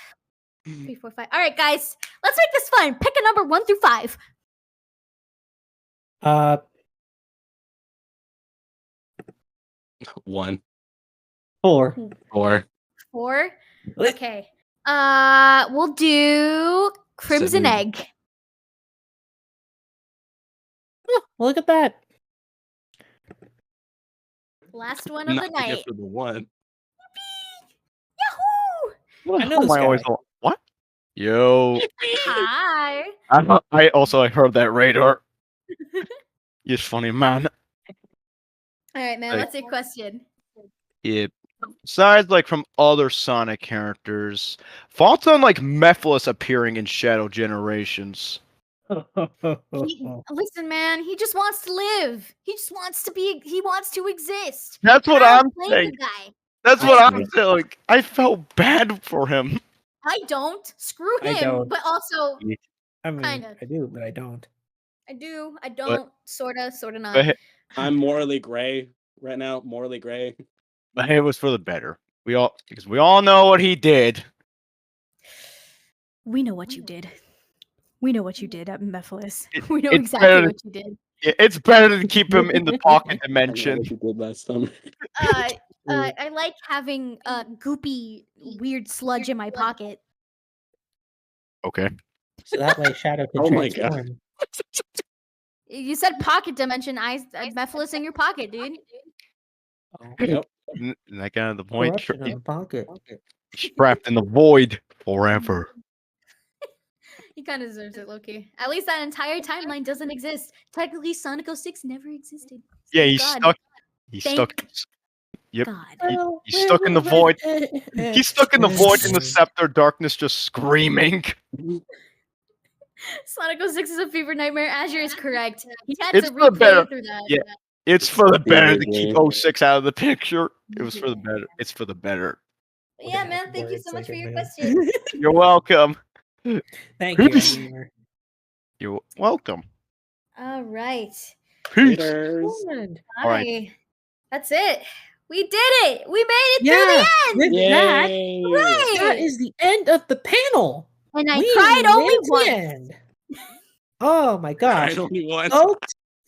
3, 4, 5. All right, guys. Let's make this fun. Pick a number 1 through 5. 1, 4. 4, 4. Okay. We'll do Crimson 7. Egg. Look at that. Last one of Not the to get night. to the one. Yahoo! What I the know hell this am I always guy. what? Yo. Hi. I also heard that radar. You're funny, man. All right, man. Like, What's your question? it besides like from other Sonic characters, thoughts on like Mephiles appearing in Shadow Generations? Listen, man. He just wants to live. He just wants to be. He wants to exist. That's what I I'm don't blame saying. the guy. That's I what I'm don't. saying. Like, I felt bad for him. I don't. Screw I him. don't. But also, I mean, kind of. I do, but I don't. I do. I But don't. Sorta. Sorta not. but, I'm morally gray right now. Morally gray. but it was for the better. Because we all know what he did. We know what you did. We know what you did at Mephiles. It, We know it's exactly better. what you did. It's better to keep him in the pocket I know dimension. what you did last summer. I like having goopy, weird sludge in my pocket. Okay. So that way Shadow can Oh my god. transform. You said pocket dimension. I Mephiles in your pocket, dude. Yep. And that kind of the point. Corruption in the pocket. He's trapped in the void forever. He kind of deserves it, Loki. At least that entire timeline doesn't exist. Technically, Sonic 06 never existed. Yeah, Thank he's God. stuck. He's Thank stuck. Yep. God. He's stuck in the void. He's stuck in the void in the scepter darkness, just screaming. Sonic 06 is a fever nightmare. Azure is correct. He had It's to for the better. replay through that. Yeah, it's for the better to favorite keep game. 06 out of the picture. It was for the better. It's for the better. But yeah, man. Thank you so much for your man. question. You're welcome. Thank you, Peace. Gamer. You're welcome. All right. Peace. Laters. All right. Hi. That's it. We did it. We made it Yeah, through the end. with that, Yay. Right. that is the end of the panel. And I We cried made only it to the once. end. Oh my gosh. Cried only once.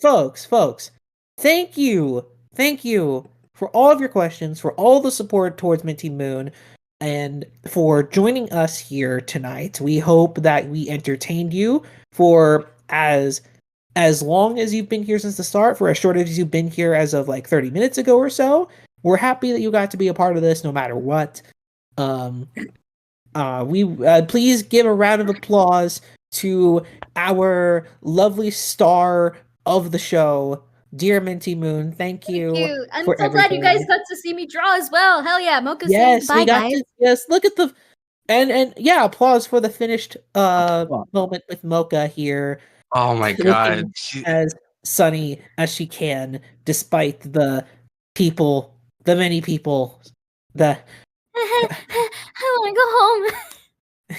Folks, thank you for all of your questions, for all the support towards Minty Moon, and for joining us here tonight. We hope that we entertained you for as long as you've been here since the start, for as short as you've been here as of like 30 minutes ago or so. We're happy that you got to be a part of this no matter what. Please give a round of applause to our lovely star of the show, dear Minty Moon. Thank you. I'm for so glad you guys everything. got to see me draw as well. Hell yeah, Mocha saying Yes, bye, we got guys. to. Yes, look at the and yeah, applause for the finished moment with Mocha here. Oh my Looking god. as sunny as she can, despite the many people that I want to go home.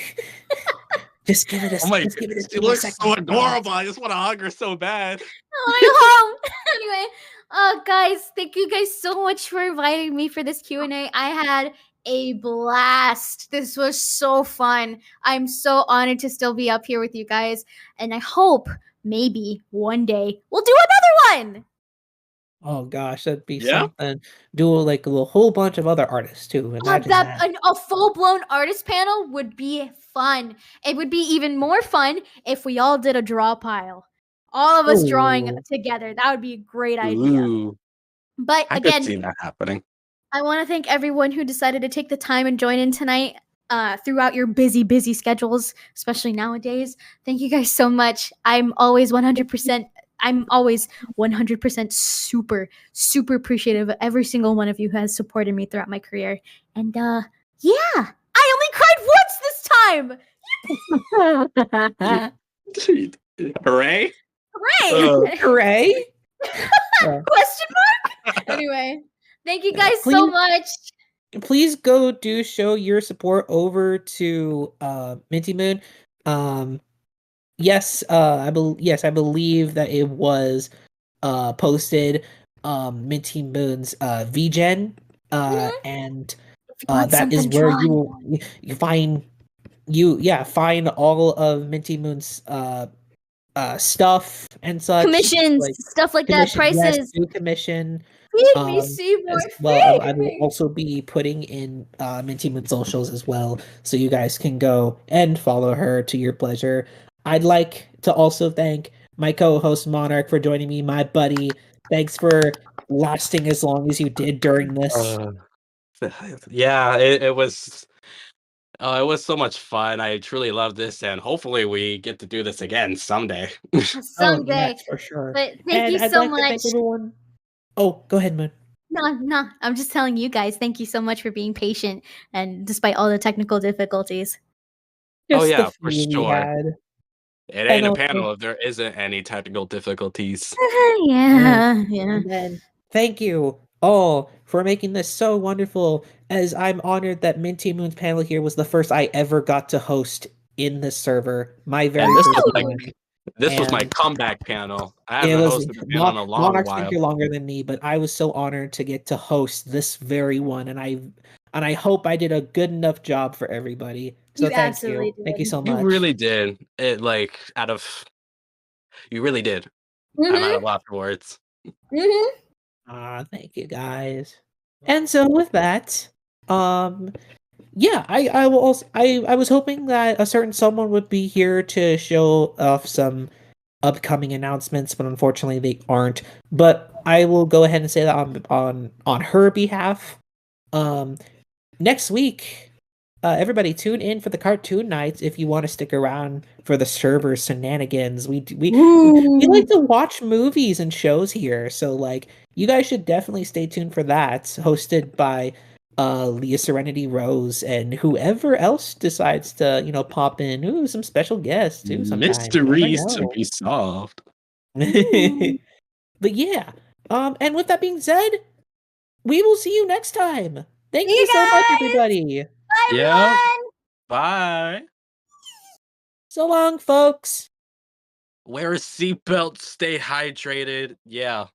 just give it a Oh my just give it a she 2 more looks so seconds. adorable. I just want to hug her so bad. I want to go home. Anyway, guys, thank you guys so much for inviting me for this Q&A. I had a blast. This was so fun. I'm so honored to still be up here with you guys, and I hope maybe one day we'll do another one. Oh gosh, that'd be Yeah. something. Do like a whole bunch of other artists too. Imagine that. A full-blown artist panel would be fun. It would be even more fun if we all did a draw pile. All of us drawing Ooh. together. That would be a great idea. Ooh. But I again, could see that happening. I want to thank everyone who decided to take the time and join in tonight throughout your busy schedules, especially nowadays. Thank you guys so much. I'm always 100% super appreciative of every single one of you who has supported me throughout my career. And yeah, I only cried once this time. Hooray. Hooray! Hooray! Question mark? Anyway, thank you guys so much. Please go show your support over to Minty Moon. Yes, I believe that it was posted Minty Moon's VGen and that is where you find all of Minty Moon's stuff and such, Commissions, stuff like that, prices. Yes, do commission. Feed me, Seymour. As well, I feed will me. also be putting in Minty Moon socials as well, so you guys can go and follow her to your pleasure. I'd like to also thank my co-host Monarch for joining me, my buddy. Thanks for lasting as long as you did during this. Yeah, it was so much fun. I truly love this, and hopefully we get to do this again someday. Oh, Someday. yes, for sure. But thank And you I'd so like to much. thank everyone. Oh, go ahead, Moon. No, I'm just telling you guys, thank you so much for being patient and despite all the technical difficulties. Oh Just the yeah, for few we sure. had. It And ain't a also, panel if there isn't any technical difficulties. Yeah. and then thank you all for making this so wonderful, as I'm honored that MintyMoon's panel here was the first I ever got to host in this server, my very And this first was my one. this was my And comeback panel. I it haven't was hosted a panel in a long Monarch's been while. here longer than me, but I was so honored to get to host this very one, and I hope I did a good enough job for everybody. So You thank absolutely you. Thank you did. so You much. really did. It like out of you really did. I'm out Mhm. of lots of words. Mhm. Thank you guys. And so with that, yeah, I will also I was hoping that a certain someone would be here to show off some upcoming announcements, but unfortunately they aren't. But I will go ahead and say that on her behalf. Um, Next week, everybody tune in for the cartoon nights if you want to stick around for the server shenanigans. We like to watch movies and shows here, so like you guys should definitely stay tuned for that. Hosted by Leah Serenity Rose and whoever else decides to, pop in. Ooh, some special guests too sometimes. You never Mysteries to know. be solved. But yeah, and with that being said, we will see you next time. Thank See you you so much, guys. everybody. Bye, Yeah. everyone. Bye. So long, folks. Wear a seatbelt, stay hydrated. Yeah.